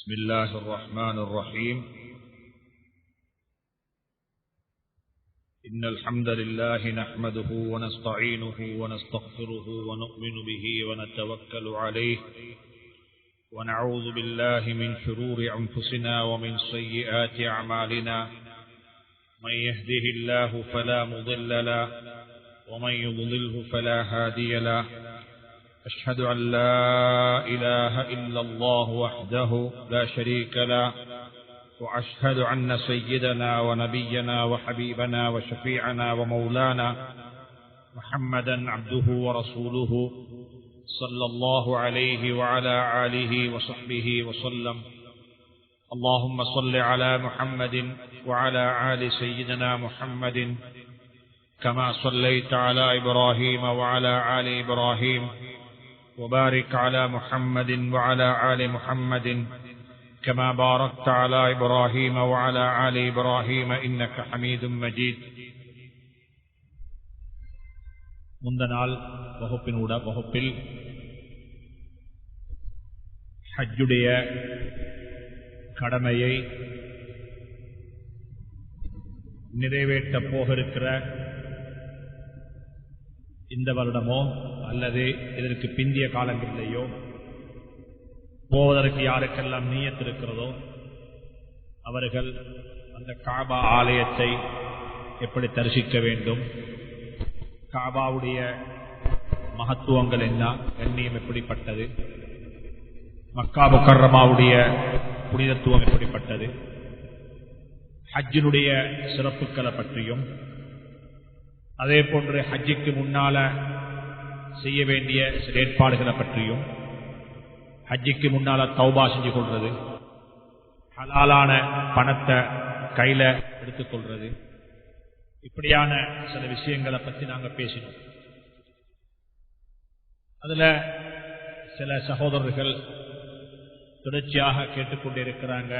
بسم الله الرحمن الرحيم. إن الحمد لله نحمده ونستعينه ونستغفره ونؤمن به ونتوكل عليه ونعوذ بالله من شرور أنفسنا ومن سيئات أعمالنا. من يهده الله فلا مضل له ومن يضلله فلا هادي له. أشهد أن لا إله إلا الله وحده لا شريك له وأشهد أن سيدنا ونبينا وحبيبنا وشفيعنا ومولانا محمدا عبده ورسوله صلى الله عليه وعلى آله وصحبه وسلم. اللهم صل على محمد وعلى آل سيدنا محمد كما صليت على إبراهيم وعلى آل إبراهيم وبارك على محمد وعلى آل محمد كما باركت على إبراهيم وعلى آل إبراهيم إنك حميد مجيد. முந்தநாள் வகுப்பில் ஹஜ்ஜுடைய கடமையை நிறைவேற்றப் போக இருக்கிற இந்த வருடமோ அல்லது இதற்கு பிந்திய காலங்களிலேயோ போவதற்கு யாருக்கெல்லாம் நியத் இருக்கிறதோ அவர்கள் அந்த காபா ஆலயத்தை எப்படி தரிசிக்க வேண்டும், காபாவுடைய மகத்துவங்கள் என்ன, கண்ணியம் எப்படிப்பட்டது, மக்கா முக்கர்ரமாவுடைய புனிதத்துவம் எப்படிப்பட்டது, ஹஜ்ஜினுடைய சிறப்புக்களை பற்றியும் அதே போன்று ஹஜ்ஜிக்கு முன்னால செய்ய வேண்டிய சில ஏற்பாடுகளை பற்றியும், ஹஜ்ஜிக்கு முன்னால தௌபா செஞ்சு கொள்றது, ஹலாலான பணத்தை கையில எடுத்துக்கொள்றது, இப்படியான சில விஷயங்களை பற்றி நாங்கள் பேசினோம். அதுல சில சகோதரர்கள் தொடர்ச்சியாக கேட்டுக்கொண்டிருக்கிறாங்க,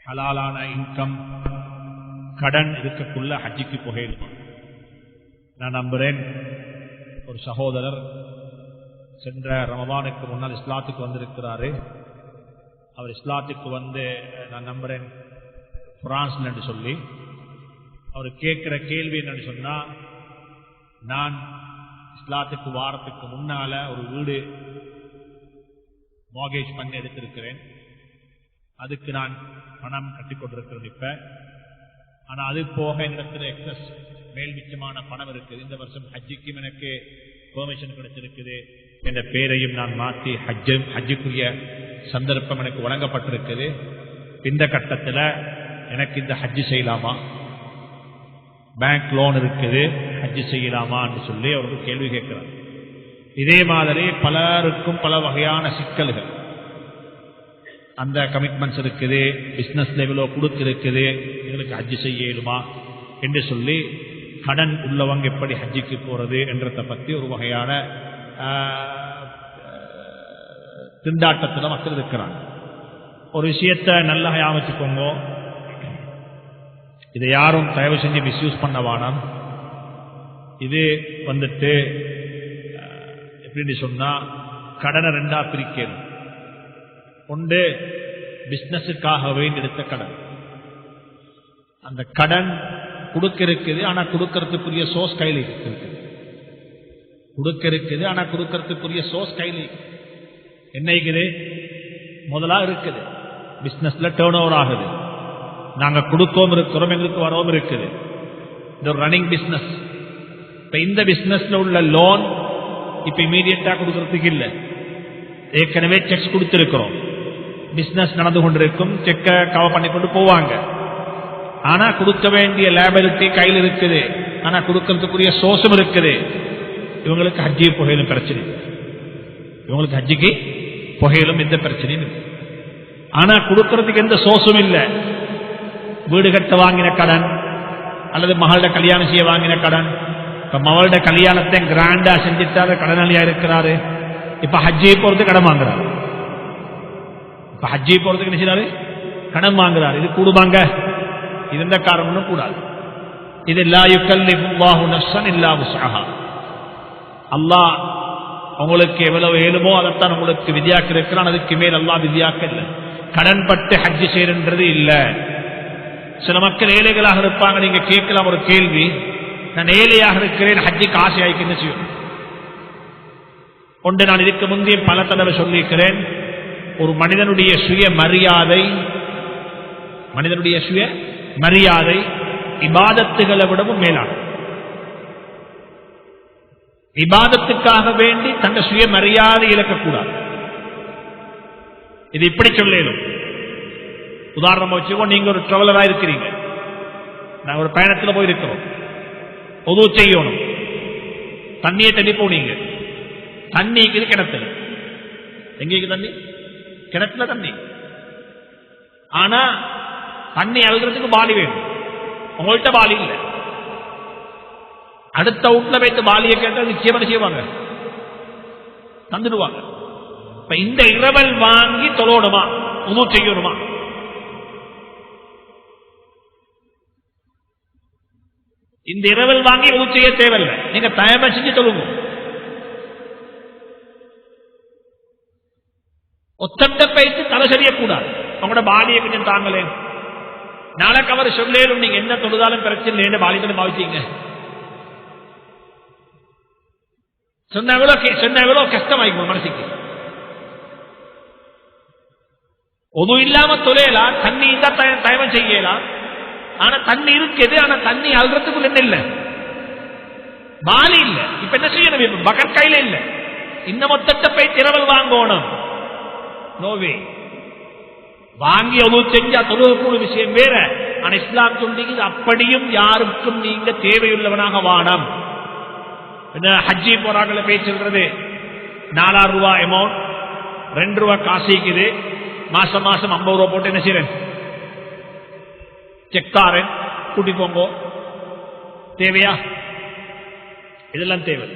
ஹலாலான இன்கம் கடன் இருக்கக்குள்ள ஹஜ்ஜிக்கு போகணும். நான் நம்புறேன் ஒரு சகோதரர் சென்ற ரமதானுக்கு முன்னால் இஸ்லாத்துக்கு வந்திருக்கிறாரு. அவர் இஸ்லாத்துக்கு வந்து நான் நம்புறேன் பிரான்ஸ்ல என்று சொல்லி அவர் கேட்கிற கேள்வி என்னன்னு சொன்னா, நான் இஸ்லாத்துக்கு வாரத்துக்கு முன்னால ஒரு வீடு மார்கேஜ் பண்ணி எடுத்திருக்கிறேன், அதுக்கு நான் பணம் கட்டிக் கொண்டிருக்கிறேன் இப்ப. ஆனா அது போக என்னிடத்துல எக்ஸஸ் மேல் மிச்சமான பணம் இருக்குது. இந்த வருஷம் ஹஜ்ஜிக்கும் எனக்கு பெர்மிஷன் கிடைச்சிருக்குது, என்ற பேரையும் நான் மாற்றி ஹஜ்ஜுக்குரிய சந்தர்ப்பம் எனக்கு வழங்கப்பட்டிருக்குது. இந்த கட்டத்தில் எனக்கு இந்த ஹஜ்ஜு செய்யலாமா, பேங்க் லோன் இருக்குது, ஹஜ்ஜு செய்யலாமா என்று சொல்லி அவருக்கு கேள்வி கேட்கிறார். இதே மாதிரி பலருக்கும் பல வகையான சிக்கல்கள், அந்த கமிட்மெண்ட்ஸ் இருக்குது, பிசினஸ் லெவலோ கொடுக்கு இருக்குது, எங்களுக்கு ஹஜ்ஜு செய்ய இயலுமா என்று சொல்லி கடன் உள்ளவங்க எப்படி ஹஜ்ஜுக்கு போறது என்றதை பற்றி ஒரு வகையான திண்டாட்டத்தில் மக்கள் இருக்கிறாங்க. ஒரு விஷயத்தை நல்லா ஞாபகிச்சுக்கோங்க, இதை யாரும் தயவு செஞ்சு மிஸ்யூஸ் பண்ண வேணாம். இது வந்துட்டு எப்படின்னு சொன்னா, கடனை ரெண்டா பிரிக்கணும். ஒன்று பிசினஸுக்காக வேண்டி எடுத்த கடன், அந்த கடன் கொடுக்க இருக்குது, ஆனா கொடுக்கறதுக்குரிய சோர்ஸ் கையில் இருக்குது. கொடுக்க இருக்குது, ஆனா கொடுக்கறதுக்குரிய சோர்ஸ் கையில் என்ன இருக்குது, முதலா இருக்குது. பிசினஸ்ல டேர்ன் ஓவர் ஆகுது, நாங்க கொடுக்கவும் இருக்கிறோம், எங்களுக்கு வரவும் இருக்குது. இந்த ஒரு ரன்னிங் பிசினஸ். இப்ப இந்த பிசினஸ்ல உள்ள லோன் இப்ப இமீடியட்டா கொடுக்கறதுக்கு இல்லை, ஏற்கனவே செக்ஸ் கொடுத்திருக்கிறோம், பிசினஸ் நடந்து கொண்டிருக்கும், செக்க கவர் பண்ணி கொண்டு போவாங்க. ஆனா கொடுக்க வேண்டிய லேபிலிட்டி கையில் இருக்குது, ஆனா கொடுக்கறதுக்குரிய சோர்ஸும் இருக்குது. இவங்களுக்கு ஹஜ்ஜி புகையிலும் பிரச்சனை, இவங்களுக்கு ஹஜ்ஜிக்கு புகையிலும் எந்த பிரச்சனையும் இல்லை. ஆனா கொடுக்கறதுக்கு எந்த சோர்ஸும் இல்லை. வீடு கட்ட வாங்கின கடன் அல்லது மகளோட கல்யாணம் செய்ய வாங்கின கடன், இப்ப மகளோட கல்யாணத்தை கிராண்டா செஞ்சுட்டாரு, கடனாளியா இருக்கிறாரு. இப்ப ஹஜ்ஜி போறதுக்கு கடன் வாங்குறாரு, இப்ப ஹஜ்ஜி போறதுக்கு என்ன செய்யறாரு, கடன் வாங்குறாரு. இது கூடுமாங்க? இது எந்த காரணமும் கூடாது. இது லா யுகல்லிஃபுல்லாஹு நஃப்ஸன் இல்லா வுஸ்அஹா. அல்லாஹ் உங்களுக்கு எவ்வளவு ஏழுமோ அதைத்தான் உங்களுக்கு விதியாக்க இருக்கிறான். அதுக்கு மேல் அல்லாஹ் விதியாக்க இல்லை. கடன்பட்டு ஹஜ் செய்யறது இல்ல. சில மக்கள் ஏழைகளாக இருப்பாங்க. நீங்க கேட்கலாம் ஒரு கேள்வி, நான் ஏழையாக இருக்கிறேன், ஹஜ்ஜுக்கு ஆசையாய்க்கு என்ன செய்யும்? ஒன்று நான் இதுக்கு முந்தைய பல தடவை சொல்லியிருக்கிறேன். ஒரு மனிதனுடைய சுய மரியாதை இபாதத்துகளை விடவும் மேலான. இபாதத்துக்காக வேண்டி தன்னை சுய மரியாதை இழக்கக்கூடாது. இது இப்படி சொல்லும். உதாரணமா வச்சுக்கோ, நீங்க ஒரு டிராவலரா இருக்கிறீங்க, நாங்க ஒரு பயணத்தில் போயிருக்கிறோம், உது செய்யணும், தண்ணியை தண்ணி போனீங்க, தண்ணி இருக்குது கிணத்துல. எங்க தண்ணி? கிணத்துல தண்ணி. ஆனா தண்ணி அழுகிறதுக்கு பாலி வேணும். உங்கள்கிட்ட பாலி இல்லை. அடுத்த வீட்டுல வைத்து பாலியை கேட்டால் நிச்சயமா செய்வாங்க, தந்துடுவாங்க. இப்ப இந்த இரவல் வாங்கி தொழணுமா, உது செய்யணுமா? இந்த இரவல் வாங்கி உது செய்ய தேவையில்லை, நீங்க தயமை செஞ்சு தொழுங்க. ஒத்தண்ட பயிற்சி தலை சரியக்கூடாது. உங்களோட பாலியை கொஞ்சம் தாங்களே, நாளைக்கு அவர் சொல்லும் நீங்க என்ன தொழுதாலும் பிரச்சனை இல்லை, பாலிகளை பாவிச்சீங்க சொன்ன எவ்வளவு கஷ்டமாயிக்கும் மனசுக்கு. ஒது இல்லாம தொலையலாம், தண்ணி தான் தயவம் செய்யலாம். ஆனா தண்ணி இருக்குது, ஆனா தண்ணி அழுறதுக்குள்ள என்ன இல்ல, பாலி இல்ல. இப்ப என்ன செய்யணும்? பகன் கையில இல்ல, இந்த மொத்தத்தை போய் திரவல் வாங்கணும். நோவே வாங்கி அவ்வளவு செஞ்சா தொழுகக்கூடிய விஷயம் வேற. ஆனா இஸ்லாம் சொல்லி அப்படியும் யாருக்கும் நீங்க தேவையுள்ளவனாக வானம். ஹஜ்ஜி போறாங்கள போய் சொல்றது 4000 ரூபாய் அமௌண்ட், 2 ரூபாய் காசிக்குது, மாசம் மாசம் 50 ரூபாய் போட்டு என்ன செய்யறேன், செக்தாரன் கூட்டி போங்க. தேவையா? இதெல்லாம் தேவை.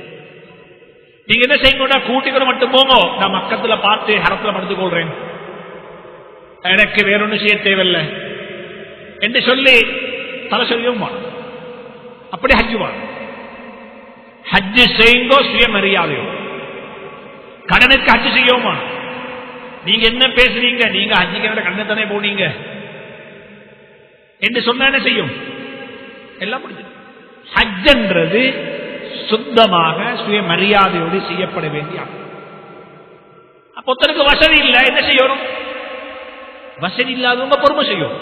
நீங்க என்ன செய்யணும்? கூட்டிக்கிற மட்டும் போங்க, நான் பக்கத்துல பார்த்து ஹரத்துல படுத்துக் கொள்றேன், எனக்கு வேறொன்னு செய்ய தேவையில்லை என்று சொல்லி தலை சொல்லியும் அப்படி ஹஜ்ஜுவான். ஹஜ்ஜு செய்யுங்கோ சுயமரியாதையோ. கடனுக்கு ஹஜ்ஜு செய்யோமா? நீங்க என்ன பேசுறீங்க? நீங்க ஹஜ்ஜுக்கு கடனை தானே போனீங்க என்று சொன்ன என்ன செய்யும்? எல்லாம் முடிஞ்சு. ஹஜ்ஜன்றது சுத்தமாக சுயமரியாதையோடு செய்யப்பட வேண்டிய. ஒருத்தருக்கு வசதி இல்லை, என்ன செய்யணும்? வசதி இல்லாதவங்க பொறுமை செய்யும்.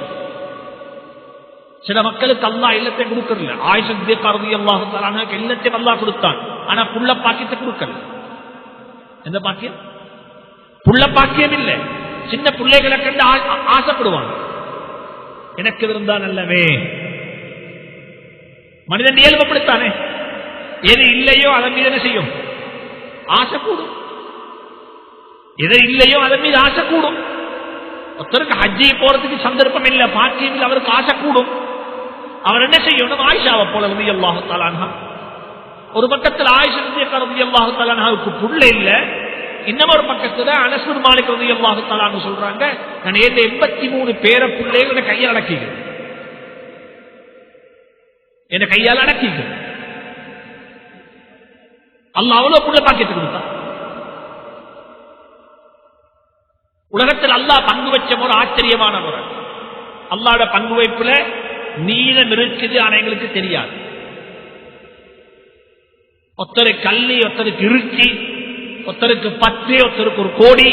சில மக்களுக்கு அல்லாஹ் இல்லத்தை கொடுக்கறல. ஆயிஷா ரலியல்லாஹு தஆலா அன்ஹா இல்லத்தை அல்லாஹ் கொடுத்தான், ஆனா புள்ள பாக்கியத்தை கொடுக்கல. எந்த பாக்கியம்? புள்ள பாக்கியம் இல்லை. சின்ன பிள்ளைகளை கண்டு ஆசைப்படுவாங்க, எனக்கு இருந்தா நல்லவே. மனிதன் இயல்புப்படுத்தானே, எது இல்லையோ அதன் மீது என்ன செய்யும்? ஆசை கூடும். எது இல்லையோ அதன் மீது ஆசை கூடும். ஒருத்தருக்கு ஹஜ்ஜி போறதுக்கு சந்தர்ப்பம் இல்லை, பாக்கியம் இல்லை, அவருக்கு ஆசை கூடும். அவர் என்ன செய்யணும்? ஆயிஷாவை போல ரலியல்லாஹு தஆலா அன்ஹா. ஒரு பக்கத்தில் ஆயிஷா ரலியல்லாஹு தஆலா அன்ஹாவுக்கு புள்ள இல்ல, இன்னொரு பக்கத்துல அனஸ் பின் மாலிக் ரலியல்லாஹு தஆலா அன்ஹு சொல்றாங்க, நான் 83 பேர பிள்ளைகளை கையால் அடக்கிக்கிறேன், என்ன கையால் அடக்கிக்கிறேன். அல்லாஹ் அவ்வளவு புள்ள பாக்கியத்தை கொடுத்தான். உலகத்தில் அல்லாஹ் பங்கு வச்ச முறை ஆச்சரியமான முறை. அல்லாஹ்வோட பங்கு வைப்புல நீளம் இருக்குது, ஆனா எங்களுக்கு தெரியாது. ஒருத்தரு கல்லி, ஒருத்தருக்கு இறுக்கி, ஒருத்தருக்கு 10, ஒருத்தருக்கு 1 கோடி.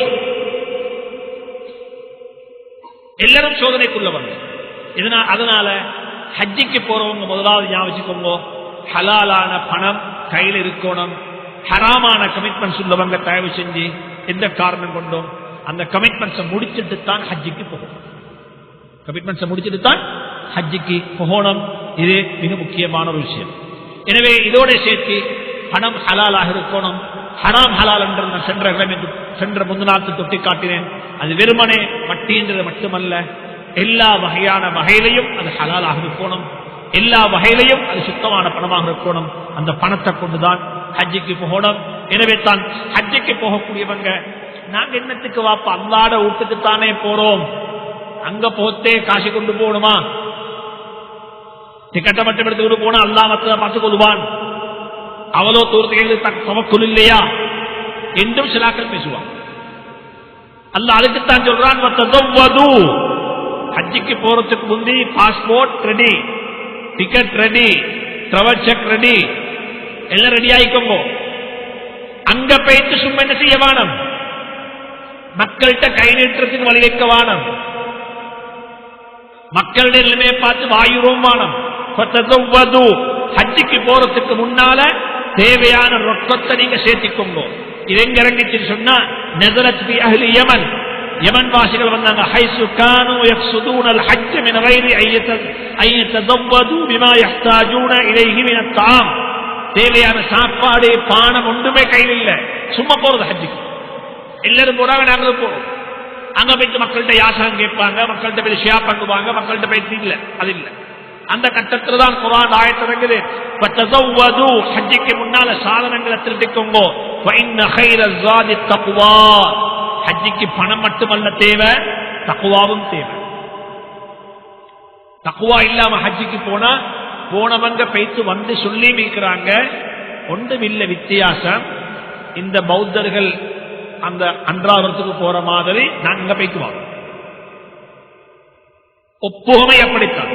எல்லாரும் சோதனைக்குள்ளவங்க. அதனால ஹஜ்ஜிக்கு போறவங்க முதலாவது ஞாபகம், ஹலாலான பணம் கையில் இருக்கணும். ஹராமான கமிட்மெண்ட்ஸ் உள்ளவங்க தயவு செஞ்சு எந்த காரணம் கொண்டும் அந்த கமிட்மெண்ட்ஸை முடிச்சுட்டு தான் ஹஜ்ஜிக்கு போகணும். கமிட்மெண்ட்ஸை முடிச்சுட்டு தான் ஹஜ்ஜிக்கு போகணும். இது மிக முக்கியமான ஒரு விஷயம். எனவே இதோட சேர்த்து பணம் ஹலாலாக இருக்கணும். ஹராம் ஹலால் என்று நான் சென்ற முன்னாள் தொட்டி காட்டினேன். அது வெறுமனே வட்டின்றது மட்டுமல்ல, எல்லா வகையான வகையிலையும் அது ஹலாலாக இருக்கணும். எல்லா வகையிலையும் அது சுத்தமான பணமாக இருக்கணும். அந்த பணத்தை கொண்டுதான் ஹஜ்ஜிக்கு போகணும். எனவே தான் ஹஜ்ஜிக்கு போகக்கூடியவங்க, நாங்க என்னத்துக்கு வாப்பா அல்லாட வீட்டுக்குத்தானே போறோம், அங்க போத்தே காசு கொண்டு போகணுமா? டிக்கெட்டை மட்டும் எடுத்துக்கிட்டு போனா அல்லா மற்ற பார்த்துக் கொள்வான். அவ்வளோ தூரத்துக்கு தவக்குல் இல்லையா? என்றும் சிலாக்கள் பேசுவாங்க. அல்லாஹ் அதுக்குத்தான் சொல்றான், ஹஜ்ஜிக்கு போறதுக்கு முந்தி passport ready, ticket ready, travel check ready, எல்லாம் ரெடி ஆயிக்கோங்க. அங்க போயிட்டு சும்மா என்ன செய்ய வானம், மக்கள்கிட்ட கை நீட்டுறதுக்கு வழி வைக்க வானம், மக்களுடைய நிலைமையை பார்த்து வாயுரோம் வானம். ஹஜ்ஜிக்கு போறதுக்கு முன்னால தேவையான ரொக்கத்தை நீங்க சேர்த்திக்கோங்க. இது எங்க இறங்கிச்சுன்னு சொன்னா, நஸரத் ஃபீ அஹ்லி யமன், யமன் வாசிகள் வந்தாங்க. ஹைசு கானூ யக்ஸுதூனல் ஹஜ்ஜ மின் கைரி ஐயதஸவ்வது பிமா யஹ்தாஜூன இலைஹி மினத் தஆம். தேவையான சாப்பாடு பானம் ஒன்றுமே கையில் இல்ல, சும்மா போறது ஹஜ்ஜுக்கு. எல்லாரும் போறாங்க, நாங்களும் போறோம். அங்க போயிட்டு மக்கள்கிட்ட யாசகம் கேட்பாங்க, மக்கள்கிட்ட போய் ஷியா பண்ணுவாங்க, மக்கள்கிட்ட போயிட்டு இல்ல, அது இல்ல. அந்த கட்டத்தில் தான் குர்ஆன் ஆயத்து இறங்குது, ஃபதஸவ்வது, ஹஜ்ஜுக்கு முன்னால சாதனங்களை திருத்திக்கோங்க. ஃபஇன்ன கைரல் ஸாதி தக்வா, ஹஜ்ஜுக்கு பணம் மட்டுமல்ல தேவை, தக்வாவும் தேவை. தக்வா இல்லாம ஹஜ்ஜுக்கு போனா போனவங்க பேச்சு வந்து சொல்லி இருக்கிறாங்க, ஒன்றும் இல்லை வித்தியாசம். இந்த பௌத்தர்கள் அந்த அன்றாவரத்துக்கு போற மாதிரி நாங்க அங்க போய்த்து வாங்க, ஒப்புகமை அப்படித்தான்.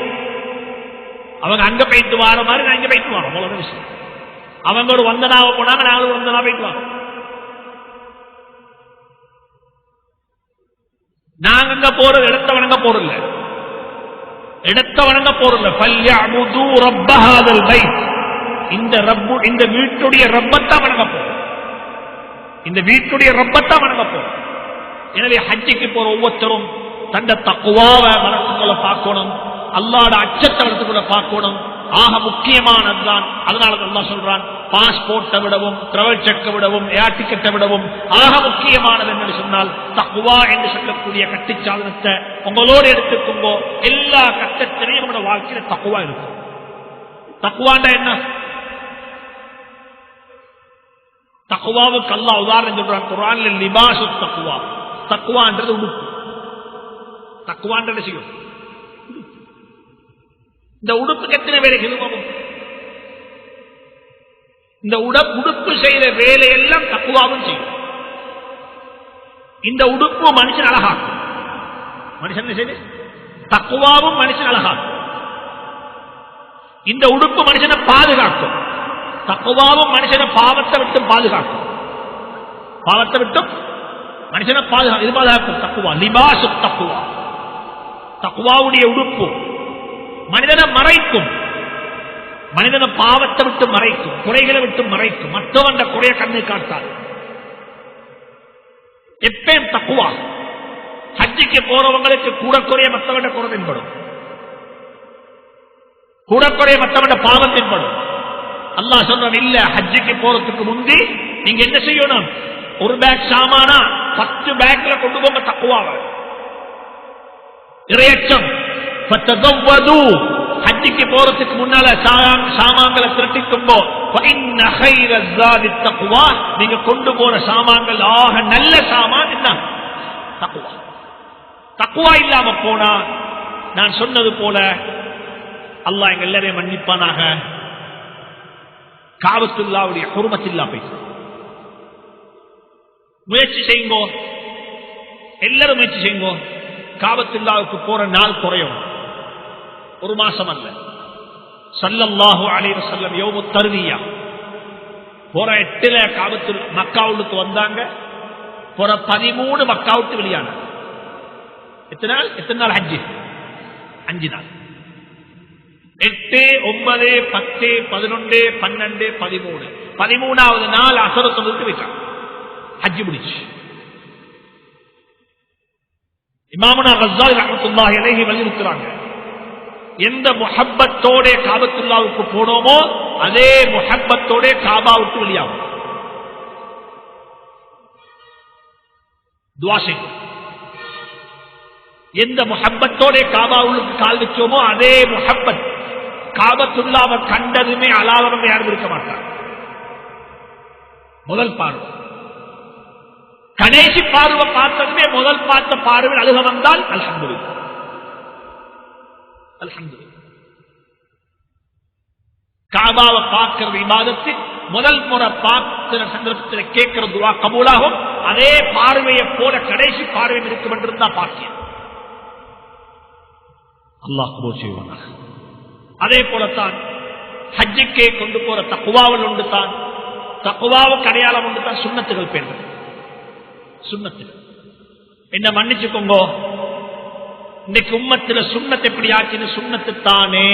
அவங்க அங்க போயிட்டு வார மாதிரி நான் இங்க போயிட்டு வாங்க, அவ்வளவு விஷயம். அவங்க ஒரு வந்தனாவை போனாங்க, நாங்களும் வந்தனா போயிட்டு வாங்க. நாங்க அங்க போறது இடத்த வணங்க போறதில்ல, இடத்த வணங்க போறதில்ல. ஃபல்யஅபுது ரப்ப ஹாதல் பைத், இந்த ரப்பு, இந்த வீட்டுடைய ரப்பத்தான் வணங்க போறோம், இந்த வீட்டுடைய ரப்பத்தான் வணங்க போறோம். எனவே ஹஜ்ஜுக்கு போற ஒவ்வொருத்தரும் தந்த தக்வாவை மனசுக்குள்ள பார்க்கணும், அல்லாஹ்வுடைய அச்சத்தை வளர்த்துக்குள்ள பார்க்கணும். ஆக முக்கியமானதுதான். அதனால அல்லாஹ் சொல்றான், பாஸ்போர்ட்டை விடவும், டிராவல் செக்கை விடவும், ஏர் டிக்கெட்டை விடவும் ஆக முக்கியமானது என்று சொன்னால் தக்வா என்று சொல்லக்கூடிய கட்டி சாதனத்தை உங்களோடு எடுத்துக்கோங்க. எல்லா கட்டத்திலையும் உங்களோட வாழ்க்கையில தக்வா இருக்கும். தக்வாண்டா என்ன? தக்வாவுக்கு அல்லாஹ் உதாரணம் சொல்றான் குர்ஆன்ல, லிபாசு தக்வா. தக்வான்றது உடுப்பு. தக்வான்றது செய்யும். இந்த உடுப்புக்கு எத்தனை வேலை செய்யும்? இந்த உடுப்பு செய்த வேலையெல்லாம் தக்வாவும் செய்யும். இந்த உடுப்பு மனுஷன் அழகாக்கும். மனுஷன் செய்து தக்வாவும் மனுஷன் அழகாக்கும். இந்த உடுப்பு மனுஷனை பாதுகாக்கும். தக்வாவும் மனுஷனை பாவத்தை விட்டு பாதுகாக்கும். பாவத்தை விட்டு மனுஷனை பாதுகாக்கும். இது பாதுகாக்கும் தக்வா. லிபாசு தக்வா. தக்வாவுடைய உடுப்பு மனிதனை மறைக்கும், மனிதனை பாவத்தை விட்டு மறைக்கும், குறைகளை விட்டு மறைக்கும். மற்றவன் குறைய கண்ணை காட்டாது. எப்பயும் தக்வா. ஹஜ்ஜுக்கு போறவங்களுக்கு கூட குறைய மற்றவன் குறை தென்படும், கூட குறைய மற்றவன் பாவம் தென்படும். அல்லாஹ் சொல்றான், இல்ல ஹஜ்ஜுக்கு போறதுக்கு முந்தி நீங்க என்ன செய்யணும்? ஒரு பேக் சாமானா 10 பேக்ல கொண்டு போங்க தக்வாவை, இறையச்சம். ஹஜ்ஜுக்கு போறதுக்கு முன்னால சாமான்களை திரட்டிக்கும்போ, நீங்க கொண்டு போற சாமான்கள் ஆக நல்ல சாமான் என்ன? தக்வா. தக்வா இல்லாம போனா நான் சொன்னது போல அல்லாஹ் எங்க எல்லாரையும் மன்னிப்பானாக, காபத்துல்லாவுடைய ஹுர்மத்தில்லா போய் முயற்சி செய்யுங்கோ, எல்லாரும் முயற்சி செய்யுங்கோ. காபத்துல்லாவுக்கு போற நாள் குறையும், ஒரு மாசம் அல்ல. ஸல்லல்லாஹு அலைஹி வஸல்லம் யௌமு தர்வியா போற 8ல காபத்துல் மக்காவுக்கு வந்தாங்க, போற 13 மக்காவுக்கு வெளியான. எத்தனை நாள் ஹஜ்ஜி? 5 நாள். 8, 9, 10, 11, 12, 13. 13வது நாள் அசர் தொழுது விட்டாங்க, ஹஜ்ஜி முடிச்சு. இமாமுனா கஸ்ஸாலி ரஹ்மத்துல்லாஹி அலைஹி வலியுறுத்துறாங்க, எந்த முஹப்பத்தோட காபத்துல்லாவுக்கு போனோமோ அதே முஹப்பத்தோட காபாவுக்கு வெளியாகும். துஆ செய்யும். எந்த முஹப்பத்தோட காபாவுக்கு கால் வச்சோமோ அதே முஹப்பத் காபத்துல்லாவை கண்டதுமே அலாதவங்க யாரும் இருக்க மாட்டாங்க. முதல் பார்வை, கடைசி பார்வை பார்த்ததுமே முதல் பார்த்த பார்வையில் அழுக வந்தால் அல்ஹம்துலில்லாஹ், அல்ஹம்துலில்லாஹ். காபாவை பார்க்கிற இபாதத்து முதல் முறை சில சந்தர்ப்பத்தில் கேட்கிற துவா கபூலாகும். அதே பார்வையை போல கடைசி பார்வை இருக்கும் என்றிருந்தா பாக்கியம். அல்லாஹ் கபூல் செய்வானாக. அதே போலத்தான் ஹஜ்ஜுக்கே கொண்டு போற தக்குவாவில் உண்டு தான், தக்குவாவுக்கு அடையாளம் உண்டு தான் சுன்னத்துகள் பேர்கள். சுன்னத்துகள் என்ன மன்னிச்சுக்கோங்க, இன்னைக்கு உம்மத்துல சுன்னத்து எப்படி ஆச்சுன்னு சுன்னத்து தானே,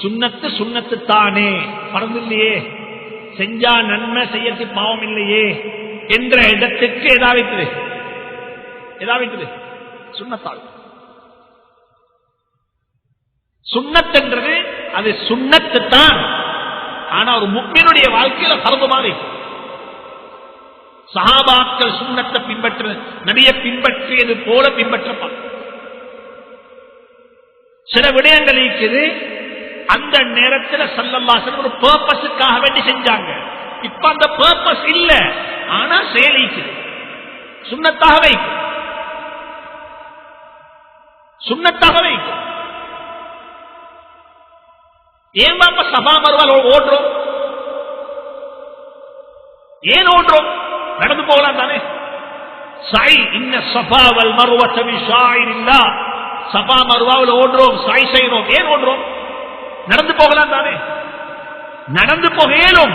சுன்னத்து சுன்னத்து தானே, பரந்து இல்லையே, செஞ்சா நன்மை செய்யறது பாவம் இல்லையே என்ற இடத்துக்கு ஏதாவது சுன்னத்தால். சுன்னத் என்றது அது சுன்னத்து தான், ஆனா ஒரு முக்மீனுடைய வாழ்க்கையில பரந்து மாறி. சஹாபாக்கள் சுன்னத்தை பின்பற்ற, நபியை பின்பற்றியது போல பின்பற்ற சில விடயங்கள் இருக்குது. அந்த நேரத்தில் ஸல்லல்லாஹு அலைஹி வஸல்லம் ஒரு பர்பஸுக்காக வேண்டி செஞ்சாங்க. இப்ப அந்த பர்பஸ் இல்ல, ஆனா செயலிக்கு சுன்னத்தாக வைக்கும், சுன்னத்தாக வைக்கும். ஏன் பாப்பா சபா மறுவால் ஓடுறோம்? ஏன் ஓடுறோம்? நடந்து போகலாம் தானே. சாய் இன்ன சஃபா வல் மர்வத மின் ஷாயிரில்லாஹ், சஃபா மர்வாவில் ஓடுறோம், சாய் செய்றோம். ஏன் ஓடுறோம்? நடந்து போகலாம் தானே. நடந்து போகலும்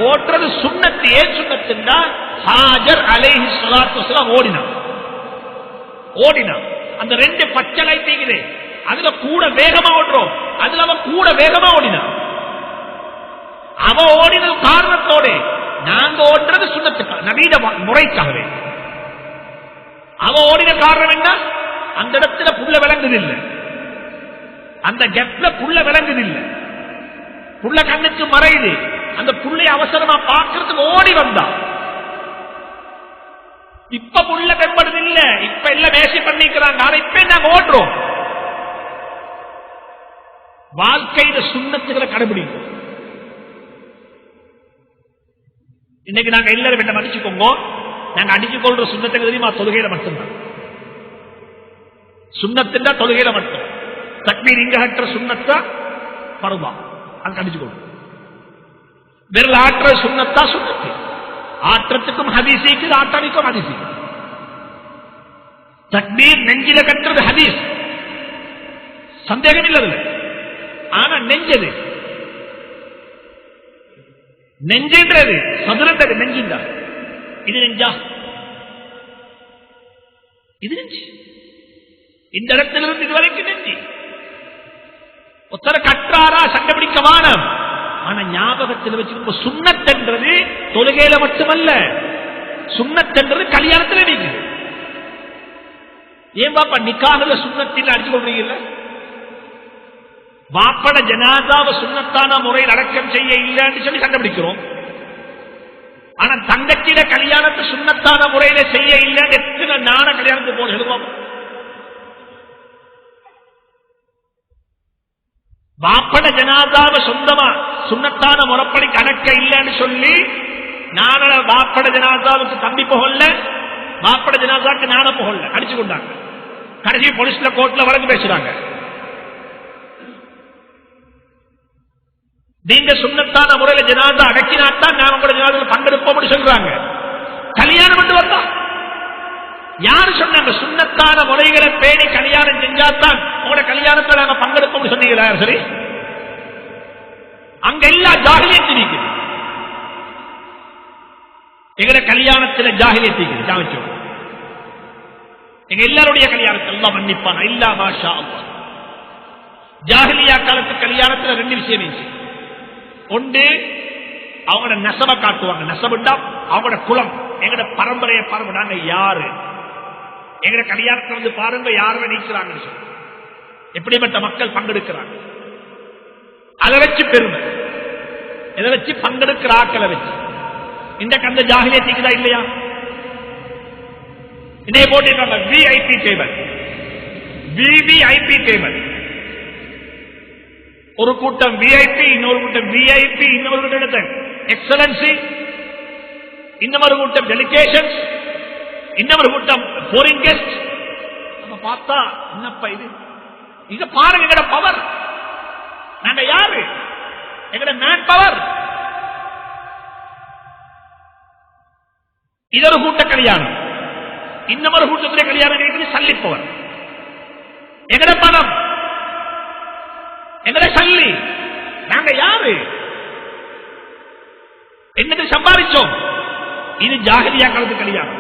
ஓடுறது சுன்னத்து. ஏன் சுன்னத்துன்னா ஹாஜர் அலைஹிஸ்ஸலாத்து வஸலாம் ஓடினா அந்த ரெண்டு பச்சை லைட் இருக்குது, அதுல கூட வேகமா ஓடுறோம், அதுல அவன் கூட வேகமா ஓடினா. அவன் ஓடினது காரணத்தோட, நாங்க ஓடுறது சுன்னத்துக்கா நபீத முறைக்காகவே. அவன் ஓடின காரணம் என்ன? அந்த இடத்துல புள்ள விளங்குதில்லை, அந்த கெப்ல புள்ள விளங்குதில்லை, புள்ள கண்ணுக்கு மறையுது. அந்த புள்ளை அவசரமா பார்க்கறதுக்கு ஓடி வந்தா. இப்ப புள்ள தென்படுது இல்ல, இப்ப எல்லாம் வேசி பண்ணிக்கிறாங்க. ஆனா இப்ப நாங்க ஓடுறோம். வாழ்க்கையில சுன்னத்துகளை கடைபிடிக்கும். இன்னைக்கு நாங்க எல்லாரும் என்ன மதிச்சுக்கோங்க, நாங்க அடிச்சு கொள்ற சுண்ணத்துக்கு தெரியுமா? தொழுகையில மட்டும்தான். சுண்ணத்துன்னா தொழுகையில மட்டும். தக்பீர் இங்க ஆற்ற சுண்ணத்தா பருவா, அது அடிச்சுக்கொள்ளும். விரல் ஆற்ற சுண்ணத்தா சுண்ணத்து. ஆற்றத்துக்கும் ஹதீஸுக்கு, ஆட்டானிக்கும் ஹதீஸு. தக்பீர் நெஞ்சில கட்டுறது ஹதீஸ், சந்தேகம் இல்லை. ஆனா நெஞ்சது, நெஞ்சுன்றது சதுரந்தது நெஞ்சுண்டா. இது நெஞ்சா? இது நெஞ்சு. இந்த இடத்திலிருந்து இதுவரைக்கும் நெஞ்சு. ஒருத்தர கற்றாரா சண்டபிடிக்க வானம். ஆனா ஞாபகத்தில் வச்சு சுன்னத்தென்றது தொழுகையில மட்டுமல்ல, சுன்னத்தென்றது கல்யாணத்தில் இருக்குது. ஏன் பாப்பா நிக்காஹ்ல சுன்னத்தில் அடிச்சு கொள்றீங்கல்ல? வாப்பட ஜனாதாவை சுன்னத்தான முறையில் அடக்கம் செய்ய இல்லைன்னு சொல்லி கண்டுபிடிக்கிறோம். ஆனா தங்கச்சிட கல்யாணத்தை சுன்னத்தான முறையில செய்ய இல்லைன்னு எத்தனை நான கல்யாணத்துக்கு போன எழுதுவோம். வாப்பட ஜனாதாவை சொந்தமா சுன்னத்தான முறைப்படி கணக்க இல்லைன்னு சொல்லி நான வாப்பட ஜனாதாவுக்கு தம்பி புகழ்ல, வாப்பட ஜனாதாவுக்கு நான புகழ்ல அடிச்சு கொண்டாங்க. கடைசி போலீஸ்ல கோர்ட்ல வழக்கு பேசுறாங்க. நீங்க சுன்னத்தான முறையில ஜனாதா அடக்கினாத்தான் நான் உங்களோட ஜனாதாவில் பங்கெடுப்போம் சொல்றாங்க. கல்யாணம் பண்ணி வந்தா யாரு சொன்னாங்க? சுன்னத்தான முறைகளை பேணி கல்யாணம் செஞ்சாத்தான் உங்களோட கல்யாணத்தில் நாங்க பங்கெடுப்போம் சொன்னீங்களா? சரி, அங்க எல்லா ஜாகிலியத் இருக்குது. எங்கட கல்யாணத்தில் ஜாகிலியத் இருக்குது. எங்க எல்லாருடைய கல்யாணத்தில் எல்லாம் மன்னிப்பான் இல்லா மாஷா அல்லாஹ். ஜாகிலியா காலத்து கல்யாணத்தில் ரெண்டு விஷயம் இருந்துச்சு. ஒன்று, அவங்களோட நெசவை காட்டுவாங்க. நெசவுண்டா அவங்களோட குலம், எங்கட பரம்பரையை பாருங்க, நாங்க யாரு, எங்கட கல்யாணத்துல வந்து பாருங்க யாரும் நீக்கிறாங்கன்னு சொல்லி எப்படிப்பட்ட மக்கள் பங்கெடுக்கிறாங்க. அதை வச்சு பெருமை, இதை வச்சு பங்கெடுக்கிற ஆக்களை வச்சு. இந்த கந்த ஜாகிலியத்துக்குதா இல்லையா? இதே போட்டிருக்காங்க விஐபி டேபிள், விவிஐபி டேபிள். ஒரு கூட்டம் விஐபி, இன்னொரு கூட்டம் விஐபி, இன்னொரு கூட்டம் எக்ஸலன்சி, இன்னொரு கூட்டம் டெலிகேஷன்ஸ், இன்னொரு கூட்டம் ஃபாரின் கெஸ்ட். நம்ம பார்த்தா என்னப்பா இது? இங்க பாருங்க எங்கட பவர். நாங்க யாரு? எங்கட மேன் பவர். இது ஒரு கூட்ட கல்யாணம். இன்னமொரு கூட்டத்திலே கல்யாணம் கேட்டு சல்லிப்பவர். எங்கட பணம், எங்கட சல்லி, நாங்க யாரு, என்னது சம்பாதிச்சோம். இது ஜாஹிலியா காலத்து கல்யாணம்.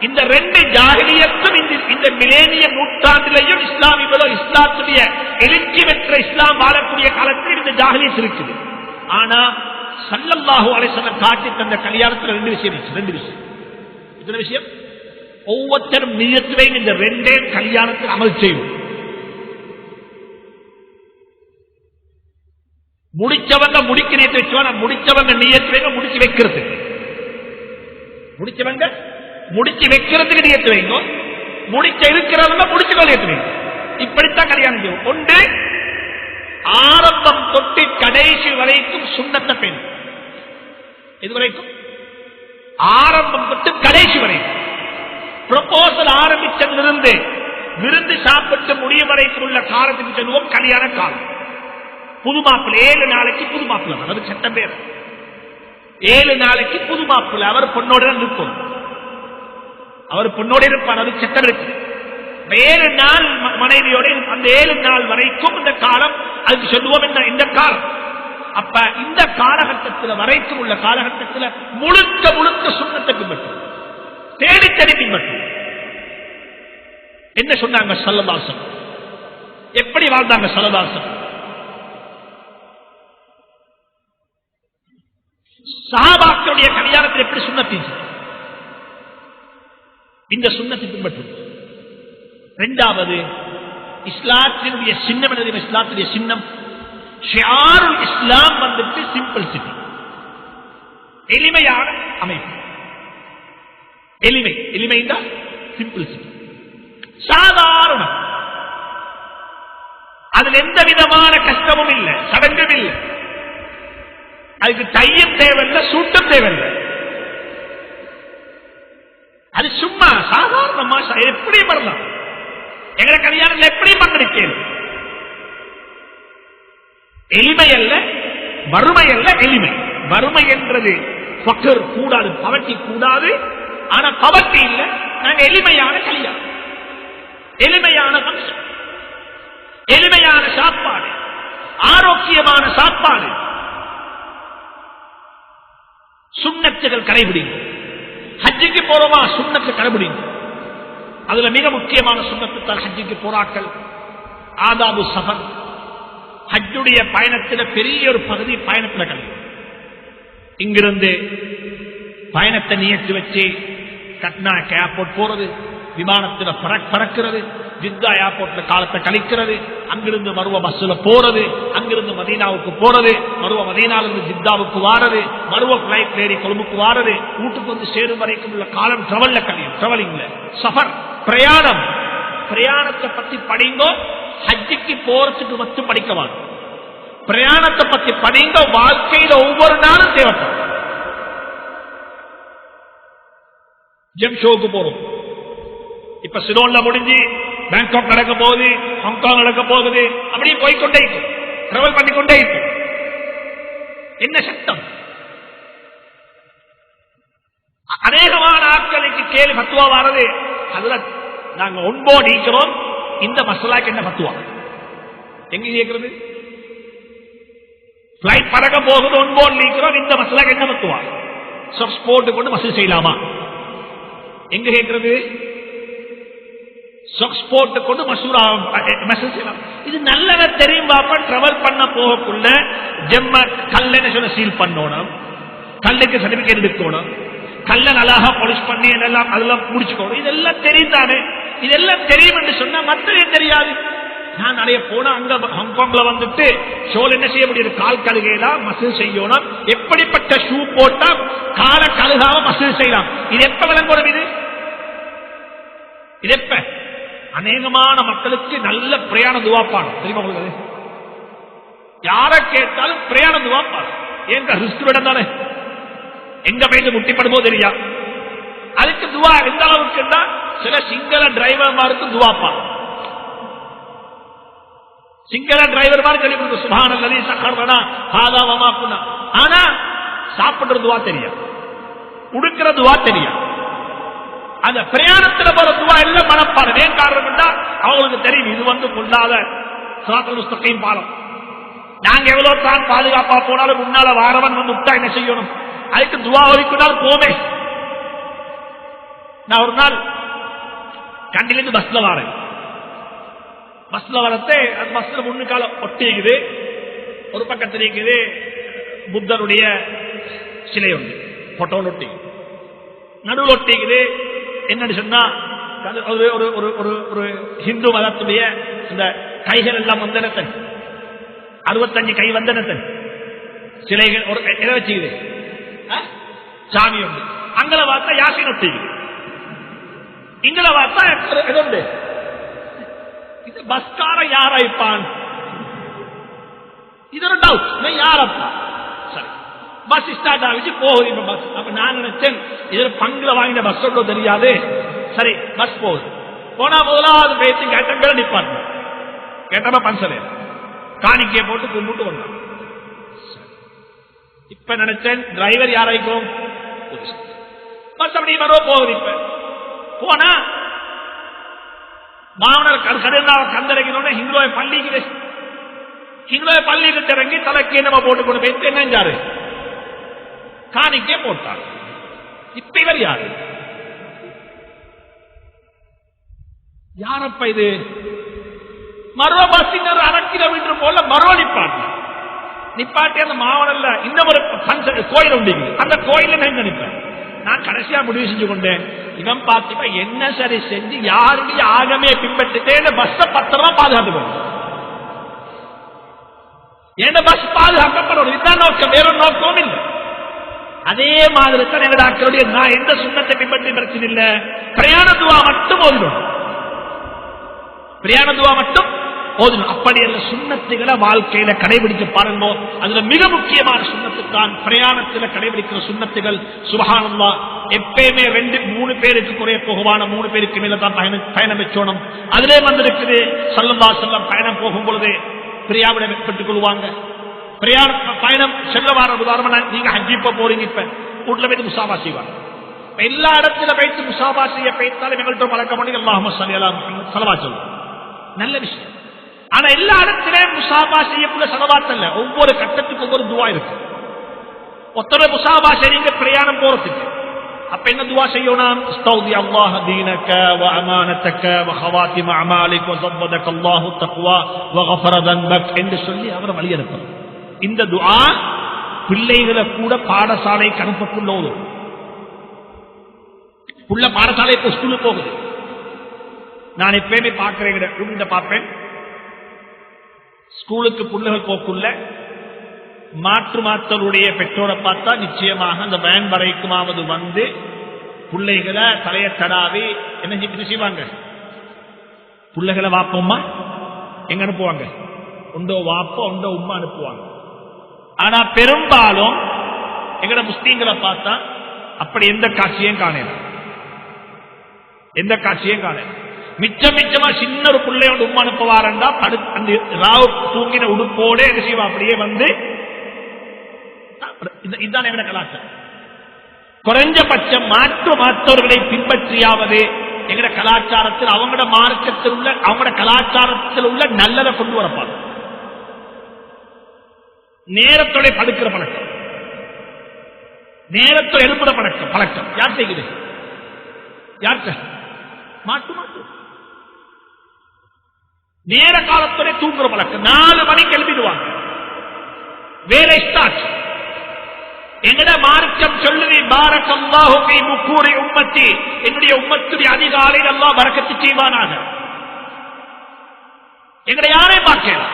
இந்த ரெண்டு ஜாஹிலியத்தும் இந்த மிலேனிய நூற்றாண்டிலையும் இஸ்லாம் இவ்வளவு இஸ்லாத்துடைய எழுச்சி பெற்ற இஸ்லாம் வாழக்கூடிய காலத்தில் இந்த ஜாஹிலியத் இருக்குது. ஆனா ஸல்லல்லாஹு அலைஹி வஸல்லம் காட்டி தந்த கல்யாணத்தில் ரெண்டு விஷயம். இத்தனை விஷயம் ஒவ்வொருத்தரும் நியத்துவையும் இந்த ரெண்டே கல்யாணத்தில் அமல் செய்யும். முடிச்சவங்க முடிக்க நியத்து வச்சுவாங்க, முடிச்சவங்க நியத்து முடிச்சு வைக்கிறதுக்கு, முடிச்சவங்க முடிச்சு வைக்கிறதுக்கு நியத்து வைங்க, முடிச்ச இருக்கிறவங்க முடிச்சுக்கொள்ள நியத்து வைங்க. இப்படித்தான் கல்யாணம் செய்யும். ஒன்று ஆரம்பம் தொட்டு கடைசி வரைக்கும் சுன்னத்தை பெண். இதுவரைக்கும் ஆரம்பம் தொட்டு கடைசி வரைக்கும் ப்ரொபோசல் ஆரம்பிச்சதிலிருந்து விருந்து சாப்பிட்டு முடிய வரைக்கும் உள்ள காலத்துக்கு சொல்லுவோம் கல்யாண காலம். புது மாப்பிள்ளை 7 நாளைக்கு புது மாப்பிள்ளை, அது சட்டம் பேர். 7 நாளைக்கு புது மாப்பிள்ளை, அவர் பொண்ணோட இருக்கும், அவர் பொண்ணோட இருப்பார், அது சட்டம் இருக்கு. 7 நாள் மனைவியோட அந்த 7 நாள் வரைக்கும் இந்த காலம், அதுக்கு சொல்லுவோம் என்ன இந்த காலம். அப்ப இந்த காலகட்டத்தில் வரைக்கும் உள்ள காலகட்டத்தில் முழுக்க முழுக்க சுண்ணத்தை பின்பற்றும், தேடி தேடி பின்பற்றும். என்ன சொன்னாங்க ஸல்லல்லாஹு அலைஹி வஸல்லம், எப்படி வாழ்ந்தாங்க ஸல்லல்லாஹு அலைஹி வஸல்லம்? சஹாபாக்களுடைய கல்யாணத்தில் எப்படி சுன்னத்தின் இந்த சுன்னத்தை பின்பற்றும். இரண்டாவது இஸ்லாத்தினுடைய சின்னம் என்ன? இஸ்லாத்துடைய சின்னம் ஷிஆருல் இஸ்லாம் வந்துட்டு சிம்பிள்சிட்டி, எளிமையான அமைப்பு. எளிமை தான் சிம்பிள்சிட்டி, சாதாரணம். அதில் எந்த விதமான கஷ்டமும் இல்லை, சடங்கும் இல்லை, அதுக்கு தையம் தேவையில்லை, சூட்டம் தேவையில்லை. அது சும்மா சாதாரணமா எப்படி வரலாம். எங்களை கல்யாணத்தில் எப்படி பங்கெடுக்கணும்? எளிமை அல்ல, வறுமை அல்ல, எளிமை. வறுமை என்றது ஃபக்ர் கூடாது, பவர்ட்டி கூடாது. ஆனா பவர்ட்டி இல்ல, நாங்க எளிமையான கல்யாணம், எளிமையான வம்சம், எளிமையான சாப்பாடு, ஆரோக்கியமான சாப்பாடு, சுன்னத்துகள் கடைபிடிங்க. ஹஜ்ஜுக்கு போறோமா, சுன்னத்து கடைபிடிங்க. அதுல மிக முக்கியமான சுன்னத்து ஹஜ்ஜுக்கு போராக்கள் ஆதாபு சஃபர். ஹஜ்ஜுடைய பயணத்தில் பெரிய ஒரு பகுதி பயணத்தில் கல்வி. இங்கிருந்து பயணத்தை நியத்து வச்சு கட்னாக்கு ஏர்போர்ட் போறது, விமானத்தில் பறக்கிறது, ஜித்தா ஏர்போர்ட்ல காலத்தை கழிக்கிறது, அங்கிருந்து மருவ பஸ்ல போறது, அங்கிருந்து மதீனாவுக்கு போறது, மருவ மதீனாவிலிருந்து ஜித்தாவுக்கு வாரது, மருவ பிளைட் ஏறி கொழும்புக்கு வாரது, வீட்டுக்கு வந்து சேரும் வரைக்கும் உள்ள காலம் டிராவல்ல கழியும். டிராவலிங்ல சஃபர், பிரயாணம். பிரயாணத்தை பத்தி படிங்கோ, ஹஜ்ஜுக்கு போறதுக்கு மட்டும் படிக்கவாங்க. பிரயாணத்தை பத்தி படிங்க, வாழ்க்கையில ஒவ்வொரு நாளும் தேவைப்படும். ஜெம்ஷோக்கு போறோம், இப்ப சிலோன்ல முடிஞ்சு பேங்காக் நடக்க போகுது, ஹாங்காங் நடக்க போகுது, அப்படியே போய்கொண்டே இருக்கும், டிராவல் பண்ணிக்கொண்டே இருக்கும். என்ன சட்டம்? அநேகமான ஆட்களுக்கு கேள்வி பத்துவா வாரது, அதுல நாங்க ஒன்போடு இருக்கிறோம், இந்த மசாலாக்கு என்ன பத்துவா? எங்க கேட்கிறது? பிளைட் பறக்க போகுது, ஒன்போடு இருக்கிறோம், இந்த மசாலாக்கு என்ன பத்துவா? சொக்ஸ் போட்டு கொண்டு மசூல் செய்யலாமா? எங்க கேட்கிறது? சொக்ஸ் போட்டு கொண்டு மசூரா மசூல் செய்யலாம். இது நல்லத தெரியும் பாப்பா. டிராவல் பண்ண போகக்குள்ள ஜெம்ம கல்ல சொல்ல சீல் பண்ணணும், கல்லுக்கு சர்டிபிகேட் எடுக்கணும், கல்ல நல்லாக பாலிஷ் பண்ணி எல்லாம் அதெல்லாம் முடிச்சுக்கணும். இதெல்லாம் தெரிந்தானே, இதெல்லாம் தெரியும் என்று சொன்னா மற்ற தெரியாது. நான் நிறைய போனா அங்க ஹாங்காங்ல வந்துட்டு ஷோல் என்ன செய்ய முடியாது, கால் கழுகையெல்லாம் மசூல் செய்யணும். எப்படிப்பட்ட ஷூ போட்டா கால கழுகாம மசூல் செய்யலாம். இது எப்ப விளங்கணும்? இது எப்ப? அநேகமான மக்களுக்கு நல்ல பிரயாண துவாப்பாடு தெரியுமா உங்களுக்கு? யார கேட்டாலும் பிரயாண துவாப்பாடு. ஏங்க ரிஸ்க் விட தானே, எங்க போய் முட்டிப்படுமோ தெரியா. அதுக்கு துவா எந்த அளவுக்கு சில சிங்கள டிரைவர்மாருக்கு துவாப்பாடு. சிங்கள டிரைவர் மாதிரி சொல்லி கொடுத்து சுப்ஹானல்லாஹி சக்கரனா ஹாதா வமா குனா. ஆனா சாப்பிடுற துவா தெரியா, உடுக்கிற துவா தெரியா. அந்த பிரயாணத்துல போற துவா எல்லாம் மனப்பாடம். ஏன் காரணம் என்றா அவங்களுக்கு தெரியும் இது கொள்ளாத சிராத்துல் முஸ்தகீம் பாலம். நாங்க எவ்வளவு தான் பாதுகாப்பா போனாலும் முன்னால வாரவன் விட்டா என்ன செய்யணும்? அதுக்கு துவா ஓதிக்கொண்டால் போமே. நான் ஒரு நாள் கண்டிலிருந்து பஸ்ல வாரேன். பஸ்ல வரத்தே அந்த பஸ்ல முன்னுக்கால ஒட்டிக்குது, ஒரு பக்கத்தில் இருக்குது புத்தருடைய சிலை ஒன்று போட்டோ ஒட்டி, நடுவில் ஒட்டிக்குது. என்னன்னு சொன்னா ஒரு ஹிந்து மதத்துடைய இந்த கைகள் எல்லாம் வந்தனத்தன் 65 கை வந்தனத்தன் சிலைகள் ஒரு இட வச்சுக்குது, சாமி ஒன்று. அங்கல பார்த்தா யாசின் ஒட்டிக்குது, இங்கல பார்த்தா எதுண்டு. இது பஸ்கார யாராய்ப்பான்? இது ஒரு டவுட். யாரப்பா? சரி, பஸ் ஸ்டார்ட் ஆகிச்சு போகுது பஸ். அப்ப நான் நினைச்சேன் இதுல பங்குல வாங்கின பஸ் ஒன்றும் தெரியாது. சரி, பஸ் போகுது. போனா முதலாவது பேச்சு கேட்ட நிப்பாட்டு கேட்டப்ப பன்சலே காணிக்கையை போட்டு கும்பிட்டு வந்தான். இப்ப நினைச்சேன் டிரைவர் யாராய்க்கும் பஸ் அப்படி வரவோ போகுது. இப்ப போனா மாவனர் கந்தரைக்கணும் ஹிந்துவை பள்ளிக்கு இறங்கி தலைக்கு நம்ம போட்டு கொண்டு போயிட்டு என்னஞ்சாரு காணிக்கே போட்டார். இப்ப இவர் யாரு? யாரப்ப இது? மரோ பஸ்ஸினர் 1/2 கிலோமீட்டர் போல மரோ நிப்பாட்டி அந்த மாவனல்ல இன்னொரு கோயில் உண்டு. அந்த கோயில நான் நினைப்பேன். நான் கடைசியா முடிவு செஞ்சு கொண்டேன், இவன் பார்த்துப்ப என்ன சரி செஞ்சு யாருடைய ஆகமே பின்பற்றிட்டே பஸ் பத்திரமா பாதுகாத்துக்கணும். என்ன பஸ் பாதுகாக்கப்படும், இதுதான் நோக்கம், வேறொரு நோக்கம் இல்லை. அதே மாதிரி தான் எங்களுடைய நான் எந்த சுண்ணத்தை பின்பற்றி பிரச்சனை இல்லை. பிரயாண துவா மட்டும் ஓதிடும், பிரயாண துவா மட்டும் ஓதிடும். அப்படி அந்த சுண்ணத்துகளை வாழ்க்கையில கடைபிடிக்க பாருங்க. அதுல மிக முக்கியமான சுண்ணத்துத்தான் பிரயாணத்தில் கடைபிடிக்கிற சுண்ணத்துகள். சுப்ஹானல்லாஹ், எப்பயுமே 2-3 பேருக்கு குறைய போகுவான 3 பேருக்கு மேல தான் பயணம் வச்சோணும். அதிலே வந்திருக்குது ஸல்லல்லாஹு அலைஹி வஸல்லம் பயணம் போகும் பொழுது பிரியாவிடம் பெற்றுக் கொள்வாங்க. பயணம் செல்ல வார உதாரணமா நீங்க ஹஜ்ஜி போறீங்க, இப்ப வீட்டுல போயிட்டு முசாபா செய்வாங்க. எல்லா இடத்துல போயிட்டு முசாபா செய்ய போய்த்தாலும் எங்கள்கிட்ட பழக்கம் பண்ணி அல்லாஹும்ம ஸல்லி அலா முஹம்மத் ஸலவாத் சொல்லுவோம். நல்ல விஷயம். ஆனா எல்லா இடத்திலையும் முசாபா செய்யக்கூடிய ஸலவாத் அல்ல, ஒவ்வொரு கட்டத்துக்கு ஒவ்வொரு துவா இருக்கு. ஒருத்தர முசாபா செய்றீங்க பிரயாணம் போறதுக்கு, அப்ப என்ன துவா செய்யணும்? அஸ்தௌதி அல்லாஹ் தீனக வ அமானதக வ ஹவாத்திம அமாலிக வ ஸவ்வதக அல்லாஹு தக்வா வ கஃபர தன்பக் என்று சொல்லி அவரை வழி அனுப்பணும். இந்த துஆ பிள்ளைகளை கூட பாடசாலைக்கு அனுப்பக்குள்ள ஓதும். புள்ள பாடசாலை ஸ்கூலுக்கு போகுது. நான் எப்பயுமே பார்க்கிறேன், பார்ப்பேன் ஸ்கூலுக்கு பிள்ளைகள் போக்குள்ள மாற்றுமாத்தருடைய பெற்றோரை பார்த்தா நிச்சயமாக அந்த வேன் வரைக்குமாவது வந்து பிள்ளைகளை தலைய தடாவி என்ன செய்வாங்க? பிள்ளைகளை வாப்போம்மா எங்க அனுப்புவாங்க? ஒன்றோ வாப்போ ஒன்றோ உம்மா அனுப்புவாங்க. ஆனா பெரும்பாலும் எங்கட முஸ்லீம்களை பார்த்தா அப்படி எந்த காட்சியும் காணல, எந்த காட்சியும் காணல. மிச்சமா சின்ன ஒரு பிள்ளையோட உம்மா அனுப்புவாரண்டா அந்த ராவு தூங்கின உடுப்போட என்ன செய்வா அப்படியே வந்து. இதுதான் எங்க கலாச்சாரம். குறைஞ்சபட்சம் மாற்றவர்களை பின்பற்றியாவது எங்கட கலாச்சாரத்தில் அவங்களோட மார்க்கத்தில் உள்ள அவங்களோட கலாச்சாரத்தில் உள்ள நல்லதை கொண்டு வரப்பாங்க. நேரத்தோட படுக்கிற பழக்கம், நேரத்தோட எழுப்புற பழக்கம் யார் செய்யுது? யார்கிட்ட? மாட்டு நேர காலத்தோட தூங்குற பழக்கம். 4 மணிக்கு எழுப்பிடுவாங்க, வேலை ஸ்டார்ட். எங்கட மார்க்கம் சொல்லுது பாரக்கல்லாஹு ஃபீ புக்கூரி உம்மத்தி, என்னுடைய உம்மத்துடைய அதிகாலையில் அல்லாஹ் பரக்கத்து செய்வானாக. எங்கட யாரை பார்க்கலாம்.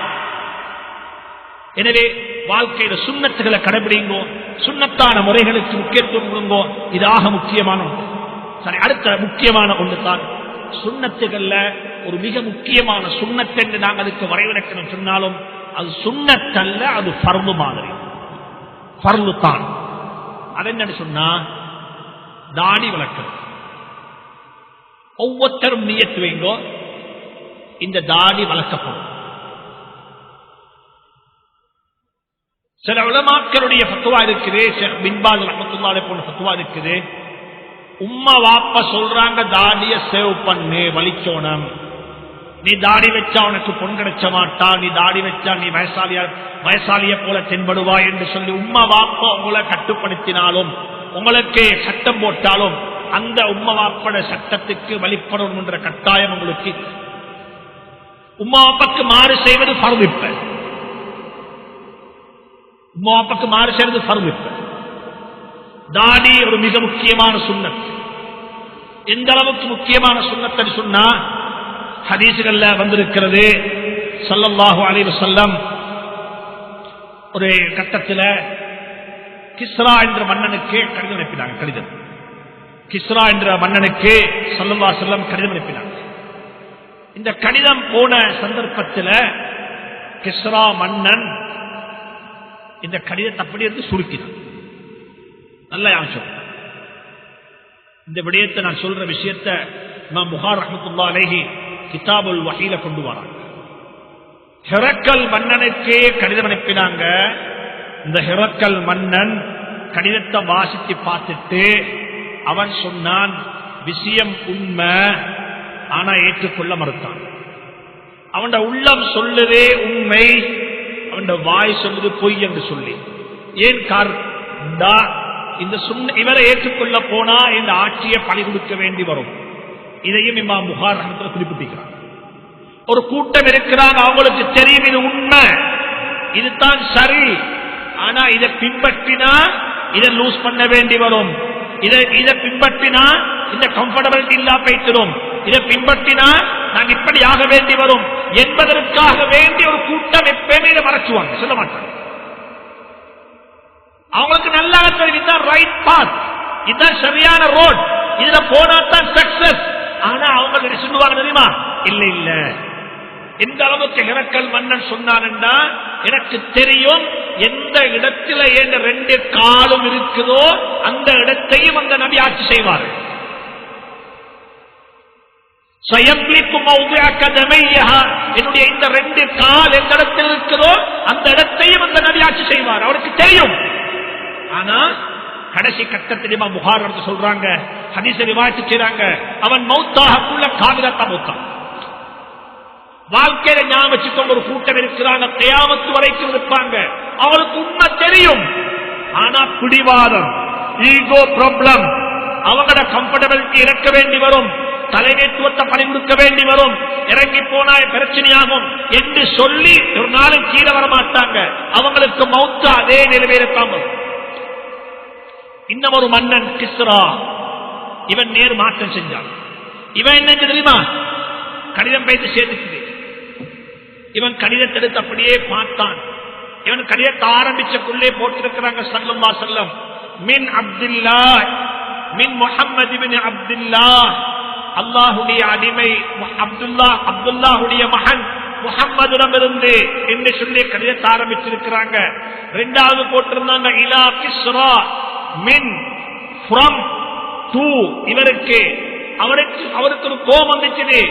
எனவே வாழ்க்கையில சுன்னத்துகளை கடைபிடிங்கோ, சுன்னத்தான முறைகளுக்கு முக்கியத்துவம் கொடுங்கோ. இது ஆக முக்கியமான ஒன்று. சரி, அடுத்த முக்கியமான ஒன்று தான் சுன்னத்துகள்ல ஒரு மிக முக்கியமான சுன்னத் என்று நாங்கள் அதுக்கு வரைவிலக்கணம் சொன்னாலும் அது சுன்னத்தல்ல, அது ஃபர்து மாதிரி. ஃபர்து தான். அது என்னன்னு சொன்னா தாடி வளர்க்கிறது. ஒவ்வொருத்தரும் நியத்து வைங்கோ, இந்த தாடி வளர்க்கப்படும். சில உலமாக்களுடைய ஃபத்வா இருக்குது, ஷேக் பின் பாஸ் ரஹ்மத்துல்லாஹி அலைஹி போன்ற ஃபத்வா இருக்குது. உம்மா வாப்பா சொல்றாங்க தாடிய சேவ் பண்ணு, வலிச்சோனம், நீ தாடி வச்சா உனக்கு பொன் கிடைச்ச மாட்டா, நீ தாடி வச்சா நீ வயசாலிய போல தென்படுவாய் என்று சொல்லி உம்மா வாப்பா உங்களை கட்டுப்படுத்தினாலும் உங்களுக்கு சட்டம் போட்டாலும் அந்த உம்மா வாப்பட சட்டத்துக்கு வழிபடணும் என்ற கட்டாயம் உங்களுக்கு. உம்மா வாப்பாக்கு மாறு செய்வது ஃபர்து. இப்ப உம்மா வாப்பாக்கு மாறு செய்வது ஃபர்து. இப்ப தாடி ஒரு மிக முக்கியமான சுன்னத். எந்த அளவுக்கு முக்கியமான சுன்னத் சொன்னா ஹதீஸ்கள்ல வந்திருக்கிறது. ஸல்லல்லாஹு அலைஹி வஸல்லம் ஒரு கட்டத்தில் கிஸ்ரா என்ற மன்னனுக்கு கடிதம் அனுப்பினாங்க. கடிதம் கிஸ்ரா என்ற மன்னனுக்கு ஸல்லல்லாஹு அலைஹி வஸல்லம் கடிதம் அனுப்பினாங்க. இந்த கடிதம் போன சந்தர்ப்பத்தில் கிஸ்ரா மன்னன் இந்த கடிதத்தை அப்படி இருந்து சுருக்கினான். நல்ல யாச்சம். இந்த விடயத்தை நான் சொல்ற விஷயத்தை இமாம் புகாரி ரஹ்மத்துல்லாஹி அலைஹி கிதாபுல் வஹீல கொண்டு வராங்க. ஹிரக்கல் மன்னனுக்கு கடிதம் அனுப்பினாங்க. இந்த ஹிரக்கல் மன்னன் கடிதத்தை வாசித்து பார்த்துட்டு அவன் சொன்னான், விஷயம் உண்மை, ஆனா ஏற்றுக்கொள்ள மறுத்தான். அவன் உள்ளம் சொல்லுதே உண்மை, அவன் வாய் சொல்லுது பொய் என்று சொல்லி. ஏன் காரணம்? இந்த இவரை ஏற்றுக்கொள்ள போனா இந்த ஆட்சியை பழி கொடுக்க வேண்டி வரும். இதையும் இமாம் புகாரி ரஹ்மத்துல்லாஹி குறிப்பிட்டிருக்கிறார். ஒரு கூட்டம் இருக்கிறாங்க, அவங்களுக்கு தெரியும் இது உண்மை, இதுதான் சரி, ஆனா இதை பின்பற்றினா இதை லூஸ் பண்ண வேண்டி வரும், இதை பின்பற்றினா இந்த கம்ஃபர்டபிலிட்டி இல்லா போய்த்திடும், இதை பின்பற்றினா நாங்க இப்படி ஆக வேண்டி வரும் என்பதற்காக வேண்டி ஒரு கூட்டம் எப்பயுமே இதை மறைச்சுவாங்க, சொல்ல மாட்டாங்க. அவங்களுக்கு நல்லா இதுதான் ரைட் பாத், இதுதான் சரியான ரோட், இதுல போனா தான் சக்சஸ். ஆனா அவங்க சொல்லுவாங்க தெரியுமா, இல்ல இல்ல. எந்த அளவுக்கு ஹிரக்கல் மன்னன் சொன்னான்னா, எனக்கு தெரியும் எந்த இடத்துல என் 2 காலும் இருக்குதோ அந்த இடத்தையும் அந்த நபி ஆட்சி செய்வார். என்னுடைய இந்த 2 கால் எந்த இடத்தில் இருக்குதோ அந்த இடத்தையும் அந்த நபி ஆட்சி செய்வார், அவருக்கு தெரியும். ஆனா கடைசி கட்டத்தில் இமாம் புகாரி எடுத்து சொல்றாங்க, ஹதீஸை ரிவாயத் செய்றாங்க, அவன் மௌத்தாகக்குள்ள காபிரத்தா மௌத்தான். வாழ்க்கையில ஞாபகம் வச்சுக்கொண்டு ஒரு கூட்டம் இருக்கிறாங்க, கியாமத் வரைக்கும் இருப்பாங்க, அவளுக்கு உண்மை தெரியும், ஆனா பிடிவாதம், ஈகோ ப்ராப்ளம், அவங்களோட கம்ஃபர்டபிலிட்டி இறக்க வேண்டி வரும், தலைமைத்துவத்தை பணி கொடுக்க வேண்டி வரும், இறங்கி போனா பிரச்சனையாகும் என்று சொல்லி ஒரு நாளும் கீழே வர மாட்டாங்க. அவங்களுக்கு மௌத்து அதே நிலைமையில்தான் வரும். இன்னும் ஒரு மன்னன் கிஸ்ரா, இவன் நேர் மாற்றம் செஞ்சான். இவன் என்ன தெரியுமா, கடிதம் வைத்து சேர்த்துக்குது. இவன் கடிதத்தை எடுத்து அப்படியே பார்த்தான். இவன் கடிதத்தை ஆரம்பிச்சக்குள்ளே போட்டிருக்கிறாங்க ஸல்லல்லாஹு அலைஹி வஸல்லம், மின் அப்துல்லாஹ் மின் முஹம்மது இப்னு அப்துல்லாஹ், அல்லாஹ்வுடைய அடிமை அப்துல்லாஹ்வுடைய மகன் முஹம்மதிடமிருந்து என்று சொல்லி கடிதத்தை ஆரம்பிச்சிருக்கிறாங்க. இரண்டாவது போட்டிருந்தாங்க இலா கிஸ்ரா மின் ஃப்ரம் டு, இவருக்கு அவருக்கு ஒரு கோபம் வந்துச்சு,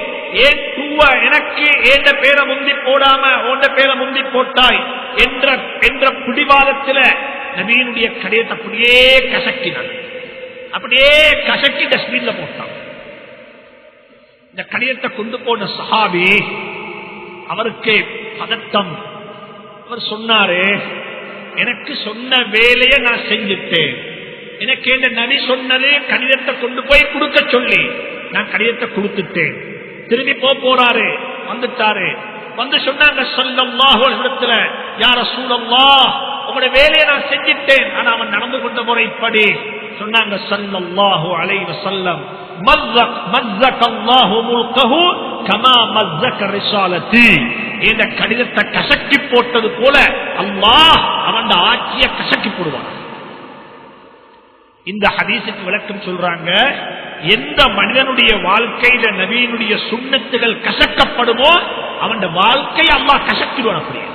ஏன் டூவ எனக்கு ஏண்ட பேரை முந்தி போடாம ஓண்ட பேரை முந்தி போட்டாய் என்ற பிடிவாதத்தில் நபியினுடைய கடிதத்தை அப்படியே கசக்கினான், அப்படியே கசக்கி டஸ்ட்பின்ல போட்டான். இந்த கடிதத்தை கொண்டு போன சஹாபி அவருக்கு பதட்டம். அவர் சொன்னாரு, எனக்கு சொன்ன வேலையை நான் செஞ்சுட்டேன், எனக்கு இந்த நபி சொன்னதே கடிதத்தை கொண்டு போய் கொடுக்க சொல்லி நான் கடிதத்தை கொடுத்துட்டேன். திரும்பி போறாரு, வந்துட்டாரு, வந்து சொன்னாங்க ஸல்லல்லாஹு அலைஹி வஸல்லம், யா ரசூலல்லாஹ் உங்களுடைய வேலையை நான் செஞ்சிட்டேன், ஆனா அவன் நடந்து கொண்ட முறை இப்படி. சொன்னாங்க ஸல்லல்லாஹு அலைஹி வஸல்லம், மஸ்ஸக அல்லாஹு முல்கஹு கமா மஸ்ஸக ரிசாலதி, இந்த கடிதத்தை கசக்கி போட்டது போல அல்லாஹ் அவன் ஆட்சியை கசக்கி போடுவான். இந்த ஹதீஸுக்கு விளக்கம் சொல்றாங்க, எந்த மனிதனுடைய வாழ்க்கையில நபியினுடைய சுன்னத்துகள் கசக்கப்படுமோ அவன் வாழ்க்கையை அல்லாஹ் கசக்கிடுவான். அப்படியே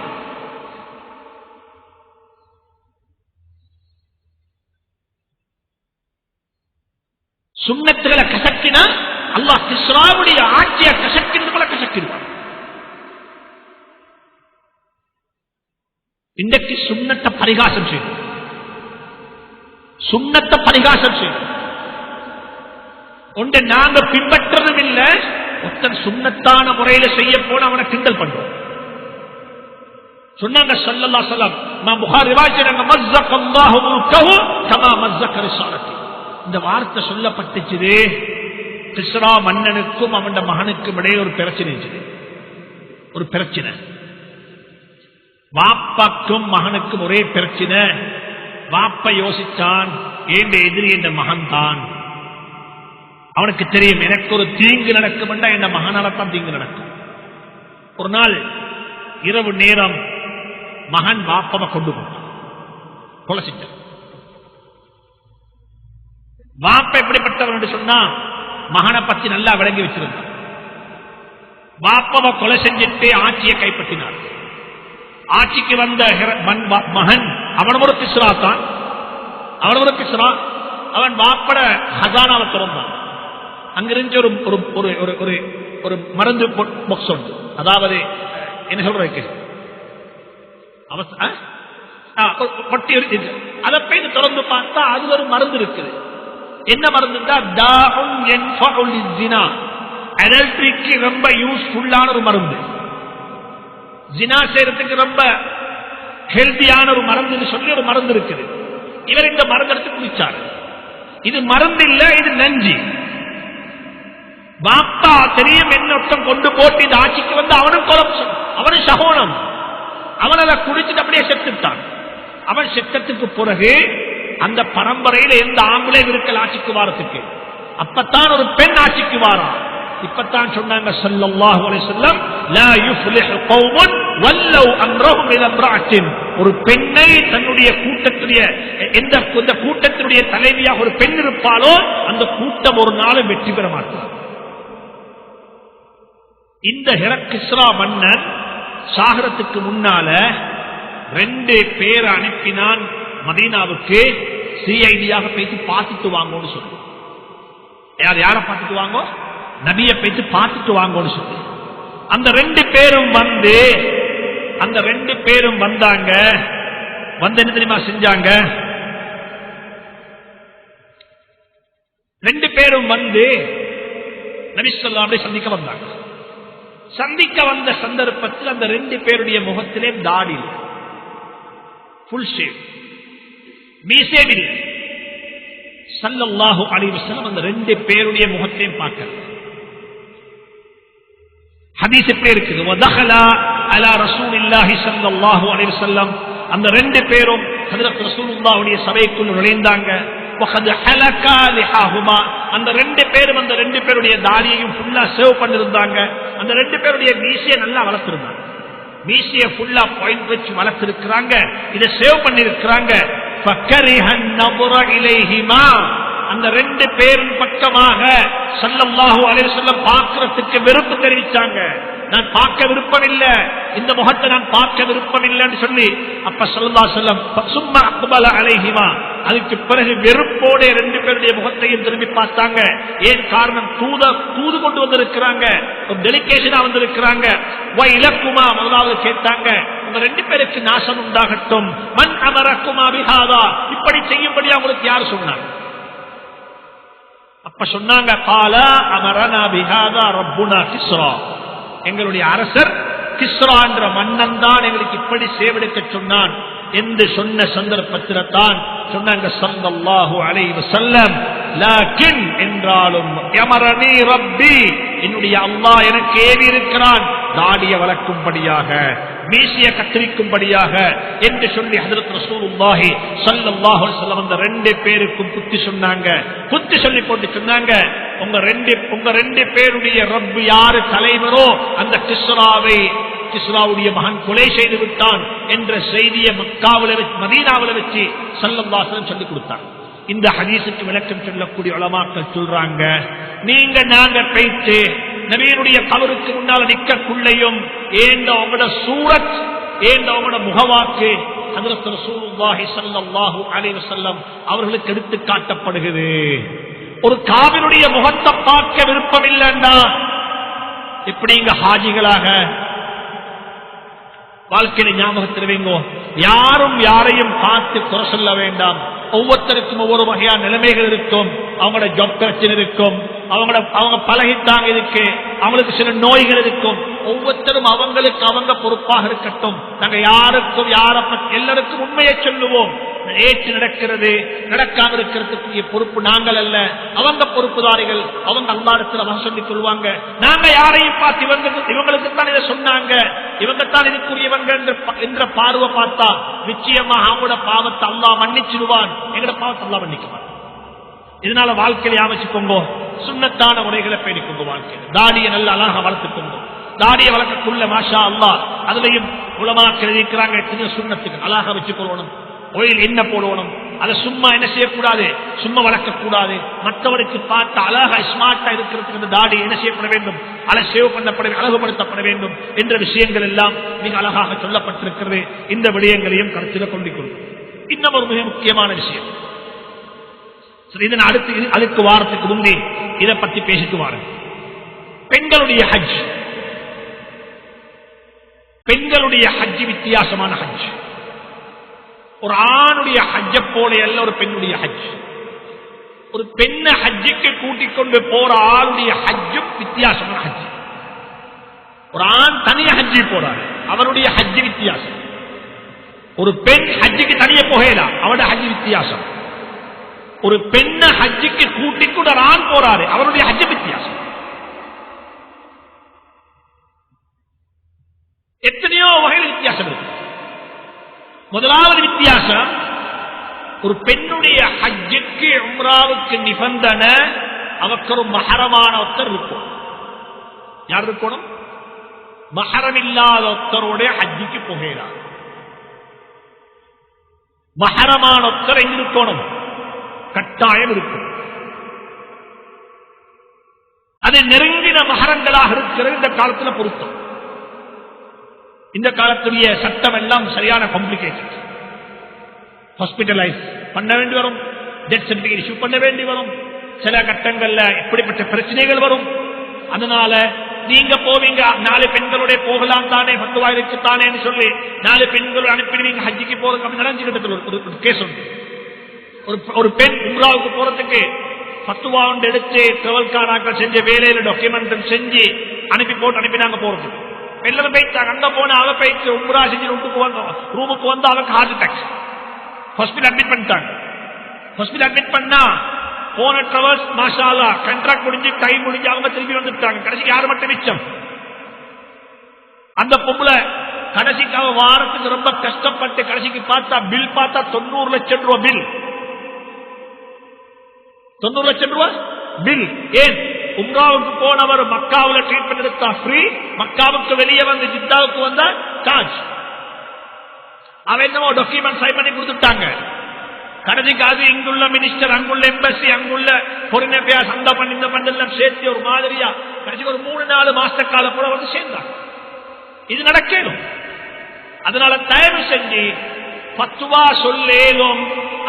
சுன்னத்துகளை கசக்கினா அல்லாஹ் கிஸ்ராவுடைய ஆட்சியை கசக்கிறது போல கசக்கிடுவான். இன்றைக்கு சுன்னத்தை பரிகாசம் செய்யும், சுன்னத்தை பரிகாசம் செய்யும். ஒன்றை நாங்க பின்பற்றதும் இல்ல, ஒருத்தன் சுன்னத்தான முறையில செய்ய போன அவனை கிண்டல் பண்றோம். சொன்னாங்க ஸல்லல்லாஹு அலைஹி வஸல்லம், இமாம் புகாரி ரிவாயத் செய்றாங்க, மஸ்ஸகல்லாஹு முல்கஹு கமா மஸ்ஸக ரிசாலத்தி. இந்த வார்த்தை சொல்லப்பட்டுச்சு கிஸ்ரா மன்னனுக்கும் அவன் மகனுக்கும் இடையே ஒரு பிரச்சனை இருந்துச்சு. ஒரு பிரச்சனை, வாப்பாக்கும் மகனுக்கும் ஒரே பிரச்சனை. வாப்பா யோசிச்சான், ஏண்ட எதிரி என்ற மகன் தான். அவனுக்கு தெரியும் எனக்கு ஒரு தீங்கு நடக்கும் என்றால் என் மகனால்தான் தீங்கு நடக்கும். ஒரு நாள் இரவு நேரம் மகன் வாப்பாவை கொண்டு போனான், கொலைச்சிட்டான். வாப்பா எப்படிப்பட்டவன் என்று சொன்னா மகனை பத்தி நல்லா விளங்கி வச்சிருந்தான். வாப்பாவை கொலை செஞ்சிட்டு ஆட்சியை கைப்பற்றினார். ஆட்சிக்கு வந்த மகன் அவன் ஒரு கிஸ்ரா தான். அவன் ஒரு கிஸ்ரா. அவன் வாப்பட ஹசானாவை திறந்தான். அங்கிருந்து ஒரு மருந்து பாக்ஸ் உண்டு, அதாவது என்ன சொல்றதுக்கு பொட்டி இருக்கு. அதை போய் திறந்து பார்த்தா அது ஒரு மருந்து இருக்குது. என்ன மருந்துன்னா அடல்ட்ரிக்கு ரொம்ப யூஸ்ஃபுல்லான ஒரு மருந்து, ஜினா செய்யறதுக்கு ரொம்ப ஹெல்தியான ஒரு மருந்து சொல்லி ஒரு மருந்து இருக்குது. இவர் இந்த மருந்து எடுத்து குடிச்சாரு. இது மருந்து இல்ல, இது நஞ்சு. பாப்பா தெரியும் என்னொட்டம் கொண்டு போட்டு இந்த ஆட்சிக்கு வந்து அவனும் கொலை, அவனும் சகோனம். அவன் அதை குடிச்சுட்டு அப்படியே செத்துட்டான். அவன் செத்தத்துக்கு பிறகு அந்த பரம்பரையில எந்த ஆம்பளை இருக்கல் ஆட்சிக்கு வாரத்துக்கு, அப்பத்தான் ஒரு பெண் ஆட்சிக்கு வாரா. இப்பத்தான் சொன்னாங்க ஸல்லல்லாஹு அலைஹி வஸல்லம், லா யுஃப்லிஹு கௌமுன் வல்லவ் அம்ரஹும் இலா இம்ரஅத்தின். ஒரு பெண்ணை தன்னுடைய கூட்டத்துடைய எந்த கூட்டத்தினுடைய தலைவியாக ஒரு பெண் இருப்பாலோ அந்த கூட்டம் ஒரு நாளும் வெற்றி பெற மாட்டார். இந்த கிஸ்ரா மன்னன் சாகரத்துக்கு முன்னால 2 பேரை அனுப்பினான் மதீனாவுக்கு, சிஐடியாக பேசி பார்த்துட்டு வாங்கன்னு சொல்லி. யார பார்த்துட்டு வாங்க? நபியை பேசி பார்த்துட்டு வாங்கன்னு சொல்லி. அந்த 2 பேரும் வந்து அந்த 2 பேரும் வந்தாங்க. வந்து என்ன தெரியுமா செஞ்சாங்க? 2 பேரும் வந்து நபி ஸல்லல்லாஹு அலைஹி வஸல்லம் சந்திக்க வந்தாங்க. சந்திக்க வந்த சந்தர்ப்பத்தில் அந்த 2 பேருடைய முகத்திலே தாடி ஃபுல் ஷேவ், மீசேவில். ஸல்லல்லாஹு அலைஹி வஸல்லம் அந்த 2 பேருடைய முகத்தையும் பார்க்கல. ஹதீஸ் எப்படி இருக்குது? வதஹலா அலா ரசூலில்லாஹி ஸல்லல்லாஹு அலைஹி வஸல்லம். அந்த 2 பேரும் ஹஜ்ரத் ரசூலுல்லாஹ்வுடைய சபைக்குள் நுழைந்தாங்க. வகத் ஹலகா லிஹாஹுமா. அந்த 2 பேரும் அந்த 2 பேருடைய தாடியையும் ஃபுல்லா சேவ் பண்ணிருந்தாங்க. அந்த 2 பேருடைய மீசையை நல்லா வளர்த்திருந்தாங்க. மீசையை ஃபுல்லா பாயிண்ட் வச்சு வளர்த்திருக்கிறாங்க. இதை சேவ் பண்ணிருக்கிறாங்க. ஃபக்கரிஹன் நظر இலைஹிமா. அந்த 2 பேரும் பக்கமாக ஸல்லல்லாஹு அலைஹி வஸல்லம் பார்க்கிறதுக்கு வெறுப்பு தெரிவிச்சாங்க. நான் பார்க்க விருப்பம் இல்ல, இந்த முகத்தை நான் பார்க்க விருப்பம் இல்லைன்னு சொல்லி அப்ப ஸல்லல்லாஹு அலைஹி வஸல்லம் சும்மா அக்பல அலைஹிமா. அதுக்கு பிறகு வெறுப்போட 2 பேருடைய முகத்தையும் திரும்பி பார்த்தாங்க. ஏன் காரணம்? தூது கொண்டு வந்திருக்கிறாங்க, ஒரு டெலிகேஷனா வந்திருக்கிறாங்க. வைலக்குமா முதலாவது கேட்டாங்க, உங்க 2 பேருக்கு நாசம் உண்டாகட்டும். மன் அமரக்குமா பிஹாதா. இப்படி செய்யும்படி அவங்களுக்கு யார் சொன்னாங்க? அப்ப சொன்னாங்க, காலா அமரனா பிஹாதா ரப்புனா கிஸ்ரா. எங்களுடைய அரசர் கிஸ்ரா என்ற மன்னன் தான் எங்களுக்கு இப்படி சேவெடுக்க சொன்னான் என்று சொன்ன சந்தர்ப்பத்தில் தான் சொன்னாங்க ஸல்லல்லாஹு அலைஹி வஸல்லம், லாக்கின் என்றாலும் யமரனி ரப்பி, என்னுடைய அல்லாஹ் எனக்கு ஏவி இருக்கிறான் தாடியை வளர்க்கும்படியாக, மீசிய கத்திரிக்கும்படியாக என்று சொல்லி ஹஜ்ரத் ரசூலுல்லாஹி ஸல்லல்லாஹு அலைஹி வஸல்லம் அந்த 2 பேருக்கும் புத்தி சொன்னாங்க. புத்தி சொல்லி போட்டு சொன்னாங்க, உங்க 2 பேருடைய ரப்பு யாரு தலைவரோ அந்த கிஸ்ராவுடைய மகன் கொலை செய்து விட்டான் என்ற செய்தியை மதீனாவில் வச்சு ஸல்லல்லாஹு அலைஹி வஸல்லம் சொல்லிக் கொடுத்தாங்க. இந்த ஹதீஸுக்கு விளக்கம் சொல்லக்கூடிய உலமாக்கள் சொல்றாங்க, நாங்க பேச்சு நபியினுடைய கபருக்கு முன்னால் நிற்கக்குள்ளையும் ஏண்ட உங்களோட சூரத், ஏண்ட உங்களோட முகவாக்கு ஹஜ்ரத் ரசூலுல்லாஹி ஸல்லல்லாஹு அலைஹி வஸல்லம் அவர்களுக்கு எடுத்து காட்டப்படுகிறது. ஒரு காவினுடைய முகத்தை பார்க்க விருப்பம் இல்லைண்டா இப்படி இங்க ஹாஜிகளாக வாழ்க்கையில ஞாபகத்தில் வைங்கோ, யாரும் யாரையும் பார்த்து குறை சொல்ல வேண்டாம். ஒவ்வொருத்தருக்கும் ஒவ்வொரு வகையான நிலைமைகள் இருக்கும். அவங்களோட ஜாப் பிரச்சனை இருக்கும், அவங்க பழகிட்டாங்க இதுக்கு, அவங்களுக்கு சில நோய்கள் இருக்கும். ஒவ்வொருத்தரும் அவங்களுக்கு அவங்க பொறுப்பாக இருக்கட்டும். நாங்க யாருக்கும் எல்லாருக்கும் உண்மையை சொல்லுவோம். ஏற்று நடக்கிறது நடக்காம இருக்கிறதுக்குரிய பொறுப்பு நாங்கள் அல்ல, அவங்க பொறுப்புதாரிகள். அவங்க அல்லாஹ்விடத்தில் அவங்க சொல்லிக் கொள்வாங்க. நாங்க யாரையும் பார்த்து இவங்களுக்கு தான் இதை சொன்னாங்க, இவங்க தான் இதுக்குரியவங்க என்ற பார்வை பார்த்தா நிச்சயமா அவங்களோட பாவத்தை அல்லாஹ் மன்னிச்சிடுவான், எங்களோட பாவத்தை அல்லாஹ் மன்னிக்குவான். இதனால வாழ்க்கையில அமைச்சுக்கோங்க, சுன்னத்தான முறைகளை பேணிக்கொண்டு வாழ்க்கையில் தாடியை நல்ல அழகாக வளர்த்துக்கொண்டு, தாடியை வளர்க்கக்குள்ள மாஷா அல்லாஹ் அதுலயும் உலமாக்கள் இருக்கிறாங்க. எத்தனையோ சுன்னத்துக்கு அழகாக வச்சுக்கொள்ளணும். ஒயில் என்ன போடணும், அதை சும்மா என்ன செய்யக்கூடாது, சும்மா வளர்க்கக்கூடாது. மற்றவருக்கு பார்த்து அழகா ஸ்மார்ட்டா இருக்கிறதுக்கு தாடி என்ன செய்யப்பட வேண்டும், அதை சேவ் பண்ணப்பட அழகுபடுத்தப்பட வேண்டும் என்ற விஷயங்கள் எல்லாம் மிக அழகாக சொல்லப்பட்டிருக்கிறது. இந்த விடயங்களையும் கருத்தில் கொண்டிருக்கிறோம். இன்னும் ஒரு மிக முக்கியமான விஷயம், இதன் அடுத்த வாரத்துக்கு முன்னே இதை பத்தி பேசிட்டு வாருங்க. பெண்களுடைய ஹஜ், பெண்களுடைய ஹஜ் வித்தியாசமான ஹஜ். ஒரு ஆணுடைய ஹஜ்ஜை போல அல்ல ஒரு பெண்ணுடைய ஹஜ். ஒரு பெண்ணை ஹஜ்ஜுக்கு கூட்டிக் கொண்டு போற ஆளுடைய ஹஜ்ஜும் வித்தியாசமான ஹஜ். ஒரு ஆண் தனிய ஹஜ்ஜி போறாரு, அவருடைய ஹஜ் வித்தியாசம். ஒரு பெண் ஹஜ்ஜுக்கு தனிய போகலாம், அவருடைய ஹஜ் வித்தியாசம். ஒரு பெண்ணை ஹஜ்ஜுக்கு கூட்டிக் கொண்டு ஆண் போறாரு, அவருடைய ஹஜ் வித்தியாசம். எத்தனையோ வகையில் வித்தியாசம் இருக்கு. முதலாவது வித்தியாசம், ஒரு பெண்ணுடைய ஹஜ்ஜுக்கு உம்ராவுக்கு நிபந்தனை அவருக்கு ஒரு மஹரமான ஒருத்தர் இருக்கும். யார் இருக்கணும்? மஹரம் இல்லாத ஒருத்தரோட ஹஜ்ஜுக்கு போகிறார். மஹரமான ஒருத்தர் எங்க இருக்கணும்? கட்டாயம் இருக்கும். அது நெருங்கின மஹரங்களாக இருக்கிற இந்த காலத்தில் பொருத்தம். இந்த காலத்துடைய சட்டம் எல்லாம் சரியான காம்ப்ளிகேட்டட். ஹாஸ்பிட்டலைஸ் பண்ண வேண்டி வரும், டெத் சர்டிபிகேட் இஷ்யூ பண்ண வேண்டி வரும், சில கட்டங்கள்ல இப்படிப்பட்ட பிரச்சனைகள் வரும். அதனால நீங்க போவீங்க, 4 பெண்களுடைய போகலாம் தானே, 10 இருக்கு தானே சொல்லி 4 பெண்கள் அனுப்பிடுவீங்க ஹஜ்ஜிக்கு போறதுக்கு. நடந்துகிட்டத்தில் ஒரு கேஸ் உண்டு. ஒரு பெண் உம்ராவுக்கு போறதுக்கு 10 ஒன்று எடுத்து டிராவல் காராக்கள் செஞ்ச வேலையில டாக்குமெண்ட் செஞ்சு அனுப்பி போட்டு அனுப்பினாங்க போறதுக்கு. எல்லாரும் போயிட்டாங்க. அங்க போன அவ போயிட்டு உம்ரா செஞ்சு ரூமுக்கு வந்து அவருக்கு ஹார்ட் அட்டாக், ஹாஸ்பிட்டல் அட்மிட் பண்ணிட்டாங்க. ஹாஸ்பிட்டல் அட்மிட் பண்ணா போன டிராவல்ஸ் மாஷா அல்லாஹ் கான்ட்ராக்ட் முடிஞ்சு டைம் முடிஞ்சு அவங்க திரும்பி வந்துட்டாங்க. கடைசிக்கு யாரு மட்டும் மிச்சம்? அந்த பொம்பளை கடைசிக்கு அவ வாரத்துக்கு ரொம்ப கஷ்டப்பட்டு கடைசிக்கு பார்த்தா பில் பார்த்தா 90 லட்சம் ரூபாய் பில். 90 லட்சம் ரூபாய் பில். ஏன்? உம்ராவுக்கு போனவர் மக்காவில் ட்ரீட்மெண்ட் எடுத்தா ஃப்ரீ, மக்காவுக்கு வெளியே வந்து ஜித்தாவுக்கு வந்தா சார்ஜ். அவன் என்னமோ டாக்குமெண்ட் சைன் பண்ணி கொடுத்துட்டாங்க. கடைசிக்கு அது இங்குள்ள மினிஸ்டர், அங்குள்ள எம்பசி, அங்குள்ள ஃபாரின் அஃபேர்ஸ் அந்த பண்ணி இந்த பண்ணெல்லாம் சேர்த்து ஒரு மாதிரியா கடைசிக்கு ஒரு 3-4 மாச கால கூட வந்து சேர்ந்தாங்க. இது நடக்கணும். அதனால தயவு செஞ்சு பத்துவா சொல்லேலும்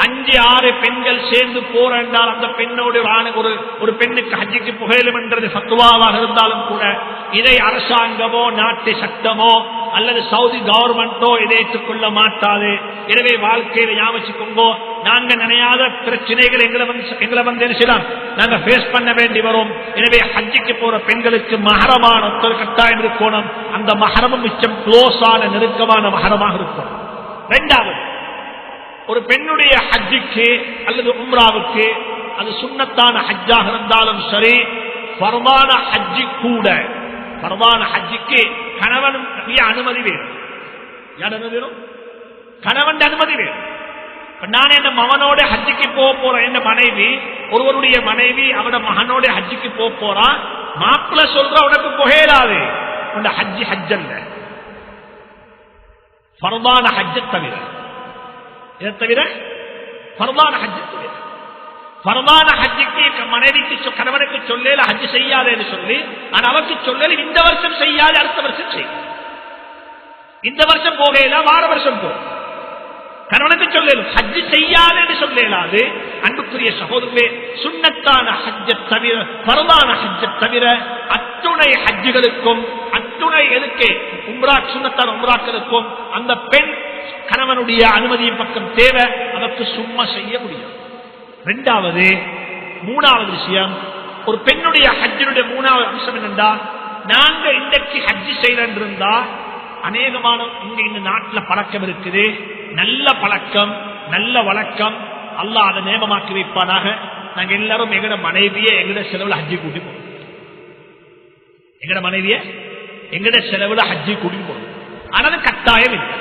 5-6 பெண்கள் சேர்ந்து போறால் அந்த பெண்ணோடு ஒரு பெண்ணுக்கு ஹஜ்ஜுக்கு புகையிலும் என்றது பத்துவாவாக இருந்தாலும் கூட இதை அரசாங்கமோ நாட்டு சட்டமோ அல்லது சவுதி கவர்மெண்டோ இதை ஏற்றுக்கொள்ள மாட்டாது. எனவே வாழ்க்கையில ஞாபகிக்கோங்கோ, நாங்க நினையாத பிரச்சனைகள் எங்களை வந்து நாங்க பேஸ் பண்ண வேண்டி வரும். எனவே ஹஜ்ஜுக்கு போற பெண்களுக்கு மஹரமான ஒருத்தர் கட்டாயம் இருக்கணும். அந்த மஹரமும் மிச்சம் க்ளோஸான நெருக்கமான மஹரமாக இருக்கும். இரண்டாவது, ஒரு பெண்ணுடைய ஹஜ்ஜுக்கு அல்லது உம்ராவுக்கு அது சுன்னத்தான ஹஜ்ஜாக இருந்தாலும் சரி, ஃபர்தான ஹஜ்ஜி கூட, ஃபர்தான ஹஜ்ஜுக்கு கணவனுடைய அனுமதி வேணும். யார் அனுமதி வேணும்? கணவன் அனுமதி வேணும். நான் என்ன மகனோட ஹஜ்ஜுக்கு போக போறேன், என்ன மனைவி, ஒருவருடைய மனைவி அவட மகனோட ஹஜ்ஜுக்கு போக போறான், மாப்பிள்ள சொல்ற உனக்கு புகையலாது, உன் ஹஜ்ஜி ஹஜ்ஜல்ல, ஃபர்தான ஹஜ்ஜை தவிர. இதை தவிர ஃபர்தான ஹஜ்ஜை தவிர, ஃபர்தான ஹஜ்ஜுக்கு மனைவிக்கு கணவனுக்கு சொல்லல ஹஜ் செய்யாதேன்னு சொல்லி, ஆனா அவருக்கு சொல்லல இந்த வருஷம் செய்யாது, அடுத்த வருஷம் செய்ய, இந்த வருஷம் போகல வார வருஷம் போ, கணவனுக்கு சொல்லலும் ஹஜ் செய்யாதேன்னு சொல்லலாது. அன்புக்குரிய சகோதரர்களே, சுன்னத்தான ஹஜ்ஜை தவிர, ஃபர்தான ஹஜ்ஜை தவிர அத்துணை ஹஜ்ஜுகளுக்கும் அத்துணை எதுக்கு உம்ரா சுன்னத்தான உம்ராக்களுக்கும் அந்த பெண் கணவனுடைய அனுமதியின் பக்கம் தேவை, அதற்கு சும்மா செய்ய முடியும். மூணாவது விஷயம், ஒரு பெண்ணுடைய ஹஜ்ஜினுடைய மூணாவது அம்சம் என்னென்றா, நாங்க இன்றைக்கு ஹஜ்ஜி செய்யறன் இருந்தா அநேகமான இங்க இந்த நாட்டில் பழக்கம் இருக்குது, நல்ல பழக்கம், நல்ல வழக்கம், அல்லாஹ் அதை நேமமாக்கி வைப்பானாக. நாங்க எல்லாரும் எங்கட மனைவியை எங்கட செலவுல ஹஜ்ஜி கூட்டி போறோம். எங்கட மனைவியை எங்கட செலவுல ஹஜ்ஜி கூட்டி போறோம். ஆனாலும் கட்டாயம் இல்லை.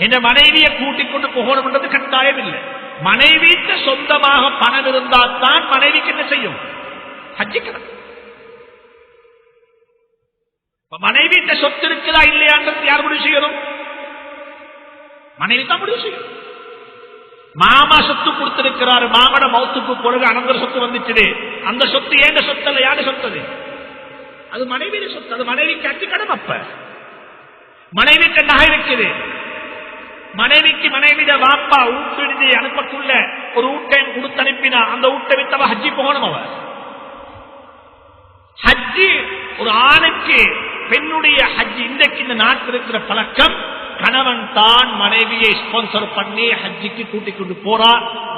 என் மனைவியை கூட்டிக் கொண்டு போகணும்ன்றது கட்டாயம் இல்லை. மனைவிக்கு சொந்தமாக பணம் இருந்தால் தான் மனைவிக்கு என்ன செய்யும், ஹஜ்ஜி கிடக்கும். மனைவிட்ட சொத்து இருக்குதா இல்லையான்றது யார் முடிவு செய்யணும்? மனைவி தான் முடிவு செய்யும். மாமா சொத்து கொடுத்திருக்கிறாரு, மாமட மௌத்துக்கு பிறகு அனந்தர சொத்து வந்துச்சு. அந்த சொத்து ஏண்ட சொத்து அல்ல, யாரு சொத்தது? அது மனைவியின் சொத்து. அது மனைவிக்கு அச்சு கடன். அப்ப மனைவிக்கு நகை இருக்குது. மனைவிக்கு மனைவிட வாப்பா ஊட்டு அனுப்பக்குள்ள ஒரு ஊட்டை கொடுத்து அனுப்பினா அந்த ஊட்டை வித்தவ ஹஜ்ஜி போகணும். அவர் ஹஜ்ஜி ஒரு ஆணுக்கு பெண்ணுடைய ஹஜ்ஜி இன்றைக்கு இந்த நாட்டில் இருக்கிற பழக்கம், கணவன் தான் மனைவியை ஸ்பான்சர் பண்ணி ஹஜ்ஜிக்கு கூட்டிக் கொண்டு போறா.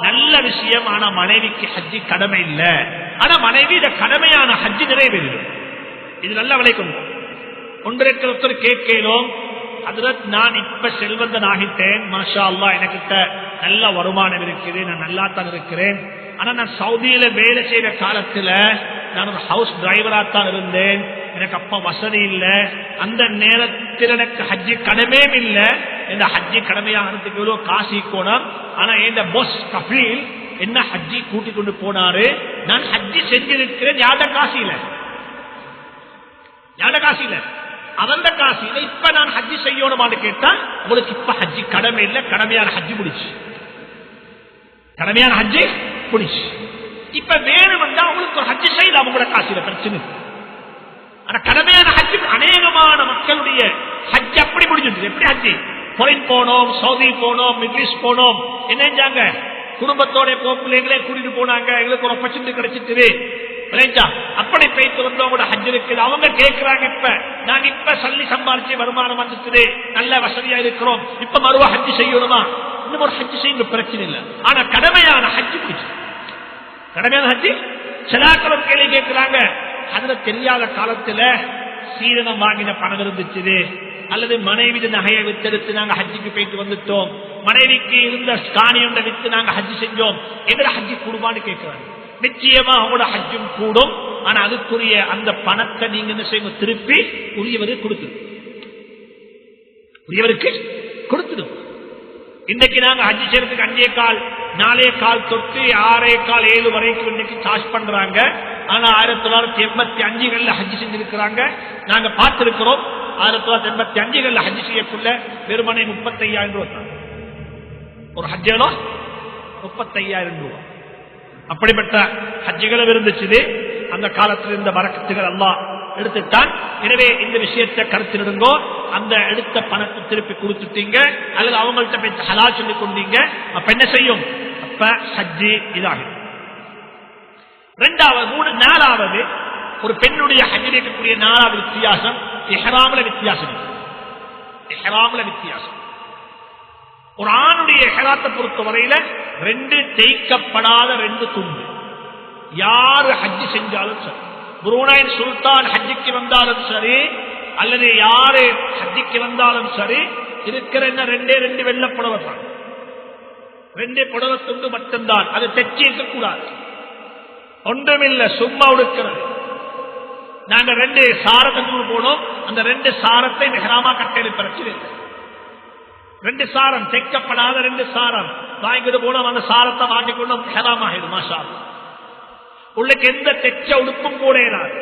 நல்ல விஷயம். ஆனா மனைவிக்கு ஹஜ்ஜி கடமை இல்லை. ஆனா மனைவியிட கடமையான ஹஜ்ஜி நிறைவேறும். இது நல்ல விலை கொண்டு ஒன்றிருக்கிற ஒருத்தர் கேட்கிறோம், அதுல நான் இப்ப செல்வந்தன் ஆகிட்டேன், மாஷா அல்லாஹ், எனக்கிட்ட நல்ல வருமானம் இருக்குது, நான் நல்லா தான் இருக்கிறேன். ஆனா நான் சவுதியில வேலை செய்யற காலத்துல நான் ஒரு ஹவுஸ் டிரைவரா தான் இருந்தேன், எனக்கு அப்ப வசதி இல்லை. அந்த நேரத்தில் எனக்கு ஹஜ்ஜி கடமையும் இல்லை. இந்த ஹஜ்ஜி கடமையாகிறதுக்கு எவ்வளவு காசு கோணம். ஆனா என் பாஸ் கஃபீல் என்ன ஹஜ்ஜி கூட்டிக் கொண்டு போனாரு. நான் ஹஜ்ஜி செஞ்சிருக்கிறேன். யார்ட காசு இல்லை, யார்ட காசு இல்லை, அவந்த காசு இல்லை. இப்ப நான் ஹஜ்ஜி செய்யணுமான்னு கேட்டா உங்களுக்கு இப்ப ஹஜ்ஜி கடமை இல்லை, கடமையான ஹஜ்ஜி முடிச்சு, கடமையான ஹஜ்ஜி முடிச்சு. இப்ப வேணும்னா உங்களுக்கு ஒரு ஹஜ்ஜி செய்யலாம், அவங்களோட காசு இல்லை, பிரச்சனை. ஆனா கடமையான ஹஜ்ஜி அநேகமான மக்களுடைய ஹஜ் அப்படி முடிஞ்சிருக்கு. எப்படி ஹஜ்ஜி? ஃபாரின் போனோம், சவுதி போனோம், மிடில் ஈஸ்ட் போனோம், என்னஞ்சாங்க குடும்பத்தோட பிள்ளைங்களே கூட்டிட்டு போனாங்க, எங்களுக்கு ஒரு ஆப்பர்ச்சுனிட்டி கிடைச்சிட்டு அப்படி போயிட்டு வந்தவங்களோட ஹஜ் இருக்குது. அவங்க கேட்கிறாங்க, இப்ப நாங்க இப்ப சல்லி சம்பாதிச்சு வருமானம் வந்துச்சு, நல்ல வசதியா இருக்கிறோம், இப்ப மறுவா ஹஜ் செய்யணுமா? இன்னும் ஒரு ஹஜ் செய்ய பிரச்சனை இல்லை. ஆனா கடமையான ஹஜ் முடிச்சு, கடமையான ஹஜ். சிலாக்களும் கேள்வி கேட்கிறாங்க, அதுல தெரியாத காலத்துல சீரணம் வாங்கின பணம் இருந்துச்சு, அல்லது மனைவி நகையை வித்தெடுத்து நாங்க ஹஜ்ஜிக்கு போயிட்டு வந்துட்டோம், மனைவிக்கு இருந்த காணியொன்றை வித்து நாங்க ஹஜ்ஜி செஞ்சோம், எங்கட ஹஜ்ஜி கூடுமான்னு கேட்கிறாங்க. நிச்சயமா அவங்களோட ஹஜ்ஜும் கூடும். ஆனா அதுக்குரிய அந்த பணத்தை நீங்க என்ன செய்யணும், திருப்பி உரியவருக்கு கொடுத்துடும், உரியவருக்கு கொடுத்துடும். இன்னைக்கு நாங்க ஹஜ்ஜி செய்யறதுக்கு 5.25 4.25 தொட்டு 6.25 7 வரைக்கும் இன்னைக்கு சார்ஜ் பண்றாங்க. ஆனா 1985 ஹஜ்ஜி செஞ்சிருக்கிறாங்க, நாங்க பார்த்திருக்கிறோம். 1985 ஹஜ்ஜி செய்யக்குள்ள வெறுமனை 35,000 ரூபாய், ஒரு ஹஜ்ஜிலோ 35,000 ரூபாய். அப்படிப்பட்ட ஹஜ்ஜிகளும் இருந்துச்சு. அந்த காலத்தில் இருந்த வரக்கத்துகள் எல்லாம் எடுத்துட்டான். எனவே இந்த விஷயத்தை கருத்திடுங்கோ. அந்த எடுத்த பணத்தை திருப்பி கொடுத்துட்டீங்க, அல்லது அவங்கள்ட்ட போய் ஹலால் சொல்லி கொண்டீங்க, அப்ப என்ன செய்யும்? அப்ப ஹஜ்ஜி இதாகும். 2வது 4வது ஒரு பெண்ணுடைய ஹஜ்ஜில் இருக்கக்கூடிய 4வது வித்தியாசம் இஹ்ராம்ல வித்தியாசம். இஹ்ராம்ல வித்தியாசம். ஒரு ஆணுடைய இஹ்ராத்தை பொறுத்த வரையில 2 தேய்க்கப்படாத 2 துண்டு. யாரு ஹஜ்ஜி செஞ்சாலும் சரி, புரூனையின் சுல்தான் ஹஜ்ஜிக்கு வந்தாலும் சரி, அல்லது யாரு ஹஜ்ஜிக்கு வந்தாலும் சரி, இருக்கிற என்ன 2 வெள்ள புடவை தான், 2 புடவை துண்டு மட்டும்தான். அது தைச்சி இருக்கக்கூடாது, ஒன்றுமில்லை, சும்மா உடுக்கிறது. நாங்க 2 சாரத்தை போனோம், அந்த 2 சாரத்தை இஹ்ராமா கட்டளை பிரச்சனை இல்லை. 2 சாரம் தைக்கப்படாத 2 சாரம் வாங்கிட்டு போனோம், அந்த சாரத்தை வாங்கிக்கொண்டோம், இஹ்ராம் ஆகிடும். மாஷா அல்லாஹ். உள்ளுக்கு எந்த தெச்ச உடுப்பும் கூட இராது.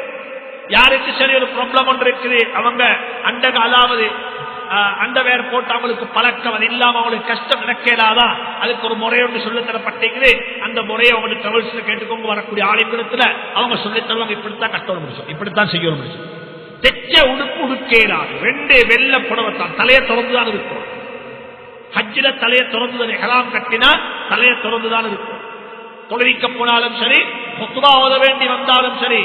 யாருக்கு சரி ஒரு ப்ராப்ளம் ஒன்று இருக்குது, அவங்க அதாவது அண்டவேர் போட்டு அவங்களுக்கு பழக்கம், அது இல்லாம அவங்களுக்கு கஷ்டம் நடக்கலாதான், அதுக்கு ஒரு முறையொன்று சொல்லித் தரப்பட்டீங்க. அந்த முறையை அவங்களுக்கு டிராவல்ஸ்ல கேட்டுக்கோங்க, வரக்கூடிய ஆலயத்துல அவங்க சொல்லித் தருவாங்க, இப்படித்தான் கட்டணும் முடிச்சோம், இப்படித்தான் செய்யணும் முடிச்சோம். தெச்ச உடுப்பு உடுக்கேலாது. 2 வெள்ள புடவைத்தான், தலையை திறந்துதான் இருக்கும். ஹஜ்ஜில தலையை திறந்துதான், இஹ்ராம் கட்டினா தலையை திறந்துதான் இருக்கும். தொழுவிக்க போனாலும் சரி, ஹுத்பா ஓத வேண்டி வந்தாலும் சரி,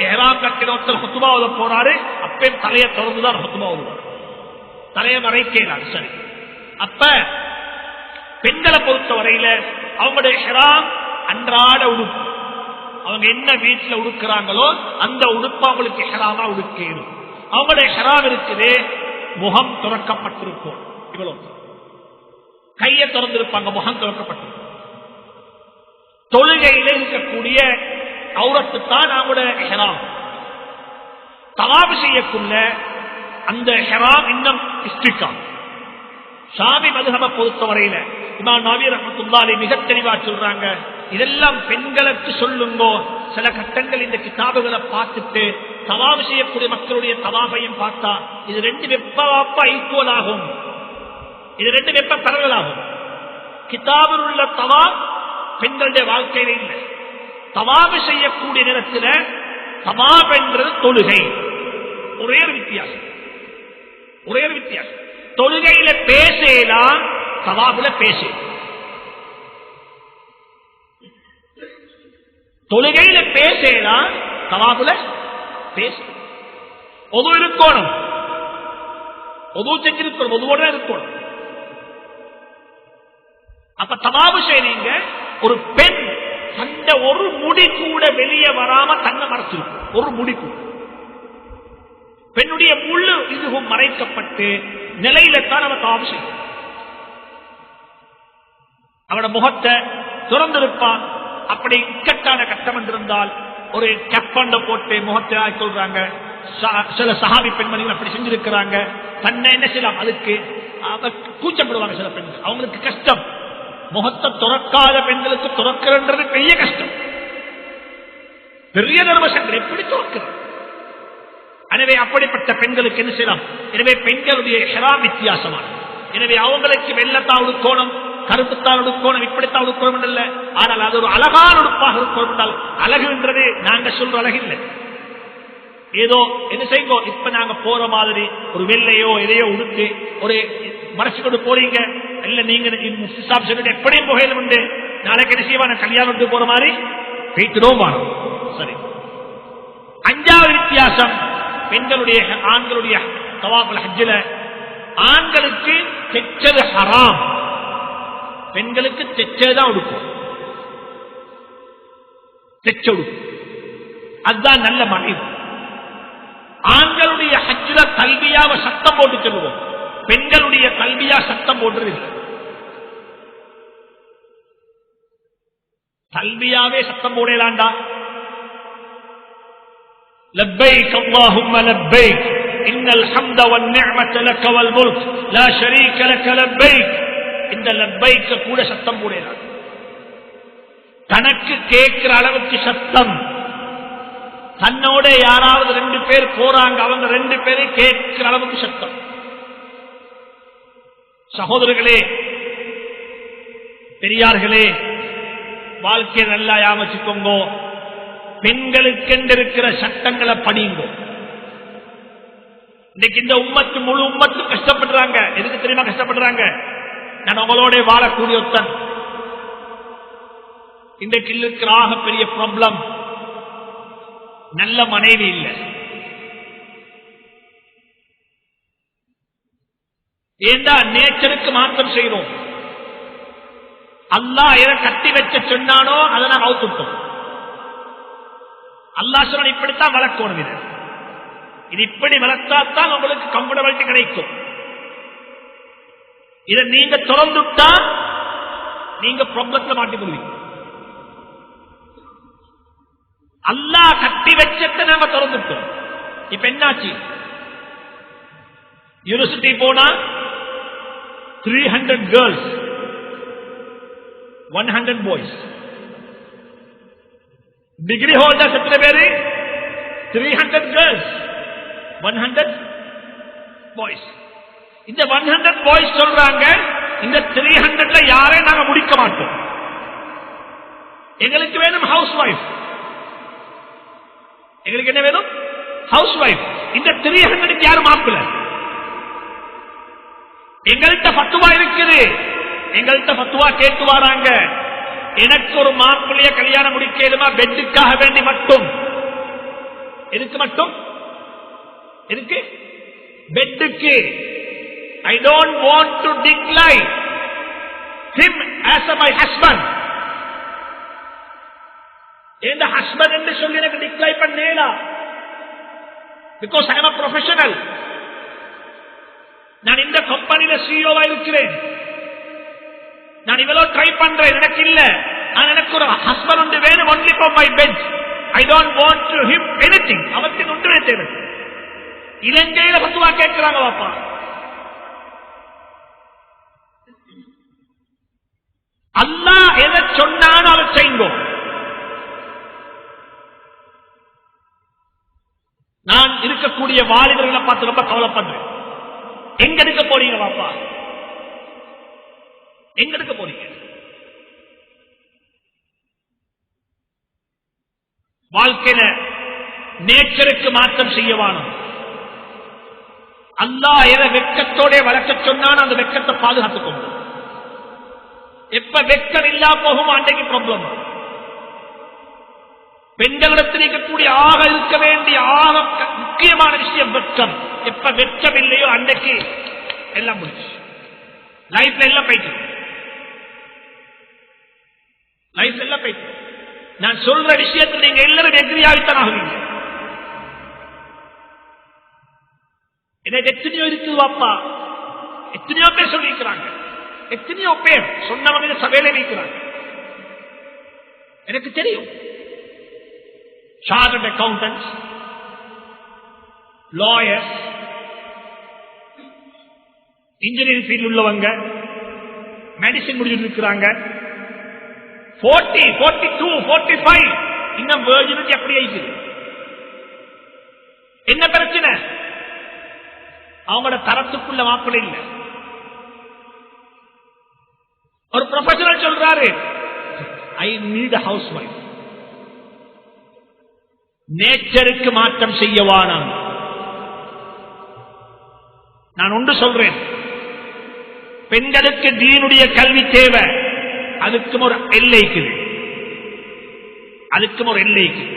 இஹ்ராம் கட்டின ஒருத்தர் ஹுத்பா ஓத போறாரு, அப்பயும் தலையை திறந்துதான் ஹுத்பா ஓதுவார், தலையை மறைக்கிறார். சரி, அப்ப பெண்களை பொறுத்த வரையில அவங்களுடைய இஹ்ராம் அன்றாட உடுப்பு. அவங்க என்ன வீட்டுல உடுக்கிறாங்களோ அந்த உடுப்பு அவங்களுக்கு ஹராமா உடுக்கணும். அவங்களுடைய ஹராம் இருக்குது, முகம் துறக்கப்பட்டிருக்கும், இவ்வளவு கையை திறந்திருப்பாங்க, முகம் துறக்கப்பட்டிருக்கும். தொழுகையில இருக்கக்கூடிய அவுரத்து தான் அவங்களுடைய ஹராம். தவாப் செய்யக்குள்ள அந்த ஹராம் இன்னும் இஸ்திகாம். ஷாஃபி மதுஹபை பொறுத்தவரையில இமாம் நவவி ரஹ்மத்துல்லாஹி அலைஹி மிக தெளிவா சொல்றாங்க, இதெல்லாம் பெண்களுக்கு சொல்லுங்கோ. சில கட்டங்கள் இந்த கிதாபுகளை பார்த்துட்டு தவாப் செய்யக்கூடிய மக்களுடைய தவாபையும் பார்த்தா இது ரெண்டு வெப்ப ஈக்குவல் ஆகும், இது ரெண்டு வெப்ப பரவலாகும். கிதாபில் உள்ள தவாப் பெண்களுடைய வாழ்க்கையில இல்லை. தவாப் செய்யக்கூடிய நேரத்தில் தவாப் என்றது தொழுகை, ஒரே ஒரு வித்தியாசம், ஒரே ஒரு வித்தியாசம். தொழுகையில பேசலாம், தவாபுல பேச. தொழுகையில பேசலாம், தவாபுல பேச. ஒது இருக்கணும், ஒது செஞ்சிருக்கணும், ஒதுவோட இருக்கணும். அப்ப தவாபு செய்றீங்க, ஒரு பெண் அந்த ஒரு முடி கூட வெளியே வராம தன்னை மறைச்சிருக்கும். ஒரு முடி கூட பெண்ணுடைய முழு இதுவும் மறைக்கப்பட்டு நிலையில தான் அவன் தவாபு செய்யும். அவனோட முகத்தை திறந்திருப்பான். அப்படி இக்கட்டான கட்டம் என்றிருந்தால் ஒரு கப்பண்ட போட்டு முகத்தை சொல்றாங்க. சில சஹாபி பெண்மணிகள் அப்படி செஞ்சிருக்கிறாங்க. தன்னை என்ன செய்யலாம், அதுக்கு கூச்சப்படுவாங்க சில பெண்கள், அவங்களுக்கு கஷ்டம். முகத்தை துறக்காத பெண்களுக்கு துறக்கிறது பெரிய கஷ்டம், பெரிய தர்மசங்கர் எப்படி துறக்கிறது. எனவே அப்படிப்பட்ட பெண்களுக்கு என்ன செய்யலாம். எனவே பெண்களுடைய ஹராம் வித்தியாசமானது. எனவே அவங்களுக்கு வெள்ளத்தான் உடுக்கோணம், கருப்புத்தான் உடுக்கோணம், இப்படித்தான் உடுக்கோணம் இல்லை. ஆனால் அது ஒரு அழகான உடுப்பாக இருக்கணும் என்றால், அழகு என்றது நாங்க சொல்ற அழகு இல்லை. ஏதோ என்ன செய்வோம், இப்ப நாங்க போற மாதிரி ஒரு வெள்ளையோ எதையோ உடுத்து ஒரு மறைச்சு கொண்டு போறீங்க இல்ல. நீங்க எப்படியும் புகையில உண்டு, நாளைக்கு என்ன செய்வா, கல்யாணத்துக்கு போற மாதிரி பேய்த்துடும் வாரம். சரி, அஞ்சாவது வித்தியாசம் பெண்களுடைய ஆண்களுடைய தவாஃபுல் ஹஜ்ஜில ஆண்களுக்கு தெச்சது ஹராம், பெண்களுக்கு தெச்சதான் உடுக்கும், தெச்ச உடுக்கும். அதுதான் நல்ல மனைவி. ஆண்களுடைய ஹஜ்ஜில தல்பியாவை சத்தம் போட்டு சொல்லுவோம், பெண்களுடைய தல்பியா சத்தம் போடுறது இல்லை. தல்பியாவே சத்தம் போடலாண்டா. லப்பைக் அல்லாஹும்ம லப்பைக் இன்னல் ஹம்த வன் நிஅமத லக வல் முல்க் லா ஷரீக லக லப்பைக். இந்த லப்பைக் கூட சத்தம் போடலாம். தனக்கு கேட்கிற அளவுக்கு சத்தம். தன்னோட யாராவது ரெண்டு பேர் போறாங்க, அவங்க ரெண்டு பேரை கேட்கிற அளவுக்கு சத்தம். சகோதரர்களே, பெரியார்களே, வாழ்க்கையை நல்லா யாமச்சுக்கோங்க. பெண்களுக்கு இருக்கிற சட்டங்களை படியுங்க. இன்னைக்கு இந்த உம்மத்து முழு உம்மத்து கஷ்டப்படுறாங்க. எதுக்கு தெரியுமா கஷ்டப்படுறாங்க? நான் உங்களோட வாழக்கூடிய ஒருத்தன். இன்றைக்கு இருக்கிற ஆக பெரிய ப்ராப்ளம், நல்ல மனைவி இல்லை. ஏண்டா நேச்சருக்கு மாற்றம் செய்யறோம். அல்லாஹ் எதை கட்டி வச்ச சொன்னானோ அதை நான் அவுத்துட்டோம். அல்லாஹ் சொன்ன இப்படித்தான் வளர்க்கணும், இது இப்படி வளர்த்தாத்தான் உங்களுக்கு கம்ஃபர்டபிலிட்டி கிடைக்கும். இதை நீங்க திறந்துட்டா நீங்க ப்ராப்ளத்துல மாட்டி போடுவீங்க. அல்லாஹ் கட்டி வச்சத்தை நாம திறந்துட்டோம். இப்ப என்னாச்சு? யூனிவர்சிட்டி போனா 300 கேர்ள்ஸ், 100 பாய்ஸ். டிகிரி ஹோல்டர்ஸ் எத்தனை பேரு? 300 கேர்ள்ஸ், 100 பாய்ஸ். இந்த 100 பாய்ஸ் சொல்றாங்க, இந்த 300ல யாரையும் நாங்க முடிக்க மாட்டோம், எங்களுக்கு வேணும் ஹவுஸ் வைஃப். எங்களுக்கு என்ன வேணும்? House wife. இந்த 300க்கு யாரும் மாப்பிள்ள. எங்கள்கிட்ட ஃபத்வா இருக்குது, எங்கள்கிட்ட ஃபத்வா கேட்டு வராங்க. எனக்கு ஒரு மாப்பிள்ளைய கல்யாணம் முடிக்கணுமா பெட்டுக்காக வேண்டி மட்டும். எதுக்கு மட்டும்? எதுக்கு? பெட்டுக்கு. I don't want to decline him as my husband. என் ஹஸ்பண்ட் என்று சொல்லி எனக்கு டிக்ளைன் பண்ணேலா. Because I am a professional. நான் இந்த கம்பெனியில சிஇஓவா இருக்கிறேன். நான் இவ்வளவு ட்ரை பண்றேன், எனக்கு இல்ல. நான் எனக்கு ஒரு ஹஸ்பண்ட் ஒன்று வேணும், only for my bed. I don't want to him anything. அவத்தின் ஒன்றுமே தேவை. இலங்கையில பத்துவா கேட்கிறாங்க பாப்பா. அல்லாஹ் எதை சொன்னாலும் அதை செய்யுங்க. நான் இருக்கக்கூடிய வாலிபர்களை பார்த்து ரொம்ப கவலைப்படுறேன். எங்க எடுக்க போறீங்க பாப்பா? எங்க எடுக்க போறீங்க? வாழ்க்கையில நேச்சருக்கு மாற்றம் செய்யவானும். அல்லாஹ் எதை வெட்கத்தோட வளர்க்க சொன்னான் அந்த வெட்கத்தை பாதுகாத்துக் கொண்டு. எப்ப வெட்கம் இல்லா போகும் அன்றைக்கு ப்ராப்ளம். பெண்களிடத்தில் இருக்கக்கூடிய ஆக இருக்க வேண்டிய ஆக முக்கியமான விஷயம் வெட்கம். எப்ப வெட்கம் இல்லையோ அன்றைக்கு எல்லாம் முடிச்சு. லைஃப்ல எல்லாம் போயிட்டு லைஃப் எல்லாம் போயிட்டு. நான் சொல்ற விஷயத்தில் நீங்க எல்லாரும் எதிரியாகத்தான் ஆகுவீங்க. எனக்கு எத்தனையோ இருக்குது வாப்பா, எத்தனையோ பேர் சொல்லிக்கிறாங்க, எத்தனையோ பேர் சொன்னவங்க சபையில வைக்கிறாங்க. எனக்கு தெரியும். Chartered accountants, lawyers, engineering field உள்ளவங்க, மெடிசின் முடிச்சுட்டு இருக்கிறாங்க. 40, 42, 45 இன்னும் வெர்ஜினிட்டி அப்படி ஆயிடுச்சு. என்ன பிரச்சனை? அவங்களோட தரத்துக்குள்ள மாப்பிள்ளை இல்ல. ஒரு ப்ரொஃபஷனல் சொல்றாரு, ஐ நீட் a housewife. நேச்சருக்கு மாற்றம் செய்யவானாம். நான் ஒன்று சொல்றேன், பெண்களுக்கு தீனுடைய கல்வி தேவை. அதுக்கும் ஒரு எல்லைக்குது, அதுக்கும் ஒரு எல்லைக்குது.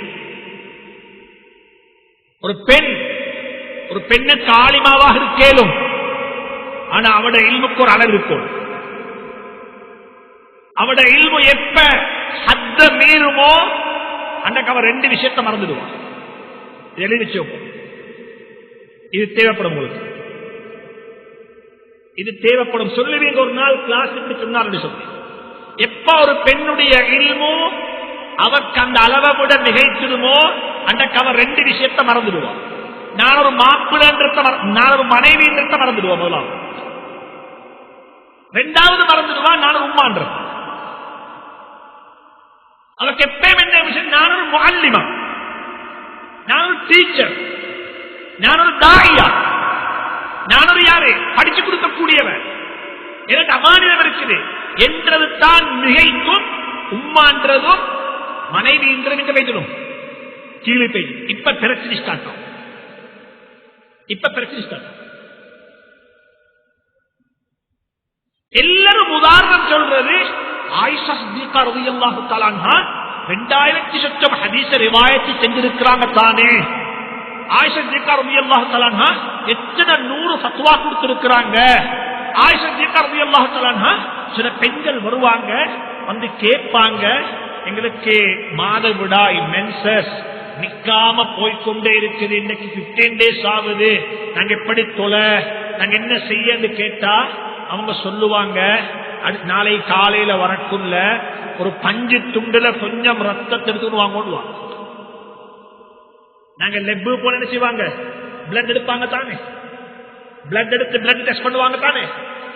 ஒரு பெண்ணுக்கு ஆலிமாவாக இருக்கேலும், ஆனா அவட இல்முக்கு ஒரு அளவு இருக்கும். அவட இல்மு எப்ப ஹத்த மீறுமோ அன்றைக்கு அவன் 2 விஷயத்தை மறந்துடுவான். எழுதி வச்சுக்கோ, இது தேவைப்படும் உங்களுக்கு, இது தேவைப்படும். சொல்லுவீங்க ஒரு நாள் கிளாஸ் சொன்னார் சொல்லி. எப்ப ஒரு பெண்ணுடைய இல்மு அவருக்கு அந்த அளவை விட மிகைச்சிடுமோ அன்றைக்கு அவன் 2 விஷயத்தை மறந்துடுவான். நான் ஒரு மாப்பிள்ளை, நான் ஒரு மனைவி மறந்துடுவான். முதலாவது. 2வது மறந்துடுவான், நான் ஒரு உம்மான்ற. அவருக்கு எப்பயும் என்ன விஷயம்? நான் ஒரு முஅல்லிமா, நான் ஒரு டீச்சர், நான் ஒரு தாயியா, நான் ஒரு யாரு படிச்சு கொடுக்கக்கூடியவன், எனக்கு அமானிதம் இருக்குது என்றது தான் மிகைக்கும். உம்மான்றதும் மனைவி என்ற வைக்கணும் கீழே போய். இப்ப பிரச்சனை ஸ்டார்ட் ஆகும். இப்ப பிரச்சனை ஸ்டார்ட் ஆகும். எல்லாரும் உதாரணம் சொல்றது ஆயிஷா சித்திகா ரலியல்லாஹு தஆலா அன்ஹா 2000 சொச்சம் ஹதீஸ ரிவாயத் செஞ்சிருக்கிறாங்க தானே. ஆயிஷா சித்திகா ரலியல்லாஹு தஆலா அன்ஹா எத்தனை 100 ஃபத்வா கொடுத்திருக்கிறாங்க. ஆயிஷா சித்திகா ரலியல்லாஹு தஆலா அன்ஹா சில பெண்கள் வருவாங்க, வந்து கேட்பாங்க, எங்களுக்கு மாதவிடாய் மென்சஸ் நிக்காம போய்கொண்டே இருக்குது, இன்னைக்கு 15 days ஆகுது, நாங்க எப்படி தொலை, நாங்க என்ன செய்ய கேட்டா அவங்க சொல்லுவாங்க, நாளை காலையில வரக்குள்ள ஒரு பஞ்சு துண்டுல கொஞ்சம் ரத்தத்தை எடுத்துன்னு வாங்க. நாங்க லெப்பு போல என்ன செய்வாங்க, பிளட் எடுப்பாங்க தானே, பிளட் எடுத்து பிளட் டெஸ்ட் பண்ணுவாங்க தானே.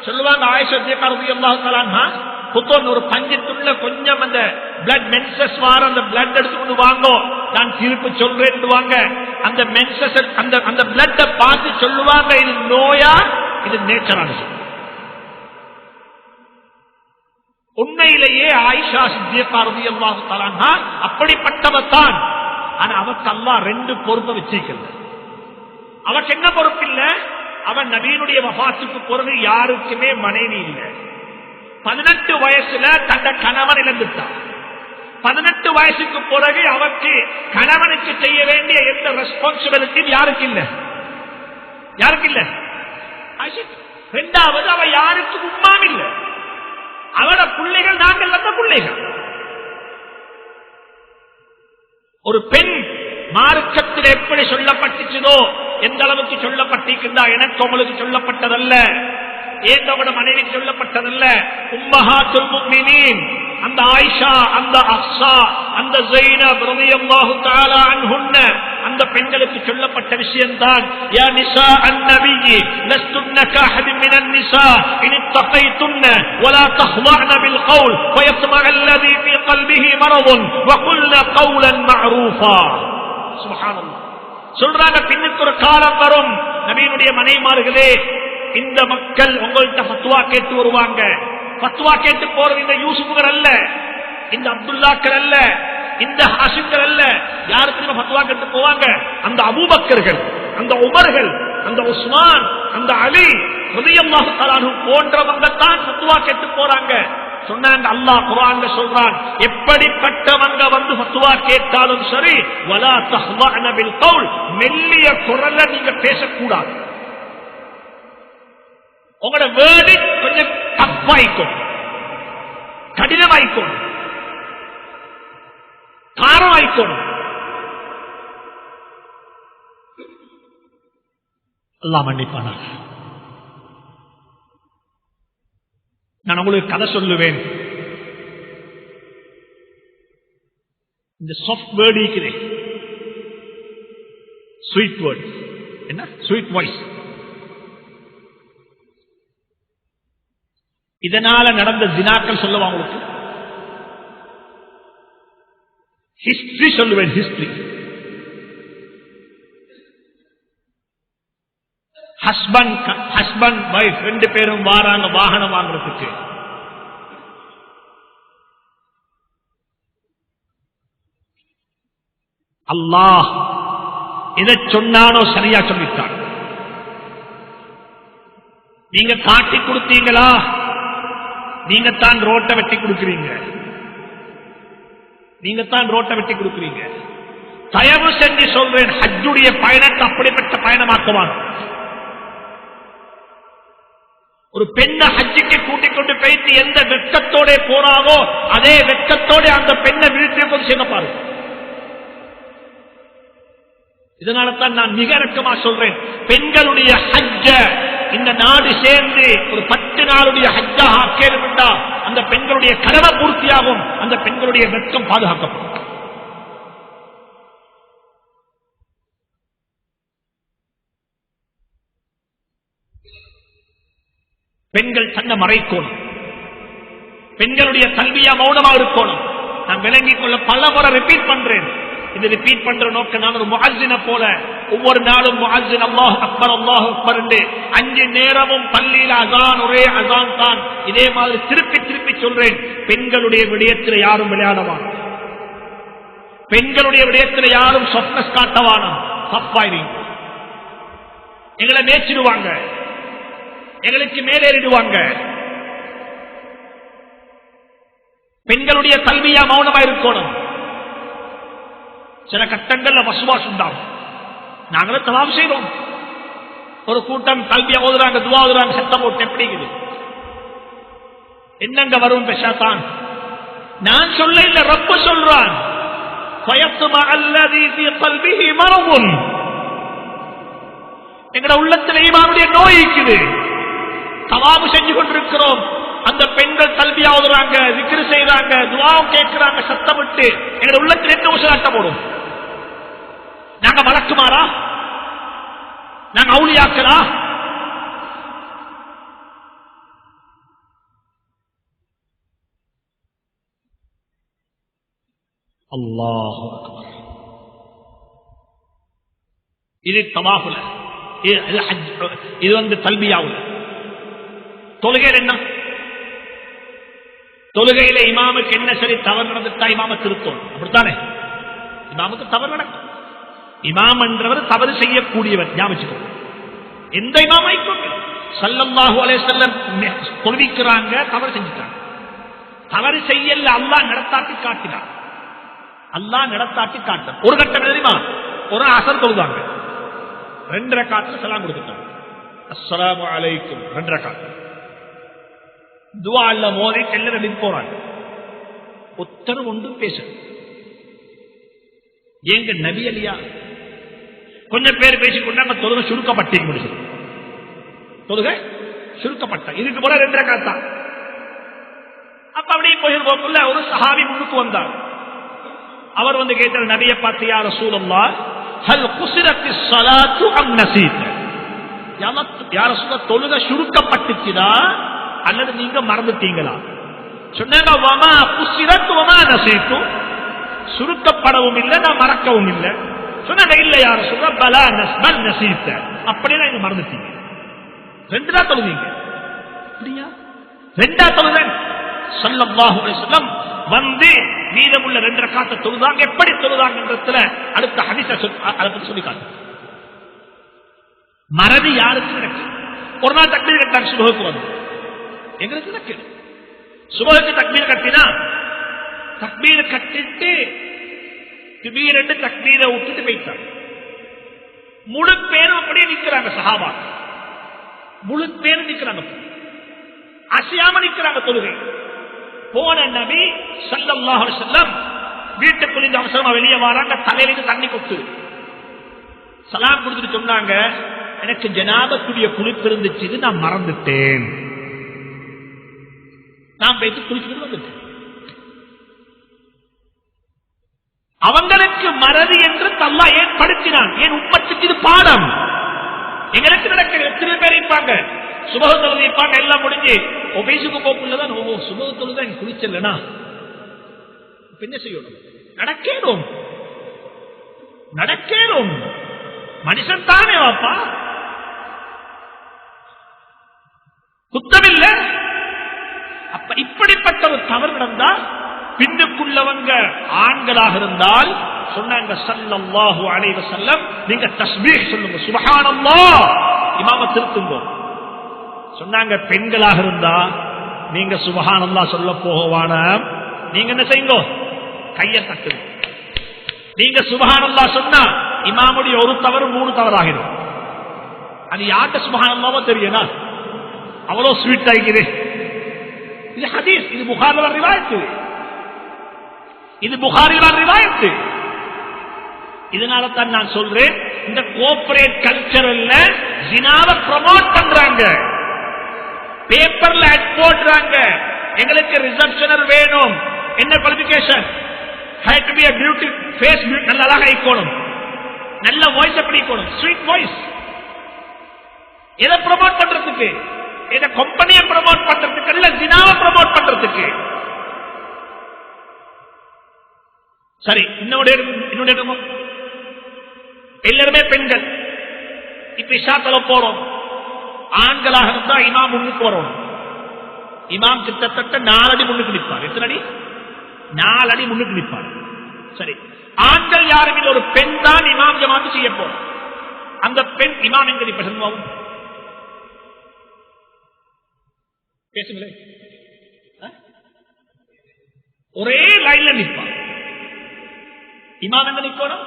சொல்லுவாங்க ஆயிஷா ரலியல்லாஹு தஆலா அன்ஹா புத்தோன் ஒரு பஞ்சு துண்டுல கொஞ்சம் அந்த பிளட் மென்சஸ் வார அந்த பிளட் எடுத்துக்கொண்டு வாங்கோ, நான் தீர்ப்பு சொல்றேன். அந்த மென்சஸ் அந்த பிளட்டை பார்த்து சொல்லுவாங்க, இது நோயா இது நேச்சரான. உண்மையிலேயே ஆயிஷா சித்திகா ரலியல்லாஹு தஆலா அன்ஹா அப்படிப்பட்டவர் தான். ஆனா அவருக்கு அல்லாஹ் 2 பொறுப்பை வச்சிருக்கிறது. அவருக்கு என்ன பொறுப்பு இல்ல? அவன் நபியினுடைய வஃபாத்துக்கு பிறகு யாருக்குமே மனைவி இல்லை. 18 வயசுல தந்த கணவன் இழந்துட்டான். 18 வயசுக்கு பிறகு அவருக்கு கணவனுக்கு செய்ய வேண்டிய எந்த ரெஸ்பான்சிபிலிட்டியும் யாருக்கு இல்ல, யாருக்கு இல்ல. 2வது அவ யாருக்கு உம்மாம் இல்ல. அவட பிள்ளைகள் நாங்கள் வந்த பிள்ளைகள். ஒரு பெண் மார்க்கத்தில் எப்படி சொல்லப்பட்டுச்சதோ எந்த அளவுக்கு சொல்லப்பட்டிருக்கின்றா எனக்கு உங்களுக்கு சொல்லப்பட்டதல்ல, ஏந்தோட மனைவிக்கு சொல்லப்பட்டதல்ல. உம்மஹாத்துல் முஃமினீன் அந்த ஆயிஷா, அந்த ஹஃப்ஸா, அந்த ஸைனப் ரலியல்லாஹு தஆலா அன்ஹுன்ன அந்த பெண்களுக்கு சொல்லப்பட்ட விஷயம்தான். யா நிஸா அன்-நபிய்யி லஸ்துன்ன கஅஹதின் மினன் நிஸா இன் இத்தகைதுன்ன வலா தஹ்வஅன பில் கௌல் ஃபயத்மஅ அல்லதி ஃபீ கல்பிஹி மரதுன் வகுல்ன கௌலன் மஅரூஃபா. சுப்ஹானல்லாஹ். சொல்றாங்க பின்னுக்கு ஒரு காலம் வரும் நபியினுடைய மனைவிமார்களே, இந்த மக்கள் உங்கள்கிட்ட ஃபத்வா கேட்டு வருவாங்க. ஃபத்வா கேட்டு போறது இந்த யூசுஃப்கள் அல்ல, இந்த அப்துல்லாக்கள் அல்ல, இந்த ஹாஷிம்கள் அல்ல. யாருக்கு ஃபத்வா கேட்டு போவாங்க? அந்த அபூபக்கர்கள், அந்த உமர்கள், அந்த உஸ்மான், அந்த அலி ரலியல்லாஹு தஆலா அன்ஹு போன்றவங்க தான் ஃபத்வா கேட்டு போறாங்க. சொன்னாங்க அல்லாஹ் குர்ஆன்ல சொல்றான், எப்படிப்பட்டவங்க வந்து ஃபத்வா கேட்டாலும் சரி, வலா தஹ்வஅன பில் கௌல், மெல்லிய குரல்ல நீங்க பேசக்கூடாது. உங்களோட வேர்டு கொஞ்சம் தப்பாய்க்கும், கடினமாய்க்கும், காரமாய்க்கும். அல்லாஹ் மன்னிப்பானா. நான் உங்களுக்கு கதை சொல்லுவேன். இந்த சாஃப்ட் வேர்டு இருக்குது, ஸ்வீட் வேர்ட், என்ன ஸ்வீட் வாய்ஸ். இதனால நடந்த ஜினாக்கள் சொல்லுவாங்க உங்களுக்கு. ஹிஸ்டரி சொல்லுவேன், ஹிஸ்டரி. ஹஸ்பண்ட் வைஃப் ரெண்டு பேரும் வாராங்க வாகனம் வாங்குறதுக்கு. அல்லாஹ் எதை சொன்னானோ சரியா சொல்லிட்டான். நீங்க காட்டி கொடுத்தீங்களா? நீங்க தான் ரோட்டை வெட்டி கொடுக்கிறீங்க, நீங்க தான் ரோட்டை வெட்டி கொடுக்கிறீங்க. தயவு செஞ்சு சொல்றேன், ஹஜ்ஜுடைய பயணத்தை அப்படிப்பட்ட பயணமாக்குவான். ஒரு பெண்ணை ஹஜ்ஜுக்கு கூட்டிக் கொண்டு போயிட்டு எந்த வெட்கத்தோட போறாவோ அதே வெட்கத்தோட அந்த பெண்ணை வீட்டில் கொண்டு செய்ய பாருங்க. இதனால தான் நான் மிக இறக்கமா சொல்றேன், பெண்களுடைய ஹஜ்ஜ இந்த நாடு சேர்ந்து ஒரு 10 நாளுடைய ஹஜ்ஜாக ஆக்கியிருந்தா அந்த பெண்களுடைய கடமை பூர்த்தியாகும், அந்த பெண்களுடைய வெட்கம் பாதுகாக்கப்படும். பெண்கள் தன்னை மறைக்கணும், பெண்களுடைய கல்வியா மௌனமா இருக்கணும். நான் விளங்கிக் கொள்ள பல முறை ரிப்பீட் பண்றேன். இது ரிப்பீட் பண்ற நோக்கம், நான் ஒரு முஅஸ்ஸின போல ஒவ்வொரு நாளும் முஅஸ்ஸின் அல்லாஹ் அக்பர் அல்லாஹ் அக்பர் என்று 5 நேரமும் பள்ளியில் அஸான், ஒரே அஸான் தான். இதே மாதிரி திருப்பி திருப்பி சொல்றேன், பெண்களுடைய விடயத்தில் யாரும் விளையாடவான, பெண்களுடைய விடயத்தில் யாரும் சொப்னஸ் காட்டவான. தப்பாயிருங்க, எங்களை மேய்ச்சிடுவாங்க, எங்களுக்கு மேலேறிடுவாங்க. பெண்களுடைய கல்வியா மௌனமா இருக்கணும். சில கட்டங்கள்ல வசுவாஸ் உண்டாகும். நாங்களும் தவாப் செய்றோம். ஒரு கூட்டம் கல்வியா ஓதுறாங்க, துவா ஓதுறாங்க, சத்தம் போட்டு எப்படி இருக்குது? என்னங்க வரும் பெஷாத்தான்? நான் சொல்ல இல்ல, ரப்பு சொல்றான். எங்கட உள்ளத்தில் ஈமானுடைய நோய் இருக்குது. தவாபு செஞ்சு கொண்டிருக்கிறோம், அந்த பெண்கள் கல்வியா ஓதுறாங்க, விக்ரு செய்யறாங்க, துவாவும் கேட்கிறாங்க, சத்தமிட்டு எங்க உள்ளத்தில் என்ன உசலாட்டம் போடும்? நாங்க வழக்குமாறா? நாங்க அவுளியாக்களா? அல்லாஹ் இது தவாஃபுல, இது வந்து தல்பியாவுல. தொழுகையில் என்ன? தொழுகையில இமாமுக்கு என்ன சரி தவறு நடந்துட்டா இமாம திருத்தம், அப்படித்தானே? இமாமுக்கு தவறு நடக்கும். இமாம் என்றவர் தவறு செய்யக்கூடியவர், ஞாபகம். எந்த இமாமைக்கும் ஸல்லல்லாஹு அலைஹி வஸல்லம் தொழுவிக்கிறாங்க, தவறு செஞ்சுட்டாங்க. தவறு செய்யல, அல்லாஹ் நடத்தாட்டி காட்டினார். அல்லாஹ் நடத்தாட்டி காட்ட ஒரு கட்டம் தெரியுமா? ஒரு அசர் தொழுதாங்க, 2 ரக்காத்துல சலாம் கொடுத்துட்டாங்க. அஸ்ஸலாமு அலைக்கும் 2 ரக்காத். துவா அல்ல மோதி எல்லாரும் போறாங்க. ஒத்தர் ஒன்று பேச எங்க நபி அலியா? கொஞ்சம் பேர் பேசிக்கொண்டாங்க, தொழுகை சுருக்கப்பட்டு முடிச்சு, தொழுகை சுருக்கப்பட்ட, இதுக்கு போல 2 ரக்காத் தான். அப்ப அப்படியே போயிருக்கோக்குள்ள ஒரு சஹாபி முன்னுக்கு வந்தார். அவர் வந்து கேட்டார், நபியை பார்த்து, யா ரசூலல்லாஹ் ஹல் குஸிரத்திஸ் ஸலாத்து அம் நஸீத்? யா ரசூலல்லாஹ் தொழுகை சுருக்கப்பட்டுச்சுதா அல்லது நீங்க மறந்துட்டீங்களா? சொன்னாங்க, வமா குஸிரத் வமா நஸீத், சுருக்கப்படவும் இல்லை நான் மறக்கவும் இல்லை. சொன்னாங்க, இல்ல யா ரசூலல்லாஹ் பலா பல் நஸீத், அப்படியே நீங்க மறந்துட்டீங்க. 2 தான் தொழுதீங்க. அப்படியா? 2 தொழுதேன். ஸல்லல்லாஹு அலைஹி வஸல்லம் வந்து மீதமுள்ள 2 ரக்காத்தை தொழுதாங்க. எப்படி தொழுதாங்கன்றதுல அடுத்த ஹதீஸை அதை பத்தி சொல்லி காட்டு. மறதி யாருக்கு நடக்கு? ஒரு நாள் தக்பீர் கட்டாங்க, சுபஹுக்கு வந்து எங்களுக்கு நடக்கு. சுபஹுக்கு தக்பீர் கட்டினா தக்பீர் கட்டிட்டு திடீரென்று தக்பீரை விட்டுட்டு போயிட்டாங்க. முழு பேரும் அப்படியே நிற்கிறாங்க. சஹாபா முழு பேரும் நிற்கிறாங்க, அசையாம நிற்கிறாங்க தொழுகை. போன நபி ஸல்லல்லாஹு அலைஹி வஸல்லம் வீட்டுக்குள்ள இந்த அவசரமா வெளியே வராங்க, தலையில தண்ணி கொட்டு சலாம் கொடுத்துட்டு சொன்னாங்க, எனக்கு ஜனாபத்துடைய குளிப்பு இருந்துச்சு, நான் மறந்துட்டேன், நான் போயிட்டு குளிச்சுட்டு வந்துட்டேன். அவங்களுக்கு மறதி என்று அல்லாஹ் ஏற்படுத்தினான். ஏன் உம்மத்துக்கு இது பாடம். எங்களுக்கு நடக்கிற எத்தனை பேர் இருப்பாங்க, சுபஹ தொழுது இருப்பாங்க, எல்லாம் முடிஞ்சு ஒபேசுக்கு போக்குள்ளதான், ஓ சுபஹ தொழுதான் குளிச்சல்லனா என்ன செய்யணும்? நடக்கணும், நடக்கணும். மனுஷன் தானே வாப்பா, குத்தமில்லை. அப்ப இப்படிப்பட்ட ஒரு தவறு நடந்தா பின்னுக்குள்ளவங்க ஆண்களாக இருந்தால் சொன்னாங்க ஸல்லல்லாஹு அலைஹி வஸல்லம், நீங்க தஸ்பீஹ் சொல்லுங்க, சுப்ஹானல்லாஹ், இமாம திருத்துங்க. சொன்னாங்க பெண்களாக இருந்தா நீங்க சுப்ஹானல்லாஹ் சொல்ல போகவான, நீங்க என்ன செய்யுங்க, கையை தட்டுங்க. நீங்க சுப்ஹானல்லாஹ் சொன்னா இமாமுடைய ஒரு தவறு 3 தவறாகிடும். அது யார்கிட்ட சுப்ஹானல்லாஹோ தெரியுமா, அவ்வளவு ஸ்வீட் ஆகிக்குது. இது ஹதீஸ், இது புகாரில் ரிவாயத்து, இது புகாரில் ரிவாயத்து. இதனால தான் நான் சொல்றேன், இந்த கோஆபரேட் கல்ச்சர்ல ஜினாவை ப்ரமோட் பண்றாங்க, பேப்பர்ல ஆட் போடுறாங்க. எங்களுக்கு ரிசப்ஷனர் வேணும், என்ன qualification? Had to be a beauty face, நல்ல அழகா இருக்கணும், நல்ல வாய்ஸ் எப்படி இருக்கணும், ஸ்வீட் வாய்ஸ். எதை ப்ரமோட் பண்றதுக்கு? எதை கம்பெனியை ப்ரமோட் பண்றதுக்கு இல்ல, ஜினாவை ப்ரமோட் பண்றதுக்கு. சரி, இன்னொரு எல்லாருமே பெண்கள். இப்ப இஷாக்கள போறோம், ஆண்களாக இருந்தா இமாம் முன்னுக்கு வரணும். இமாம் கிட்டத்தட்ட 4 அடி முன்னுக்கு நிற்பார். எத்தனை அடி? 4 அடி முன்னுக்கு நிற்பார். சரி, ஆண்கள் யாரும் இல்லை, ஒரு பெண் தான் இமாம் ஜமாத்து செய்ய போறோம். அந்த பெண் இமாம் எங்க நிற்ப சொல்லுவோம், பேசுங்களேன். ஒரே லைன்ல நிற்பார். இமாம் எங்க நிற்கணும்?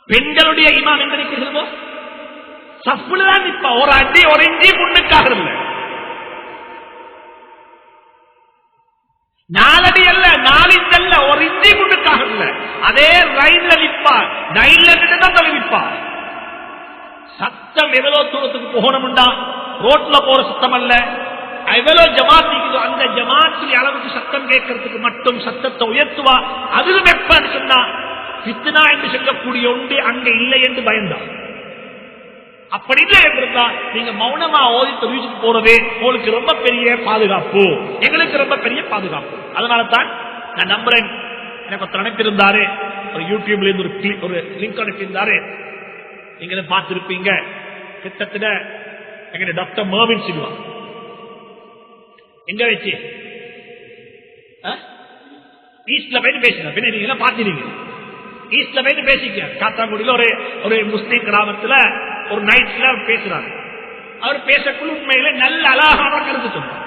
பெண்களுடைய இமாம் எங்க நிற்கிறதோ சஃப்ல தான் நிற்பா. ஒரு அடி ஒரு இஞ்சி முன்னுக்காக இல்லை, 4 அடி அல்ல, 4 இன்ச் அல்ல, ஒரு இஞ்சி முன்னுக்காக இல்ல, அதே லைன்ல நிற்பார். லைன்ல தான் நிற்பார். சத்தம் எவ்வளவு தூரத்துக்கு போகணும்டா, ரோட்ல போற சத்தம் அல்ல, எவ்வளவு ஜமாத் இருக்குதோ அந்த ஜமாத்துடைய அளவுக்கு சத்தம் கேட்கறதுக்கு மட்டும் சத்தத்தை உயர்த்துவா. அதிலும் எப்பன்னு சொன்னா ஃபித்னா என்று சொல்லக்கூடிய ஒன்று அங்க இல்லை என்று பயந்தா. அப்படி இல்லை என்றிருந்தா நீங்க மௌனமா ஓதி தெரிவிச்சுட்டு போறதே உங்களுக்கு ரொம்ப பெரிய பாதுகாப்பு, எங்களுக்கு ரொம்ப பெரிய பாதுகாப்பு. அதனால தான் நான் நம்புறேன், எனக்கு ஒருத்தர் அனுப்பியிருந்தாரு, ஒரு யூடியூப்ல இருந்து ஒரு லிங்க் அனுப்பியிருந்தாரு, நீங்க பார்த்திருப்பீங்க. கிட்டத்தட்ட எங்க டாக்டர் மர்வின் சில்வா எங்க வச்சு ஈஸ்ட்ல போயிட்டு பேசினா, நீங்க பாத்தீங்க, ஈஸ்ட்ல போயிட்டு பேசிக்க. காத்தாங்குடியில ஒரு முஸ்லீம் கிராமத்துல ஒரு நைட்ல பேசுறாரு. அவர் பேசக்குள்ள உண்மையில நல்ல அழகான கருத்து சொன்னார்.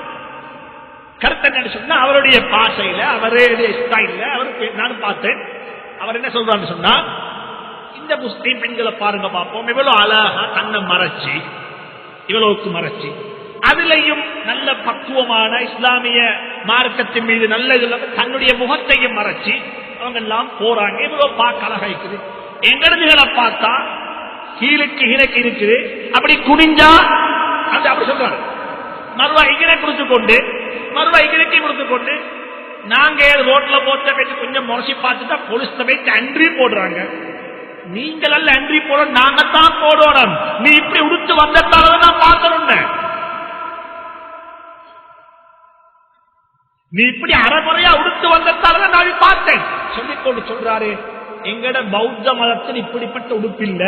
கருத்து என்ன சொன்னா, அவருடைய பாஷையில அவருடைய ஸ்டைல்ல அவர் நானும் பார்த்தேன். அவர் என்ன சொல்றாரு சொன்னா, இந்த முஸ்லீம் பெண்களை பாருங்க பார்ப்போம், இவ்வளவு அழகா தன்னை மறைச்சு, இவ்வளவுக்கு மறைச்சு, அதுலயும் நல்ல பக்குவமான இஸ்லாமிய மார்க்கத்தின் மீது நல்ல தன்னுடைய முகத்தையும் மறைச்சு, அவங்க எல்லாம் போறாங்க. இவ்வளவு பார்க்க அழகா இருக்குது. எங்கடதுகளை பார்த்தா கீழுக்கு கீழக்கு இருக்குது. அப்படி குனிஞ்சா அந்த அப்படி சொல்றாங்க. மறுவா இங்கே கொடுத்து கொண்டு மறுவா இங்கே கொடுத்து கொண்டு நாங்க ரோட்ல போட்ட வச்சு கொஞ்சம் முறைச்சி பார்த்துட்டா போலீஸ் வச்சு அன்றி போடுறாங்க. நீங்கள் அல்ல அன்றி போட நாங்கத்தான் போடணும். நீ இப்படி உடுத்து வந்ததால நான் பார்க்கணும். நீ இப்படி அரைமுறையா உடுத்து வந்ததால நான் பார்த்தேன் சொல்லிக்கொண்டு சொல்றாரு. எங்கட பௌத்த மதத்தில் இப்படிப்பட்ட உடுப்பு இல்ல.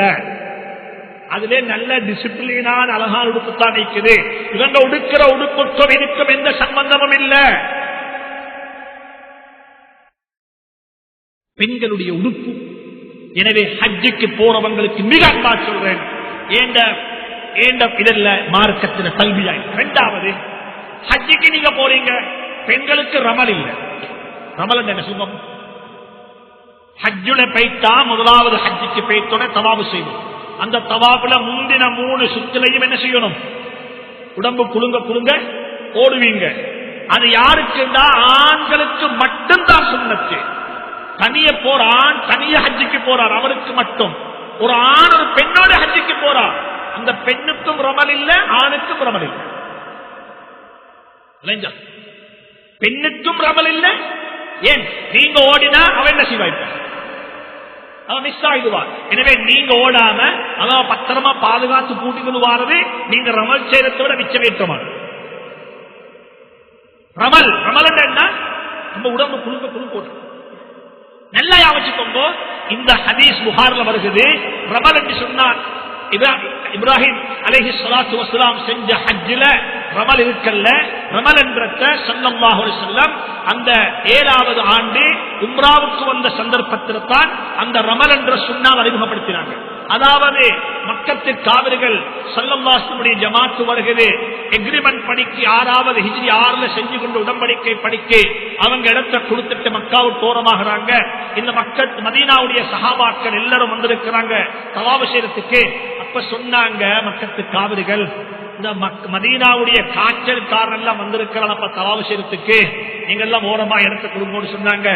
அதிலே நல்ல டிசிப்ளினான அழகான உடுப்புத்தான் இருக்குது. இவங்க உடுக்கிற உடுப்புக்கும் இதுக்கும் எந்த சம்பந்தமும் இல்ல. பெண்களுடைய உடுப்பு. எனவே ஹஜ்ஜுக்கு போறவங்களுக்கு மிக அன்பா சொல்றேன், இதல்ல மார்க்கத்தில் கல்வியாய். இரண்டாவது, ஹஜ்ஜுக்கு நீங்க போறீங்க, பெண்களுக்கு ரமல் இல்ல. ரமல் என்ன சொல்லுவோம்? ஹஜ்ஜுல போய்த்தா முதலாவது ஹஜ்ஜுக்கு போய்த்தோட தவாபு செய்வோம். அந்த தவாபுல முந்தின 3 சுற்றுலையும் என்ன செய்யணும்? உடம்பு குலுங்க குலுங்க ஓடுவீங்க. அது யாருக்குன்னா ஆண்களுக்கு மட்டும்தான் சுன்னத்து. தனிய போற ஆண் தனிய ஹஜ்ஜுக்கு போறார், அவருக்கு மட்டும். ஒரு ஆண் ஒரு பெண்ணோட ஹஜ்ஜுக்கு போறார், அந்த பெண்ணுக்கும் ரமல் இல்ல, ஆணுக்கும் ரமல் இல்ல. பெண்ணுக்கும் ரமல் இல்ல. ஏன்? நீங்க ஓடினா அவன் என்ன செய்வாய்ப்ப? அவன் மிஸ் ஆயிடுவார். எனவே நீங்க ஓடாம அவன் பத்திரமா பாதுகாத்து கூட்டிக்கொண்டு வாரது நீங்க ரமல் செய்யறதை விட மிச்சமேற்றமான ரமல். ரமல் என்ன? நம்ம உடம்பு குழுக்க குழுக்கோடு நல்லா யாவச்சுக்கோங்க. இந்த ஹதீஸ் புகார்ல வருகிறது. ரமல் என்று சொன்னார். இப்ராஹிம் அலைஹிஸ்ஸலாத்து வஸ்ஸலாம் செஞ்ச ஹஜ்ஜில ரமல் இருக்கல்ல. ரமல் என்ற ஸல்லல்லாஹு அலைஹி வஸல்லம் அந்த 7வது ஆண்டு உம்ராவுக்கு வந்த சந்தர்ப்பத்தில் தான் அந்த ரமல் என்ற சுன்னாவை அறிமுகப்படுத்தினாங்க. அதாவது மக்கத்து காவிரிகள் ஸல்லல்லாஹு அலைஹி வஸல்லம் ஜமாத்து வருகிறது. எக்ரிமெண்ட் படிக்கு 6வது ஹிஜ்ரி 6ல செஞ்சு கொண்ட உடன்படிக்கை படிக்கு அவங்க இடத்தை கொடுத்துட்டு மக்காவுக்கு ஓரமாகறாங்க. இந்த மக்கள் மதீனாவுடைய சஹாபாக்கள் எல்லாரும் வந்திருக்கிறாங்க தவாப் செய்யறதுக்கு. அப்ப சொன்னாங்க மக்கத்து காவிரிகள், இந்த மதீனாவுடைய காய்ச்சல்காரன் எல்லாம் வந்திருக்கிறான் அப்ப தவாப் செய்யறதுக்கு, நீங்க எல்லாம் ஓரமா இடத்தை கொடுங்கன்னு சொன்னாங்க.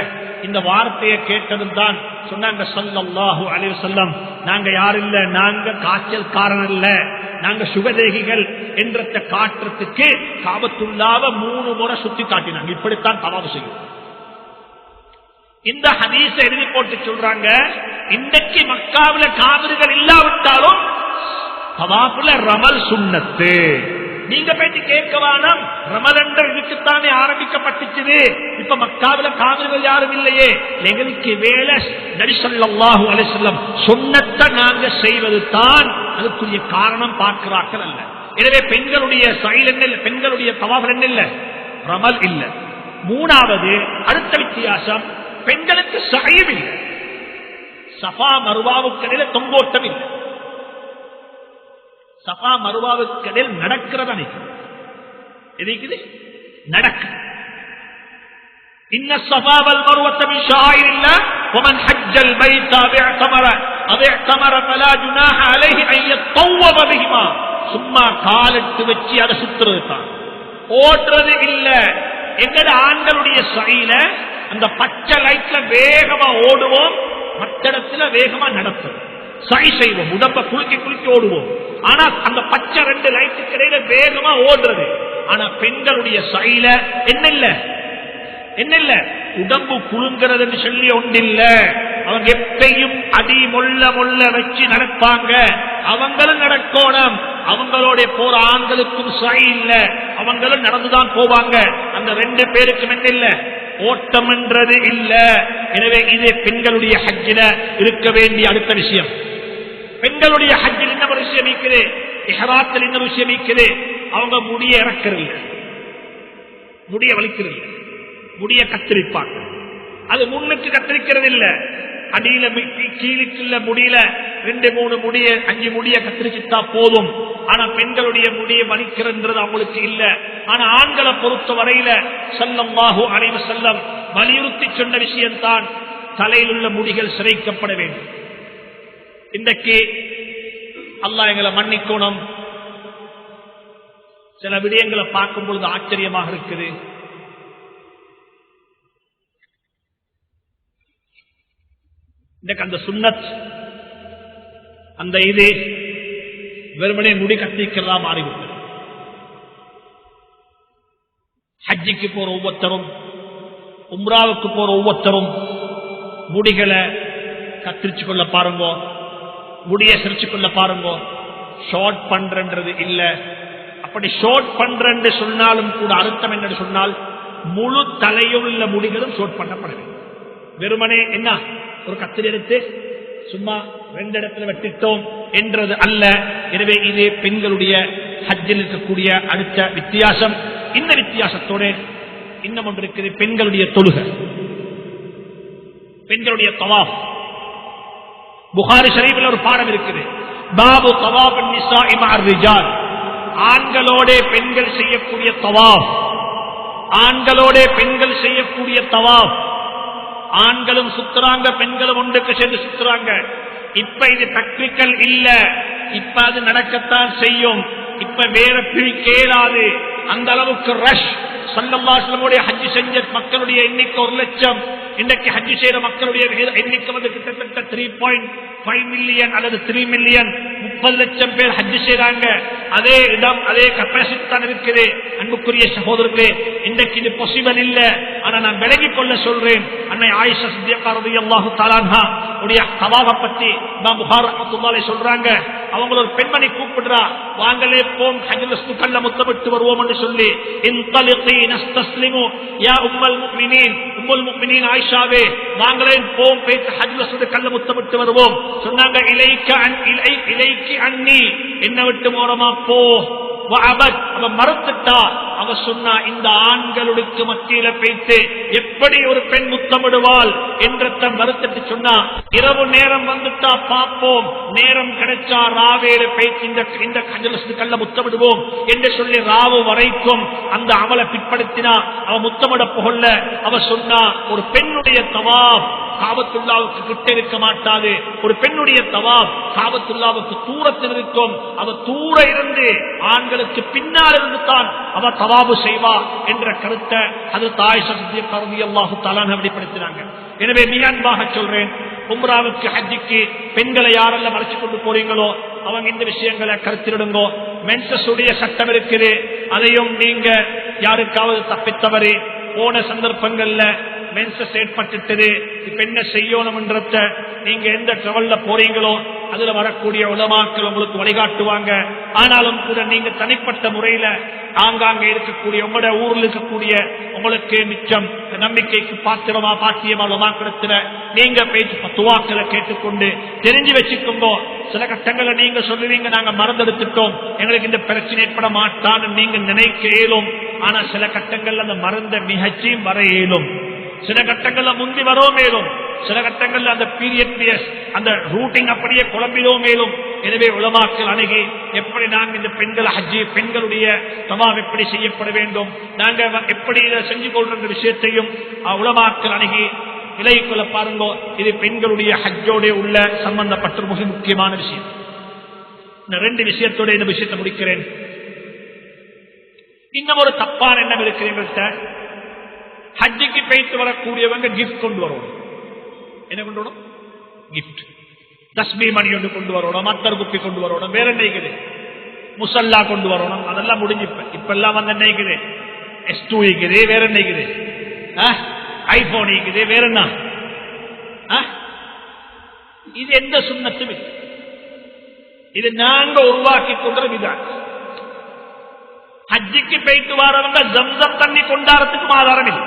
இந்த வார்த்தையை கேட்டதும் தான் சொன்னாங்க ஸல்லல்லாஹு அலைஹி வஸல்லம், நாங்க யார் இல்ல, நாங்க காய்ச்சல்காரன் இல்ல, நாங்க சுகதேகிகள் என்றத காட்டுறதுக்கு காபத்துல்லாவ 3 முறை சுத்தி காட்டினாங்க. இப்படித்தான் தவாப் செய்யும். இந்த ஹதீஸ எழுதி போட்டு சொல்றாங்க, இன்றைக்கு மக்காவில காவிரிகள் இல்லாவிட்டாலும் தவாப்புல ரமல் சுன்னத்து. நீங்க போயிட்டு கேட்கவானம், ரமல் என்ற இதுக்குத்தானே ஆரம்பிக்கப்பட்டுச்சு. இப்ப மக்காவில காவிரிகள் யாரும் இல்லையே, எங்களுக்கு வேலை நபி ஸல்லல்லாஹு அலைஹி வஸல்லம் சுன்னத்தை நாங்க செய்வது தான் அதுக்குரிய காரணம் பார்க்கிறார்கள் அல்ல. எனவே பெண்களுடைய சைல் என்ன இல்லை, பெண்களுடைய தவாஃப் என்ன இல்லை, ரமல் இல்ல. 3வது அடுத்த வித்தியாசம், பெண்களுக்கு சஹீம் இல்லை. சஃபா மர்வாவுக்கு இடையில தொங்கோட்டம் இல்லை. சஃபா மர்வாவுக்கு இடையில் நடக்கிறதா எது நடக்க. இன்ன ஸஃபா வல் மர்வத மின் ஷாயிரில்லாஹ் வமன் ஹஜ்ஜல் பைத அவ்இஅ்தமர ஃபலா ஜுனாஹ அலைஹி அன் யத்தவ்வப பிஹிமா. சும்மா காலெடுத்து வச்சு அதை சுத்துறது தான், ஓடுறது இல்ல. எங்கட ஆண்களுடைய சைல அந்த பச்சை லைட்ல வேகமா ஓடுவோம், மற்ற இடத்துல வேகமா நடப்போம், சை செய்வோம், உடம்ப குலுக்கி குலுக்கி ஓடுவோம். ஆனா அந்த பச்சை 2 லைட்டுக்கு இடையில வேகமா ஓடுறது. ஆனா பெண்களுடைய சைல என்ன இல்ல, உடம்பு குலுங்கிறது சொல்லி ஒன்றில்ல. அவங்க எப்பையும் அடி மொல்ல மொல்ல வச்சு நடப்பாங்க. அவங்களும் நடக்கணும். அவங்களோட போற ஆண்களுக்கும் சை இல்ல, அவங்களும் நடந்துதான் போவாங்க. அந்த 2 பேருக்கும் என்ன இல்ல, ஓட்டம் என்றது இல்ல. எனவே இது பெண்களுடைய ஹஜ்ஜில இருக்க வேண்டிய அடுத்த விஷயம். பெண்களுடைய ஹஜ்ஜில் என்ன ஒரு விஷயம் இருக்குது, இஹ்ராத்தில் என்ன விஷயம் இருக்குது, அவங்க முடிய இறக்கிறது, முடிய வலிக்கிறது, முடிய கத்திரிப்பாங்க. அது முன்னுக்கு கத்திரிக்கிறது இல்ல, அடியில கீழுக்குள்ள முடியல 2-3 முடிய 5 முடிய கத்திரிச்சுட்டா போதும். ஆனா பெண்களுடைய முடிய வலிக்கிறது அவங்களுக்கு இல்ல. ஆனா ஆண்களை பொறுத்த வரையில ஸல்லல்லாஹு அலைஹி வஸல்லம் வலியுறுத்தி சொன்ன விஷயம் தான் தலையில் உள்ள முடிகள் சிரைக்கப்பட வேண்டும். இன்றைக்கு அல்லாஹ் எங்களை மன்னிக்கணும், சில விடயங்களை பார்க்கும் பொழுது ஆச்சரியமாக இருக்குது. இன்னைக்கு அந்த சுன்னத் அந்த இது வெறுமனே முடி கத்திக்கிறதா மாறிவிட்டது. ஹஜ்ஜிக்கு போற ஒவ்வொருத்தரும், உம்ராவுக்கு போற ஒவ்வொருத்தரும் முடிகளை கத்திரிச்சு கொள்ள பாருங்க, முடியை சிரிச்சு கொள்ள பாருங்க. ஷார்ட் பண்றது இல்ல. அப்படி ஷார்ட் பண்றது சொன்னாலும் கூட அர்த்தம் என்ன சொன்னால் முழு தலையுள்ள முடிகளும் ஷார்ட் பண்ணப்பட வேண்டும். வெறுமனே என்ன ஒரு கத்திரி எடுத்து சும்மா 2 இடத்துல வெட்டிட்டோம் என்றது அல்ல. எனவே இது பெண்களுடைய ஹஜ்ஜில் இருக்கக்கூடிய அடுத்த வித்தியாசம். இந்த வித்தியாசத்தோட இன்னும் ஒன்று இருக்குது, பெண்களுடைய தொழுகை, பெண்களுடைய தவாஃப். புகாரி ஷரீஃபில் ஒரு பாடம் இருக்குது, பாபு தவாஃப் நிஸாஇ மஅர் ரிஜால். ஆண்களோட பெண்கள் செய்யக்கூடிய தவாஃப், ஆண்களோட பெண்கள் செய்யக்கூடிய தவாஃப். ஆண்களும் சுத்துறாங்க, பெண்களும் ஒன்றுக்கு சேர்ந்து சுத்துறாங்க. இப்ப இது பிராக்டிக்கல் இல்ல, இப்ப அது நடக்கத்தான் செய்யும். இப்ப வேற பிரிக்கேடாது. அந்த அளவுக்கு ரஷ். ஸல்லல்லாஹு அலைஹி வஸல்லம் ஹஜ் செஞ்ச மக்களுடைய எண்ணிக்கை 1 லட்சம். இன்றைக்கு ஹஜ் செய்யற மக்களுடைய எண்ணிக்கை வந்து கிட்டத்தட்ட 3.5 மில்லியன் அல்லது 3 மில்லியன், 30 லட்சம் பேர் ஹஜ் செய்யறாங்க. அதே இடம், அதே கெப்பாசிட்டி தான் இருக்குது. அன்புக்குரிய சகோதரர்களே, இன்றைக்கு இது பாசிபிள் இல்ல. ஆனா நான் விலகிக் கொள்ள சொல்றேன். அன்னை ஆயிஷா சித்திகா ரலியல்லாஹு தஆலா அன்ஹா உடைய தவாஃப பத்தி இமாம் புகாரி ரஹ்மத்துல்லாஹி அலைஹி சொல்றாங்க. அவங்க ஒரு பெண்மணி கூப்பிடுறா, வாங்களே போம் ஹஜ்ஜுல் அஸ்வத்ல முத்தமிட்டு வருவோம் என்று சொல்லி, இன்தலிகி நஸ்தஸ்லிமு யா உம்முல் முஃமினீன், உம்முல் முஃமினீன் ஆயிஷாவே வாங்களே போம் போய் ஹஜ்ஜுல் அஸ்வத்ல முத்தமிட்டு வருவோம் சொன்னாங்க. இலைக்கு அன்னி, என்ன விட்டு மோரமா போ. அவ மறுத்துட்டா. அவ சொன்னா, இந்த ஆண்களுக்கு மத்தியில பேச்சு எப்படி ஒரு பெண் முத்தமிடுவாள் என்றத மறுத்துட்டு சொன்னா, இரவு நேரம் வந்துட்டா பாப்போம், நேரம் கிடைச்சா ராவேல பேச்சு இந்த கல்ல முத்தமிடுவோம் என்று சொல்லி ராவு வரைக்கும் அந்த அமலை பிற்படுத்தினா. அவ முத்தமிட புகழ அவ சொன்னா, ஒரு பெண்ணுடைய தவாப் காபத்துல்லாவுக்கு கிட்ட இருக்க மாட்டாது. ஒரு பெண்ணுடைய தவாப் காபத்துல்லாவுக்கு தூரத்தில் இருக்கும். அவ தூர இருந்து ஆண்களுக்கு பின்னால் இருந்து தான் அவ தவாபு செய்வா என்ற கருத்தை ஹஜ்ரத் ஆயிஷா சித்திகா ரலியல்லாஹு தஆலா வெளிப்படுத்தினாங்க. எனவே மிக அன்பாக சொல்றேன், உம்ராவுக்கு ஹஜ்ஜுக்கு பெண்களை யாரெல்லாம் மறைச்சு கொண்டு போறீங்களோ அவங்க இந்த விஷயங்களை கருத்திடுங்கோ. மென்சஸ் உடைய சட்டம் இருக்குது, அதையும் நீங்க யாருக்காவது தப்பித்தவரு போன சந்தர்ப்பங்கள்ல மென்சஸ் ஏற்பட்டுட்டது, இப்ப என்ன செய்யணும்ன்றத நீங்க எந்த டிராவல்ல போறீங்களோ அதுல வரக்கூடிய உலமாக்கள் உங்களுக்கு வழிகாட்டுவாங்க. ஆனாலும் கூட நீங்க தனிப்பட்ட முறையில ஆங்காங்க இருக்கக்கூடிய உங்களோட ஊர்ல இருக்கக்கூடிய உங்களுக்கு மிச்சம் நம்பிக்கைக்கு பாத்திரமா பாத்தியமா உலமாக்கிடத்துல நீங்க பேச்சு பத்துவாக்களை கேட்டுக்கொண்டு தெரிஞ்சு வச்சுக்கோங்க. சில கட்டங்களை நீங்க சொல்லுவீங்க, நாங்க மறந்தெடுத்துட்டோம், எங்களுக்கு இந்த பிரச்சனை ஏற்பட மாட்டான்னு நீங்க நினைக்க இயலும். ஆனா சில கட்டங்கள்ல அந்த மறந்த மிகச்சியும் வர இயலும். சில கட்டங்கள்ல முந்தி வரோ மேலும், சில கட்டங்கள்ல அந்த பீரியட் அந்த ரூட்டிங் அப்படியே குழம்பிடோ மேலும். எனவே உலமாக்கள் அணுகி எப்படி நாங்க இந்த பெண்கள் ஹஜ்ஜி பெண்களுடைய தவாஃப் எப்படி செய்யப்பட வேண்டும், நாங்க எப்படி இதை செஞ்சு கொள்ற விஷயத்தையும் உலமாக்கள் அணுகி விலகிக்கொள்ள பாருங்க. இது பெண்களுடைய ஹஜ்ஜோட உள்ள சம்பந்தப்பட்ட மிக முக்கியமான விஷயம். இந்த 2 விஷயத்தோட இந்த விஷயத்தை முடிக்கிறேன். இன்னும் ஒரு தப்பான எண்ணம் இருக்கு எங்கள்கிட்ட. ஹஜ்ஜுக்கு போயிட்டு வரக்கூடியவங்க கிஃப்ட் கொண்டு வரணும். என்ன கொண்டு வரணும்? கிஃப்ட். தஸ்மீ மணி ஒன்று கொண்டு வரணும், மத்தர் குப்பி கொண்டு வரணும், வேற என்ன இருக்குது, முசல்லா கொண்டு வரணும். அதெல்லாம் முடிஞ்சு இப்ப எல்லாம் வந்து என்ன இருக்குது, S2 இருக்குது, வேற என்ன இருக்குது, ஐபோன் இருக்குது, வேற என்ன. இது எந்த சுன்னத்தும் இல்லை. இது நாங்க உருவாக்கி கொண்ட விதான். ஹஜ்ஜுக்கு போயிட்டு வரவங்க ஜம்சம் தண்ணி கொண்டாடுறதுக்கும் ஆதாரம் இல்லை.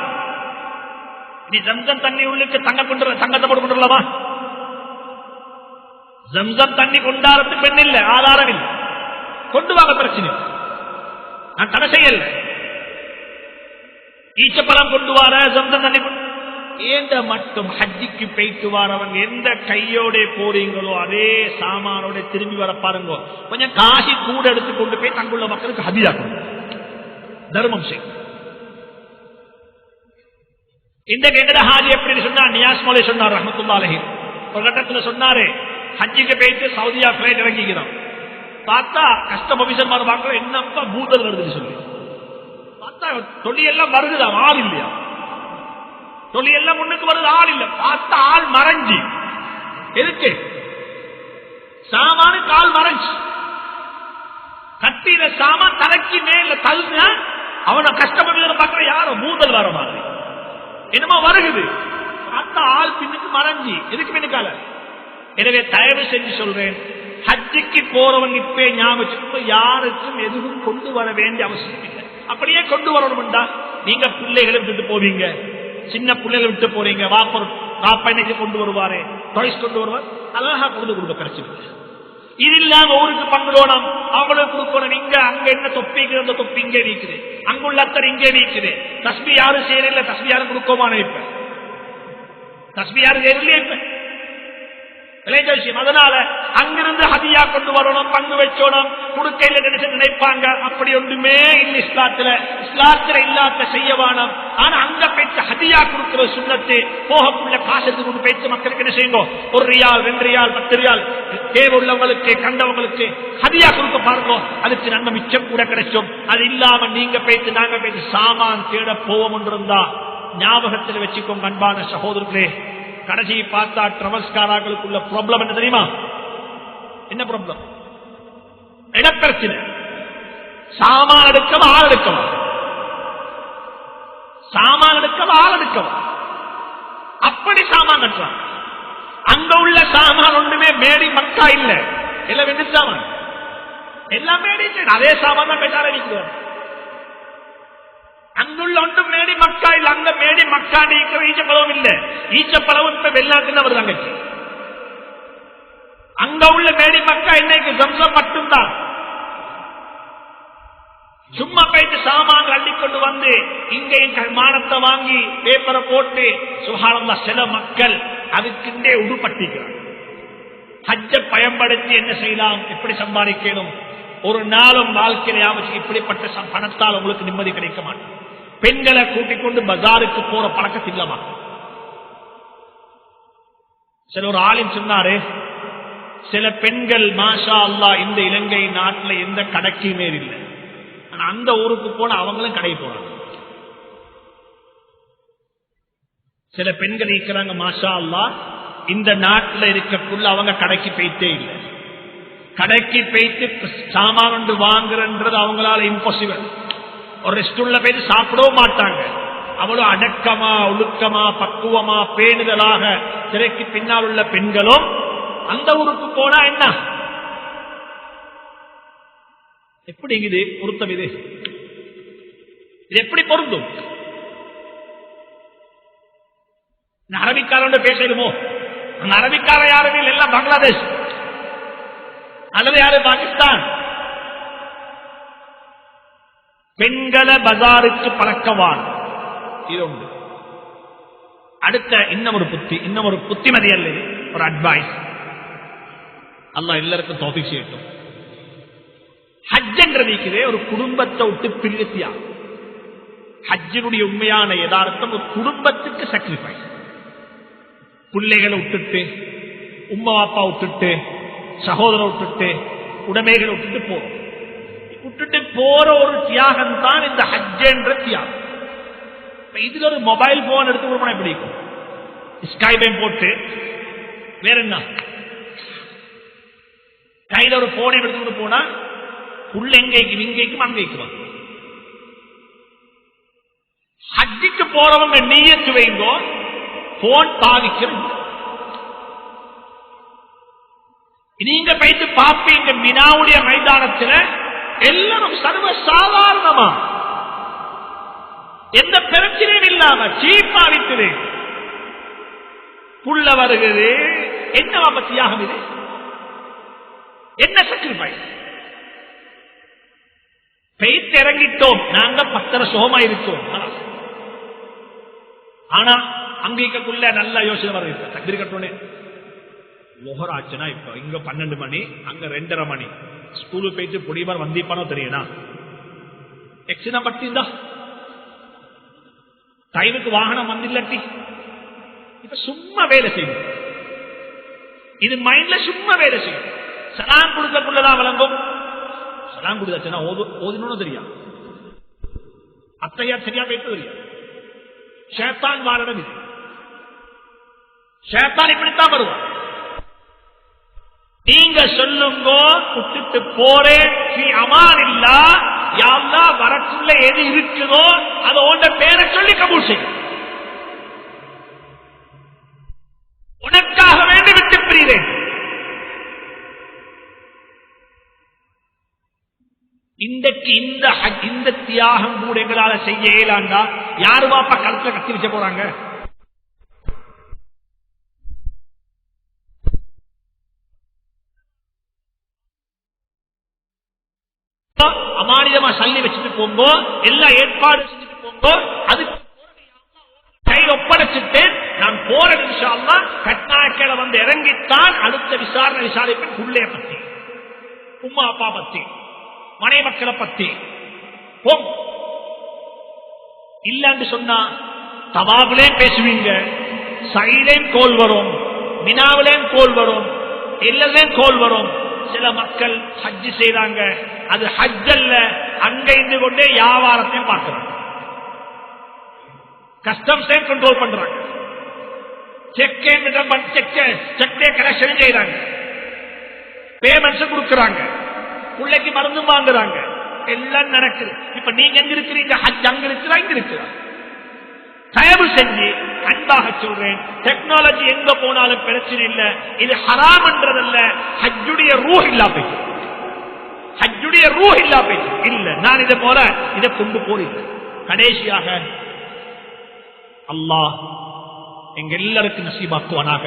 நீ ஜம்சம் தண்ணி உள்ளுக்கு தங்கத்தை போட்டு கொண்டுலாமா? ஜம்சம் தண்ணி கொண்டாடுறதுக்கு பெண் இல்லை, ஆதாரம் இல்லை. கொண்டு வாங்க, பிரச்சனை நான் தடை செய்யல. ஈச்சப்பழம் கொண்டு வர ஜம்சம் தண்ணி ஏந்த மட்டும் ஹஜ்ஜிக்கு போயிட்டு வரவங்க எந்த கையோட போறீங்களோ அதே சாமானோட திரும்பி வர பாருங்க. கொஞ்சம் காசி கூட எடுத்து கொண்டு போய் தங்குள்ள மக்களுக்கு ஹதியாக்கும், தர்மம் செய்யும். இந்த எங்கட ஹாஜி எப்படி சொன்னா, நியாஸ் மௌலை சொன்னார் ரஹ்மத்துல்லாஹி அலைஹி. ஒரு கட்டத்தில் சொன்னாரு, ஹஜ்ஜிக்கு போயிட்டு சவுதியா பிளைட் இறங்கிக்கிறான். பார்த்தா கஸ்டம் ஆபீசர் பார்க்க என்னப்பா பூதல் வருதுன்னு சொல்லி பார்த்தா தொழியெல்லாம் வருதுதான், ஆள் இல்லையா? தொழியெல்லாம் முன்னுக்கு வருது, ஆள் இல்ல. பார்த்தா ஆள் மறைஞ்சி எதுக்கு? சாமான கால் மறைச்சு கட்டின சாமான் தலைக்கு மேல தள்ளுனா அவனை கஷ்டப்படுகிற பார்க்கிற யாரோ மூதல் வர மாதிரி என்னமோ வருகுது. அந்த ஆள் பின்னுக்கு மறைஞ்சி எதுக்கு பின்னுக்கால. எனவே தயவு செஞ்சு சொல்றேன், ஹஜ்ஜுக்கு போறவங்க இப்ப ஞாபகம் யாருக்கும் எதுவும் கொண்டு வர வேண்டிய அவசியம் இல்லை. அப்படியே கொண்டு வரணும்டா நீங்க பிள்ளைகளை விட்டுட்டு போவீங்க, சின்ன பிள்ளைகளை விட்டு போறீங்க, வாப்பனைக்கு கொண்டு வருவாரு, டாய்ஸ் கொண்டு வருவார், அழகா கொண்டு கொடுக்க கிடைச்சிருக்கு. இது இல்லாம ஊருக்கு பங்குடணும், அவங்களுக்கு கொடுக்கணும். இங்க அங்க என்ன தொப்பிக்கு அந்த தொப்பி இங்கே நீக்குது, அங்குள்ள அத்தர் இங்கே நீக்குது. தஸ்மி யாரும் செய்யல, தஸ்மி யாரும் கொடுக்கோமான இப்ப தஸ்மி யாரும் செய்யலையே இப்ப விஷயம். அதனால அங்கிருந்து ஹதியா கொண்டு வரணும், பங்கு வச்சோணும், கொடுக்கையில நினைப்பாங்க. அப்படி ஒன்றுமே இல்லை இஸ்லாத்துல. இஸ்லாத்துல இல்லாத செய்யவானம். ஆனா அங்க போயிட்டு ஹதியா கொடுக்கிற சுண்ணத்து போகக்குள்ள காசத்துக்கு கொண்டு போயிட்டு மக்களுக்கு என்ன செய்யுங்க, 1 ரியால் 2 ரியால் 10 ரியால் தேவை உள்ளவங்களுக்கு கண்டவங்களுக்கு ஹதியா கொடுக்க பாருங்க. அதுக்கு நன்மை மிச்சம் கூட கிடைக்கும். அது இல்லாம நீங்க போயிட்டு நாங்க போயிட்டு சாமான் தேட போவோம் இருந்தா ஞாபகத்தில் வச்சுக்கோங்க அன்பான சகோதரர்களே. கடைசி பார்த்தா டிரவல்ஸ்காரர்களுக்குள்ள ப்ராப்ளம் என்ன தெரியுமா? என்ன ப்ராப்ளம்? இடப்பிரச்சனை. சாமான் எடுக்கவா ஆள் எடுக்கவா? சாமான் எடுக்கவா ஆள் எடுக்கவா? அப்படி சாமான் கட்டுறான். அங்க உள்ள சாமான் ஒன்றுமே மேடி மக்கா இல்ல, எல்லாம் வெண்டு சாமான், எல்லாம் மேடி. அதே சாமான் தான் பேசார நிற்கிறார். அங்குள்ள ஒன்றும் மேடி மக்கா இல்ல, அங்க மேடி மக்கா நீக்கிற ஈச்சப்பழம் இல்ல. ஈச்சப்பழம் இப்ப வெளிநாட்டுல வருது. அங்க அங்க உள்ள மேடி மக்கா இன்னைக்கு சம்சம் மட்டும்தான். சும்மா போயிட்டு சாமான் அள்ளிக்கொண்டு வந்து இங்க மானத்தை வாங்கி பேப்பரை போட்டு சுகானந்தா சில மக்கள் அதுக்குண்டே உடுப்பட்டிக்கிறார். ஹஜ்ஜ பயன்படுத்தி என்ன செய்யலாம், எப்படி சம்பாதிக்கணும், ஒரு நாளும் வாழ்க்கையில அமைச்சு இப்படிப்பட்ட பணத்தால் உங்களுக்கு நிம்மதி கிடைக்க மாட்டேன். பெண்களை கூட்டிக் கொண்டு பஜாருக்கு போற பழக்கத்தில் இல்லமா. சில ஒரு ஆளின் சொன்னாரு, சில பெண்கள் மாஷா அல்லாஹ் இந்த இலங்கை நாட்டில் எந்த கடைக்குமே இல்லை, ஆனா அந்த ஊருக்கு போன அவங்களும் கடை போறாங்க. சில பெண்கள் இருக்கிறாங்க மாஷா அல்லாஹ் இந்த நாட்டில் இருக்கக்குள்ள அவங்க கடைக்கு போயிட்டே இல்லை. கடைக்கு போயிட்டு சாமான் ஒன்று வாங்குறது அவங்களால இம்பாசிபிள். ஒரு ரெஸ்டூரண்ட்ல போயிட்டு சாப்பிடவும் மாட்டாங்க. அவ்வளவு அடக்கமா ஒழுக்கமா பக்குவமா பேணுதலாக திரைக்கு பின்னால் உள்ள பெண்களும் அந்த ஊருக்கு போனா என்ன எப்படி இது பொருத்தம்? இது எப்படி பொருந்தும்? அரபிக்காரோட பேசணுமோ? அந்த அரபிக்கார யாருமே எல்லாம் பங்களாதேஷ் அல்லது யாரு பாகிஸ்தான். பெண்களை பஜாருக்கு பழக்கவான் இது உண்டு. அடுத்த இன்னொரு புத்திமதி அல்ல, ஒரு அட்வைஸ். அல்லாஹ் எல்லாருக்கும் தௌஃபீக் செய்யட்டும். ஹஜ் என்றது ஒரு குடும்பத்தை விட்டு பிரித்தியா. ஹஜ்ஜினுடைய உண்மையான யதார்த்தம் ஒரு குடும்பத்துக்கு சாக்ரிஃபைஸ். பிள்ளைகளை விட்டுட்டு, உம்மா அப்பா விட்டுட்டு, சகோதரரை விட்டுட்டு, உடைமைகளை விட்டுட்டு போற ஒரு தியாகம் தான் இந்த ஹஜ் என்ற தியாகம். இதுல ஒரு மொபைல் போன் எடுத்து போனா எப்படி இருக்கும்? ஸ்கைபேம் போட்டு வேற என்ன கையில ஒரு போனை எடுத்துட்டு போனா உள்ள எங்கேக்கும் இங்கேக்கும் அங்கேக்குவாங்க. ஹஜ்ஜுக்கு போறவங்க நியத்து வைங்கோ, போன் பாதிக்கிறது. நீங்க போயிட்டு பாப்பீங்க மினாவுடைய மைதானத்தில் எல்லாரும் சர்வ சாதாரணமா எந்த பிரச்சனையும் இல்லாம சீப்பா விட்டுது புள்ள வருகிறது. என்ன தியாகம் இது? என்ன சக்ரிஃபைஸ்? பெய்து இறங்கிட்டோம், நாங்க 10 சோமா இருக்கோம். ஆனா அங்கேக்குள்ள நல்ல யோசனை வருது. தக்பீர் கட்டோனே லோஹர் ஆச்சுன்னா இப்ப இங்க 12 மணி, அங்க 2:30 மணி. ஸ்கூலுக்கு போயிட்டு பொடிமார் வந்திப்பானோ தெரியுனா எக்ஸினா பட்டிந்தா டைமுக்கு வாகனம் வந்தில்லட்டி இப்ப சும்மா வேலை செய்யும். இது மைண்ட்ல சும்மா வேலை செய்யும். சலாம் கொடுக்கக்குள்ளதான் விளங்கும். சலாம் கொடுத்தாச்சுன்னா ஓதுன்னு தெரியும். அத்தையா சரியா போயிட்டு தெரியும். ஷேத்தான் வாழணும். இது ஷேத்தான் இப்படித்தான் வருவான். நீங்க சொல்லுங்க, விட்டுட்டு போறேன் அமானில்லா, யா அல்லாஹ் வரக்குள்ள எது இருக்குதோ அதை உன்ட பேரை சொல்லி கபூல் செய்யும். உனக்காக வேண்டி விட்டு பிரிகிறேன். இன்றைக்கு இந்த தியாகம் கூட எங்களால செய்ய இயலாண்டா யாரு பாப்பா கழுத்துல கத்தி வச்ச போறாங்க? அமானிதமா சல்லி வச்சுட்டு போங்கோ, எல்லா ஏற்பாடு செஞ்சுட்டு போங்கோ. அதுக்கு கையில் ஒப்படைச்சிட்டு நான் போறேன் இன்ஷா அல்லாஹ். கட்நாயக்கையில வந்து இறங்கித்தான் அடுத்த விசாரணை விசாரிப்பேன். புள்ளைய பத்தி, உம்மா அப்பா பத்தி, மனை மக்களை பத்தி. இல்லன்னு சொன்னா தவாவிலே பேசுவீங்க, சைலேயும் கோல் வரும், மினாவிலேயும் கோல் வரும், எல்லாத்தையும் கோல் வரும். சில மக்கள் ஹஜ் செய்றாங்க, அது ஹஜ் அல்ல, அங்க இருந்து கொண்டே வியாபாரத்தையும் பார்க்கிறாங்க, கஸ்டம்ஸையும் கண்ட்ரோல் பண்றாங்க, செக்கே கலெக்ஷன் செய்யறாங்க, பேமெண்ட்ஸ் கொடுக்கறாங்க, பிள்ளைக்கு மருந்து வாங்குறாங்க, எல்லாம் நடக்குது. இப்ப நீங்க எங்க இருக்கிறீங்க? ஹஜ் அங்க இருக்கிறா, இங்க இருக்கிறா. தயவு செஞ்சு அன்பாக சொல்றேன், டெக்னாலஜி எங்க போனாலும் பிரச்சனை இல்லை. இது ஹராம் என்றதல்ல, ஹஜ்ஜுடைய ரூஹ் இல்லா போயிட்டு, ஹஜ்ஜுடைய ரூஹ் இல்லா போயிட்டு இல்ல. நான் இதை போல இதை கொண்டு போறேன். கடைசியாக அல்லாஹ் எங்க எல்லாருக்கும் நசீபாக்குவானாக.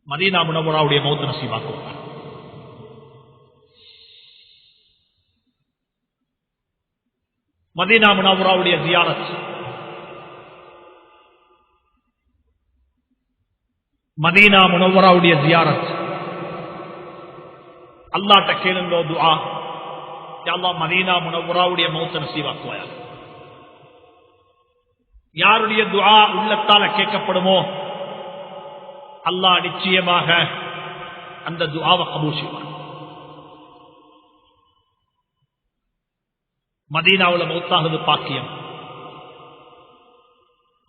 மதீனா முனவராவுடைய மௌத் நசீபாக்குவான். மதீனா முனவராவுடைய ஜியாரத், மதீனா முனவராவுடைய ஜியாரத் அல்லாஹ்ட்ட கேளுங்க துஆ. யா அல்லாஹ் மதீனா முனவராவுடைய மௌத் நசீபாக்குவாயா. யாருடைய துஆ உள்ளத்தால கேட்கப்படுமோ அல்லாஹ் நிச்சயமாக அந்த துஆவை கபூல் செய்வான். மதீனாவுல மௌத்தாகுது பாக்கியம்.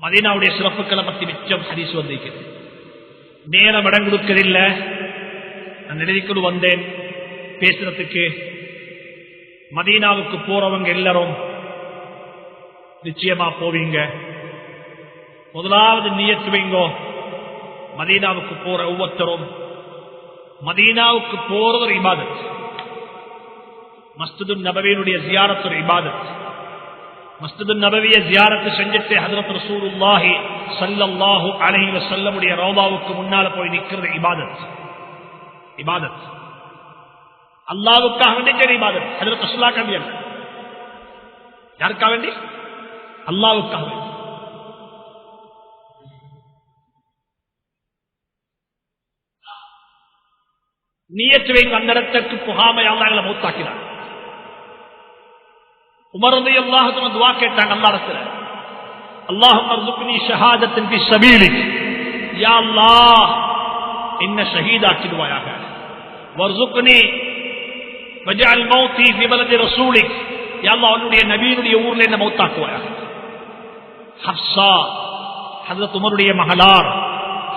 மதீனாவுடைய சிறப்புகளை பற்றி மிச்சம் ஹதீஸ் வந்திருக்கிறது. நேரம் இடம் கொடுக்கதில்லை. நான் நினைவுக்கு வந்தேன் பேசுறதுக்கு. மதீனாவுக்கு போறவங்க எல்லாரும் நிச்சயமா போவீங்க. முதலாவது நியத்து வைங்கோ, மதீனாவுக்கு போற ஒவ்வொருத்தரும் மதீனாவுக்கு போறது ஒரு இபாதத். மஸ்ஜிது நபவியினுடைய ஜியாரத் ஒரு இபாதத். மஸ்ஜிது நபவிய ஜியாரத் செஞ்சுட்டு ஹஜ்ரத் ரசூலுல்லாஹி ஸல்லல்லாஹு அலைஹி வஸல்லம் உடைய ரௌதாவுக்கு முன்னால போய் நிக்கிறது இபாதத். இபாதத் அல்லாஹ்வுக்காக வேண்டிய இபாதத். ஹஜ்ரத் ரசூலுல்லாஹ் கண்டியா யாருக்காக வேண்டி? அல்லாஹ்வுக்காக வேண்டி. நியத்து வைங்க. அந்த இடத்துக்கு புகாமை அல்லாஹ்ல மௌத்தாக்கினார். உமர் ரலியல்லாஹு அன்ஹு துஆ கேட்டாங்க அல்லாஹ்விடத்துல, அல்லாஹும்ம ர்ஸுக்னி ஷஹாதத்தன் ஃபீ ஸபீலிக், யா அல்லாஹ் என்ன ஷஹீதாக்கிடுவாயாக. வர்ஸுக்னி வஜஅல் மௌத்தி ஃபீ பலதி ரசூலிக், யா அல்லாஹ் உன்னுடைய நபியினுடைய ஊர்ல என்ன மௌத்தாக்குவாயாக. ஹப்ஸா ஹஜ்ரத் உமருடைய மகளார்,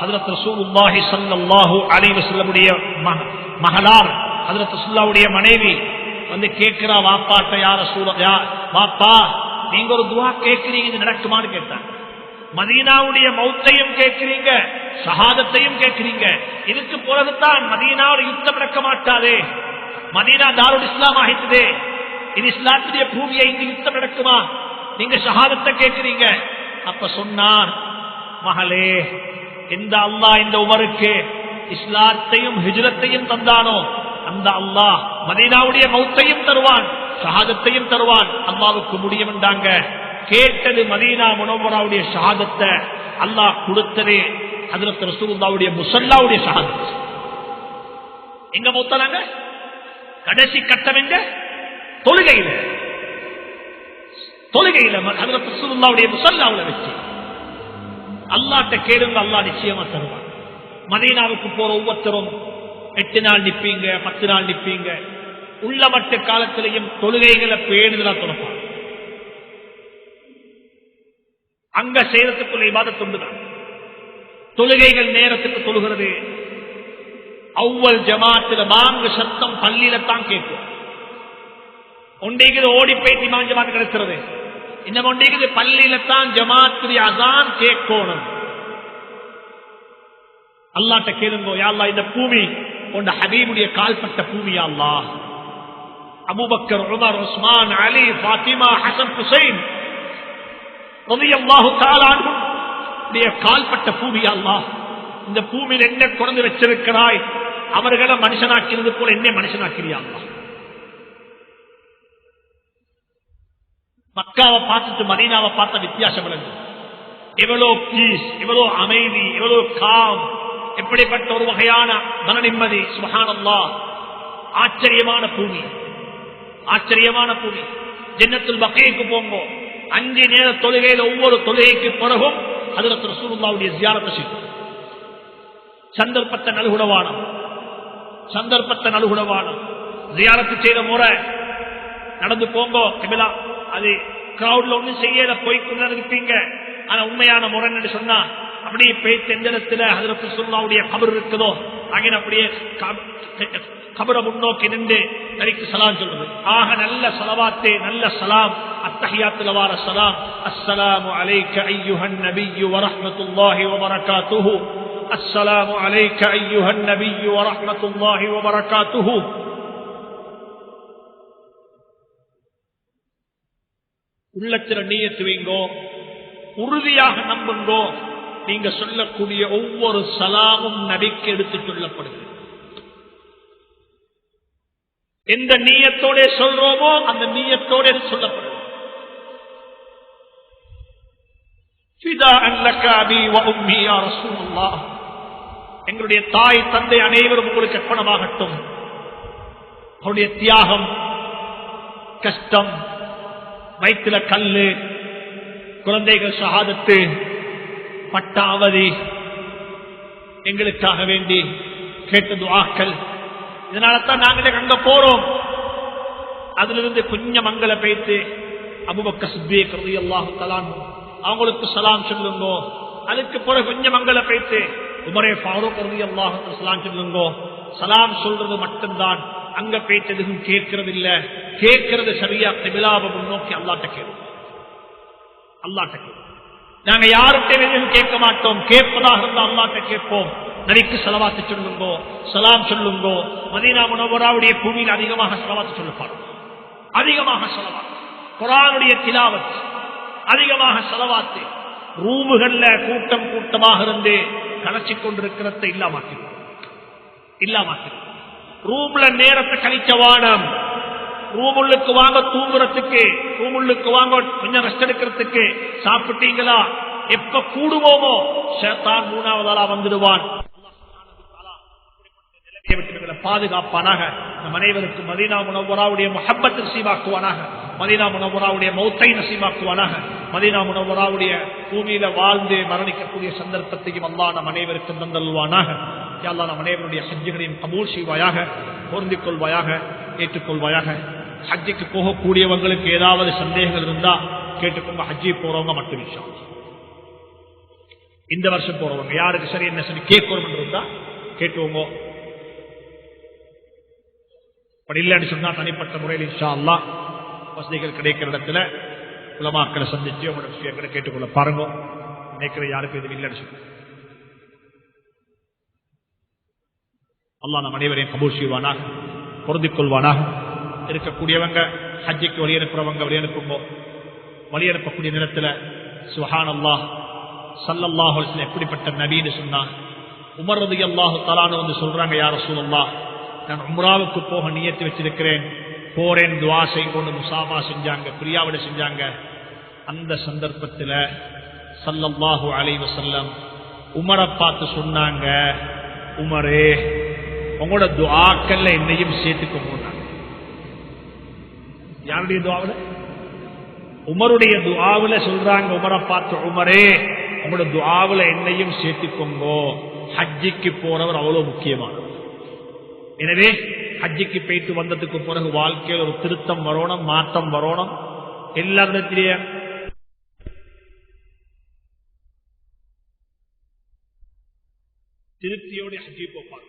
ஹஜ்ரத் ரசூலுல்லாஹி ஸல்லல்லாஹு அலைஹி வஸல்லம் உடைய மகளார், ஹஜ்ரத் ரசூலுல்லாஹ்வுடைய மனைவி வந்து கேட்கிறா வாப்பாட்ட, யா ரசூலுல்லாஹ் வாப்பா நீங்க ஒரு துஆ கேட்கிறீங்க, இது நடக்குமான்னு கேட்டாங்க. மதீனாவுடைய மௌத்தையும் கேட்கிறீங்க, ஷஹாதத்தையும் கேட்கிறீங்க. இதுக்கு பிறகுதான் மதீனாவுடைய யுத்தம் நடக்க மாட்டாதே, மதீனா தாருல் இஸ்லாம் ஆகிட்டதே, இது இஸ்லாத்துடைய பூமியை, இங்கு யுத்தம் நடக்குமா? நீங்க ஷஹாதத்தை கேட்கிறீங்க. அப்ப சொன்னார், மகளே இந்த அல்லாஹ் இந்த உமருக்கு இஸ்லாத்தையும் ஹிஜ்ரத்தையும் தந்தானோ அந்த அல்லாஹ் மதீனாவுடைய மௌத்தையும் தருவான், ஷஹாதத்தையும் தருவான். அல்லாஹ்வுக்கு முடியும் என்றாங்க. கேட்டது மதீனா முனவ்வராவுடைய ஷஹாதத்தை, அல்லாஹ் கொடுத்தது ஹஜ்ரத் ரசூலுல்லாஹ்வுடைய முஸல்லாவுடைய ஷஹாதத். எங்க மௌத்தானாங்க? கடைசி கட்டம் எங்க? தொழுகையில. தொழுகையில ஹஜ்ரத் ரசூலுல்லாஹ்வுடைய முஸல்லாவுல வச்சு. அல்லாஹ்ட்ட கேளுங்க, அல்லாஹ் நிச்சயமா தருவான். மதீனாவுக்கு போற ஒவ்வொருத்தரும் 8 நாள் நிப்பீங்க, 10 நாள் நிப்பீங்க. உள்ளமட்ட காலத்திலையும் தொழுகைகளை பேணுதலா தொலைப்பாங்க. அங்க செய்யறதுக்குள்ள இபாதத் உண்டுதான். தொழுகைகள் நேரத்துக்கு தொழுகிறது. அவ்வல் ஜமாத்துல பாங்கு சத்தம் பள்ளியில தான் கேட்கும். ஒன்றைக்கு ஓடி போய் இமாம் ஜமாத் கிடைக்கிறது. இன்னும் ஒன்றைக்கு பள்ளியில தான் ஜமாத்துடைய அதான் கேட்கணும். அல்லாஹ்ட்ட கேளுங்க, யா அல்லாஹ் இந்த பூமி உன் ஹபீபுடைய கால்பட்ட பூமி யா அல்லாஹ். அபூபக்கர், உமர், உஸ்மான், அலி, ஃபாத்திமா, ஹசன், ஹுசைன் ரலியல்லாஹு தஆலா அன்ஹுடைய கால்பட்ட பூமி யா அல்லாஹ். இந்த பூமியில் என்ன கொண்டு வச்சிருக்கிறாய், அவர்களை மனுஷனாக்கிறது போல என்ன மனுஷனாக்கிறியா அல்லாஹ். மக்காவை பார்த்துட்டு மதீனாவை பார்த்த வித்தியாசம் விளங்கும். எவ்வளவு பீஸ், எவ்வளவு அமைதி, எவ்வளவு காம், எப்படிப்பட்ட ஒரு வகையான மன நிம்மதி. சுப்ஹானல்லாஹ், ஆச்சரியமான பூமி, ஆச்சரியமான பூமி. ஜன்னத்துல் பகீக்கு போங்க, 5 நேர தொழுகையில் ஒவ்வொரு தொழுகைக்கு பிறகும் ஹஜ்ரத் ரசூலுல்லாஹ்வுடைய ஜியாரத் செய்யும். சந்தர்ப்பத்தை நல்குணவானம், சந்தர்ப்பத்தை நல்குணவானம். ஜியாரத்து செய்த முறை நடந்து போங்க. கிபிலா அது கிரௌட்ல ஒன்னும் செய்யல, போய்க்குள்ள இருப்பீங்க. ஆனா உண்மையான முறை சொன்னா அப்படியே பேச்சு எந்த இடத்துல ஹஜ்ரத் ரசூலுல்லாஹ்வுடைய கபர் இருக்குதோ அங்கே அப்படியே கபரை முன்னோக்கி நின்று நபிக்கு சலாம் சொல்றது. ஆக நல்ல ஸலவாத்தே, நல்ல சலாம் அத்தஹியாத்துல வார சலாம். அஸ்ஸலாமு அலைக அய்யுஹன் நபிய்யு வ ரஹ்மத்துல்லாஹி வ பரகாத்துஹு. அஸ்ஸலாமு அலைக அய்யுஹன் நபிய்யு வ ரஹ்மத்துல்லாஹி வ பரகாத்துஹு. உள்ளத்துல நியத்து வைங்கோ, உறுதியாக நம்புங்கோ. நீங்க சொல்லக்கூடிய ஒவ்வொரு சலாமும் நபிக்கு எடுத்து சொல்லப்படுகிறது. எந்த நியத்தோட சொல்றோமோ அந்த நியத்தோட சொல்லப்படுது. எங்களுடைய தாய் தந்தை அனைவரும் உங்களுக்கு அர்ப்பணமாகட்டும். அவருடைய தியாகம், கஷ்டம், வயிற்றுல கல்லு, குழந்தைகள் ஷஹாதத்து, பட்டாவதி, எங்களுக்காக வேண்டி கேட்ட துஆக்கள். இதனால்தான் நாங்களே அங்க போறோம். அதிலிருந்து கொஞ்சம் மங்கள பேத்து அபூபக்கர் சித்தீக் ரலியல்லாஹு தஆலா அவங்களுக்கு சலாம் சொல்லுங்க. அதுக்கு பிறகு கொஞ்சம் மங்கள பேத்து உமரே ஃபாரூக் ரலியல்லாஹு தஆலா சலாம் சொல்லுங்க. சலாம் சொல்றது மட்டும்தான், அங்க பேச்சு எதுவும் கேட்கறது இல்ல. கேட்கறது சரியா கிபிலாவை முன்னோக்கி அல்லாஹ்ட்ட கேளுங்க. அல்லாஹ்ட்ட கேளுங்க. நாங்க யார்கிட்ட எதுவும் கேட்க மாட்டோம். கேட்பதாக இருந்தால் அல்லாஹ்ட்ட கேட்போம். நபிக்கு ஸலவாத் சொல்லுங்க, சலாம் சொல்லுங்க. மதீனா முனவ்வராவுடைய பூமியில் அதிகமாக ஸலவாத் சொல்லப்பாரு, அதிகமாக ஸலவாத். குர்ஆனுடைய திலாவத், அதிகமாக ஸலவாத். ரூமுகள்ல கூட்டம் கூட்டமாக இருந்து கலச்சி கொண்டிருக்கிறத இல்லாமாக்கிறோம், இல்லாமாக்கிறோம். ரூம்ல நேரத்தை கழிச்ச வானம், ரூமுள்ளுக்கு வாங்க தூங்குறதுக்கு, ரூமுள்ளுக்கு வாங்க கொஞ்சம் ரெஸ்ட் எடுக்கிறதுக்கு. சாப்பிட்டீங்களா? எப்ப கூடுவோமோ ஷைத்தான் 3வது ஆளா வந்துடுவான். பாதுகாப்பானாக. நம் அனைவருக்கும் மதீனா முனவ்வராவுடைய முஹப்பத் நசீபாக்குவானாக. மதீனா முனவ்வராவுடைய மௌத்தை நசீபாக்குவானாக. மதீனா முனவ்வராவுடைய பூமியில வாழ்ந்து மரணிக்கக்கூடிய சந்தர்ப்பத்தையும் அல்லாஹ் நம் அனைவருக்கும் தந்தல்வானாக. யா அல்லாஹ் நம் அனைவருடைய ஹஜ்ஜுகளையும் கபூல் செய்வாயாக, பொருந்திக் கொள்வாயாக, ஏற்றுக்கொள்வாயாக. ஹஜ்ஜுக்கு போகக்கூடியவங்களுக்கு ஏதாவது சந்தேகங்கள் இருந்தா கேட்டுக்கோங்க. ஹஜ்ஜி போறவங்க மட்டும் இன்ஷா அல்லாஹ். இந்த வருஷம் போறவங்க யாருக்கு சரி என்ன சரி கேட்கணும் இருந்தா கேட்டுவோங்க. அப்படி இல்லைன்னு சொன்னா தனிப்பட்ட முறையில் இன்ஷா அல்லாஹ் வசதிகள் கிடைக்கிற இடத்துல உலமாக்களை சந்திச்சு உங்களோட விஷயங்களை கேட்டுக்கொள்ள பாருங்க. நினைக்கிற யாருக்கும் எதுவும் இல்லைன்னு சொல்லி அல்லாஹ் நம் அனைவரையும் கபூல் செய்வானாக, பொருந்திக் கொள்வானாக. இருக்கக்கூடியவங்க ஹஜ்ஜுக்கு வழி அனுப்புறவங்க வழி அனுப்புங்க. வழி அனுப்பக்கூடிய நேரத்தில் சுப்ஹானல்லாஹ் ஸல்லல்லாஹு அலைஹி வஸல்லம் எப்படிப்பட்ட நபின்னு சொன்னா, உமர் ரலியல்லாஹு தஆலா வந்து சொல்றாங்க, யா ரசூலல்லாஹ் நான் உம்ராவுக்கு போக நியத்து வச்சிருக்கிறேன், போறேன், துஆ செய்யணும். முசாஃபா செஞ்சாங்க, பிரியாவிட செஞ்சாங்க. அந்த சந்தர்ப்பத்தில் ஸல்லல்லாஹு அலைஹி வஸல்லம் உமரை பார்த்து சொன்னாங்க, உமரே உங்களோட துஆக்கள்ல என்னையும் சேர்த்துக்கோங்க. யாருடைய துஆவுல? உமருடைய துஆவுல சொல்றாங்க, உமரை பார்த்து, உமரே உங்களோட துஆவுல என்னையும் சேர்த்துக்கோங்க. ஹஜ்ஜிக்கு போறவர் அவ்வளவு முக்கியமானவர். எனவே ஹஜ்ஜிக்கு போயிட்டு வந்ததுக்கு பிறகு வாழ்க்கையில் ஒரு திருத்தம் வரணும், மாற்றம் வரணும். எல்லாரிடத்திலேயே நேர்த்தியோட ஹஜ்ஜி போப்பாங்க.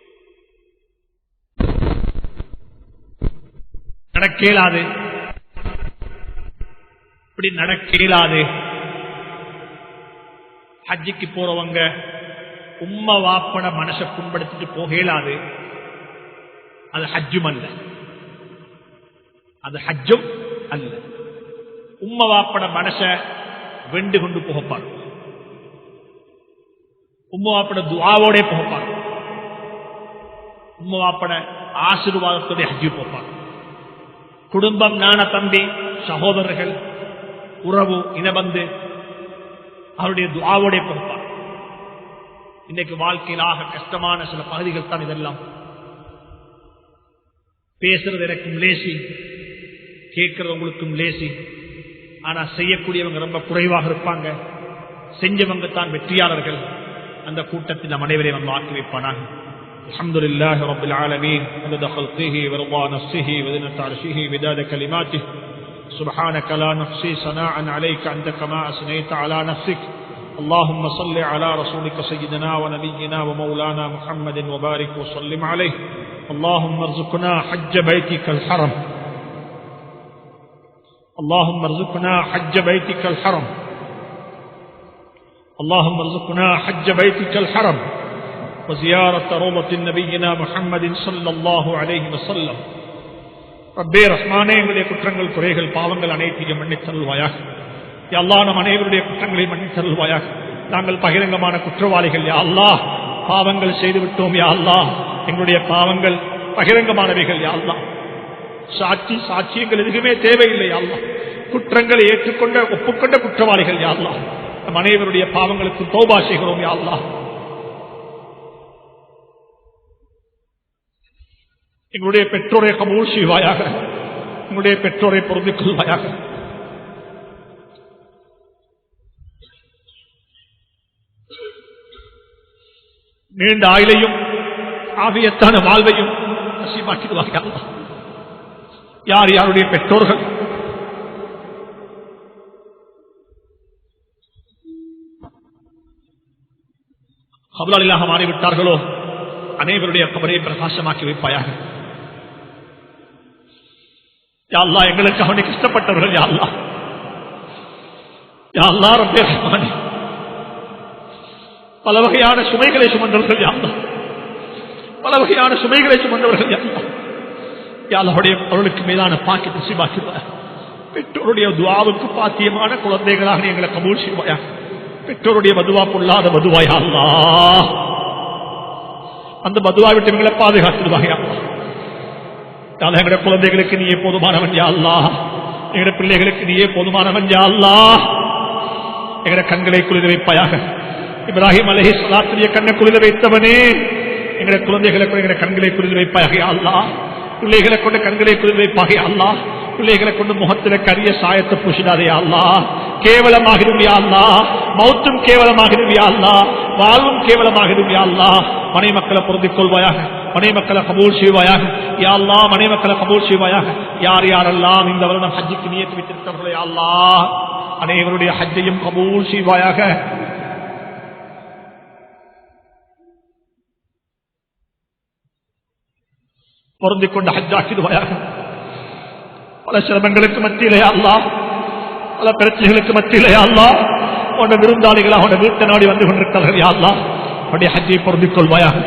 நடக்கேலாது, இப்படி நடக்கேலாது. ஹஜ்ஜிக்கு போறவங்க உம்மா வாப்பட மனசை புண்படுத்திட்டு போகலாது. அது ஹஜ்ஜும் அல்ல, அது ஹஜ்ஜும் அல்ல. உம்மா வாப்பட மனசை வெண்டு கொண்டு போகப்பாரு, உம்மா வாப்பட துஆவோட போகப்பாரு, உம்மா வாப்பட ஆசீர்வாதத்தோட ஹஜ்ஜி போப்பாரு. குடும்பம், நான தம்பி, சகோதரர்கள், உறவு, இனபந்து அவருடைய துஆவோட போகப்பாரு. இன்னைக்கு வாழ்க்கையிலாக கஷ்டமான சில பகுதிகள் தான் இதெல்லாம். பேசுறது எனக்கும் லேசி, கேட்கறது உங்களுக்கும் லேசி. ஆனா செய்யக்கூடியவங்க ரொம்ப குறைவாக இருப்பாங்க. செஞ்சவங்க தான் வெற்றியாளர்கள். அந்த கூட்டத்தில் நம் அனைவரையும் வந்து ஆக்கி வைப்பானாக. அல்ஹம்துலில்லாஹி ரப்பில் ஆலமீன் வதத خلقه ورضا نفسه وزنة عرشه ومداد كلماته سبحانك لا نحصي ثناء عليك أنت كما أثنيت على نفسك. اللهم صل على رسولك سيدنا ونبينا ومولانا محمد وبارك وسلم عليه. اللهم ارزقنا حج بيتك الحرم، اللهم ارزقنا حج بيتك الحرم، اللهم ارزقنا حج بيتك الحرم وزيارة روضة نبينا محمد صلى الله عليه وسلم. ரப்பே ரஹ்மானே, எங்களுடைய குற்றங்கள், குறைகள், பாவங்கள் அனைத்தையும் மன்னித் தருள்வாயாக. யா அல்லாஹ், நம் அனைவருடைய குற்றங்களை மன்னித் தருள்வாயாக. நாங்கள் பகிரங்கமான குற்றவாளிகள் யா அல்லாஹ். பாவங்கள் செய்து விட்டோம் யா அல்லாஹ். எங்களுடைய பாவங்கள் பகிரங்கமானவைகள் யா அல்லாஹ். சாட்சியங்கள் எதுவுமே தேவையில்லை யா அல்லாஹ். குற்றங்களை ஏற்றுக்கொண்ட ஒப்புக்கொண்ட குற்றவாளிகள் யா அல்லாஹ். நம் அனைவருடைய பாவங்களுக்கு தௌபா செய்கிறோம் யா அல்லாஹ். எங்களுடைய பெற்றோரை கபூல் செய்வாயாக, எங்களுடைய பெற்றோரை பொருந்திக் கொள்வாயாக. நீண்ட ஆயுளையும் ஆவியத்தான வாழ்வையும் நசீபாக்கிடுவாங்க. யார் யாருடைய பெற்றோர்கள் கபலாளிலாக மாறிவிட்டார்களோ அனைவருடைய கபரை பிரகாசமாக்கி வைப்பாயாக. யா அல்லாஹ், எங்களுக்கு அவனை கஷ்டப்பட்டவர்கள் யா அல்லாஹ். யா அல்லாஹ் ரப்பே ரஹ்மானே, பல வகையான சுமைகளை சுமந்தவர்கள் யா அல்லாஹ், பல வகையான சுமைகளை சுமந்தவர்கள் யா அல்லாஹ். யா அல்லாஹ், அவர்களுக்கு மேலான பாக்கியத்தை நசீபாக்கிடுவாயாக. பெற்றோருடைய துஆவுக்கு பாத்தியமான குழந்தைகளாக எங்களை கபூல் செய்வாயாக. பெற்றோருடைய மதுவா பொல்லாத மதுவா யா அல்லாஹ். அந்த மதுவா விட்டு எங்களை பாதுகாத்துடுவாங்க யா அல்லாஹ். எங்களுடைய குழந்தைகளுக்கு நீயே போதுமானவன் யா அல்லாஹ். எங்களுடைய பிள்ளைகளுக்கு நீயே போதுமானவன் யா அல்லாஹ். எங்களுடைய கண்களை குளிர வைப்பாயாக. இப்ராஹிம் அலைஹிஸ்ஸலாத்துடைய கண்ணை குளிர வைத்தவனே, எங்களுடைய குழந்தைகளை கொண்டு எங்களுடைய கண்களை குளிர வைப்பாயாக யா அல்லாஹ். பிள்ளைகளை கொண்டு கண்களை குளிர வைப்பாக யா அல்லாஹ். பிள்ளைகளை கொண்டு முகத்தில கரிய சாயத்தை பூசிடாதே யா அல்லாஹ். கேவலமாகிடும் யா அல்லாஹ். மௌத்தும் கேவலமாகிடும் யா அல்லாஹ். வாழ்வும் கேவலமாகிடும் யா அல்லாஹ். மனை மக்களை பொருந்திக் கொள்வாயாக, மனை மக்களை கபூல் செய்வாயாக யா அல்லாஹ். மனை மக்களை கபூல் செய்வாயாக. யார் யாரெல்லாம் இந்த வருடம் ஹஜ்ஜுக்கு நியத்து வைத்திருக்கிறார்களோ யா அல்லாஹ், அனைவருடைய ஹஜ்ஜையும் கபூல் செய்வாயாக. பொருந்திக் கொண்டு ஹஜ்ஜாக்கிடுவாயாக. பல சிரமங்களுக்கு மத்தியிலே யா அல்லாஹ், பல பிரச்சனைகளுக்கு மத்தியிலே யா அல்லாஹ், உன்னுடைய விருந்தாளிகளாக உன்னுடைய வீட்டை நாடி வந்து கொண்டிருக்கிறார்கள் யா அல்லாஹ். உன்னுடைய ஹஜ்ஜை பொருந்திக் கொள்வாயாக.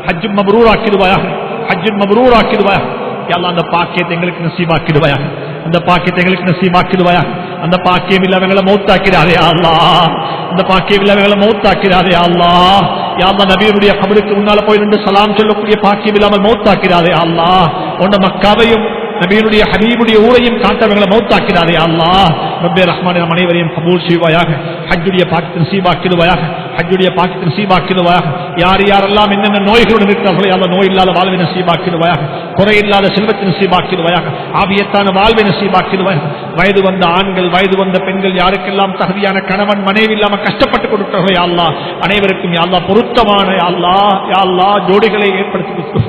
ஹஜ்ஜும் மப்ரூர் ஆக்கிடுவாயாக, ஹஜ்ஜும் மப்ரூர் ஆக்கிடுவாயாக யா அல்லாஹ். அந்த பாக்கியத்தை எங்களுக்கு நசீபாக்கிடுவாயாக, அந்த பாக்கியத்தை எங்களுக்கு நசீபாக்கிடுவாயாக. அந்த பாக்கியம் இல்லாமங்களை மௌத்தாக்கிறாரே யா அல்லாஹ், அந்த பாக்கியம் இல்லாமங்களை மௌத்தாக்கிறாரே யா அல்லாஹ். யா அல்லாஹ், நபியுடைய கபருக்கு முன்னால போய் நின்று சலாம் சொல்லக்கூடிய பாக்கியம் இல்லாமல் மௌத்தாக்கிறாரே யா அல்லாஹ். உன்ன மக்காவையும் நபியுடைய ஹபீபுடைய ஊரையும் காட்டவர்களை மௌத்தாக்கிறாரே யா அல்லாஹ். ரப்பே ரஹ்மானே, நம் அனைவரையும் கபூல் செய்வாயாக. ஹஜ்ஜுடைய பாக்கியத்தை நசீபாக்கிடுவாயாக, ஹஜ்ஜுடைய பாக்கியத்தை நசீபாக்கிடுவாயாக. யார் யாரெல்லாம் என்னென்ன நோய்களுடன் இருக்கிறார்களோ யா அல்லாஹ், நோய் இல்லாத வாழ்வை நசீபாக்கிடுவாயாக, குறை இல்லாத செல்வத்தை நசீபாக்கிடுவாயாக, ஆவியத்தான வாழ்வை நசீபாக்கிடுவாயாக. வயது வந்த ஆண்கள், வயது வந்த பெண்கள், யாருக்கெல்லாம் தகுதியான கணவன் மனைவி இல்லாம கஷ்டப்பட்டு கொடுக்கிறார்களோ யா அல்லாஹ், அனைவருக்கும் யா அல்லாஹ் பொருத்தமான யா அல்லாஹ், யா அல்லாஹ் ஜோடிகளை ஏற்படுத்தி கொடுத்து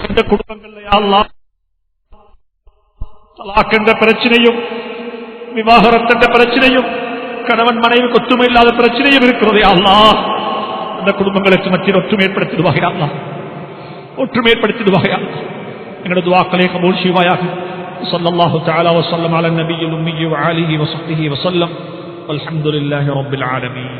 இந்த குடும்பங்கள்ல யா அல்லாஹ் தலாக் என்ற பிரச்சனையும், விவாகரத்து என்ற பிரச்சனையும், கணவன் மனைவிக்கு ஒற்றுமை இல்லாத பிரச்சனையும் இருக்கிறது அல்லாஹ் அந்த குடும்பங்களுக்கு மத்தியில் ஒற்றுமை ஏற்படுத்திடுவாயா அல்லாஹ் ஒற்றுமை ஏற்படுத்திடுவாயா எங்களது துஆக்களை கபூல் செய்வாயாக ஸல்லல்லாஹு தஆலா வஸல்லம் அலா நபியில் உம்மி வ ஆலிஹி வ ஸஹ்பிஹி வஸல்லம் வல்ஹம்துலில்லாஹி ரப்பில் ஆலமீன்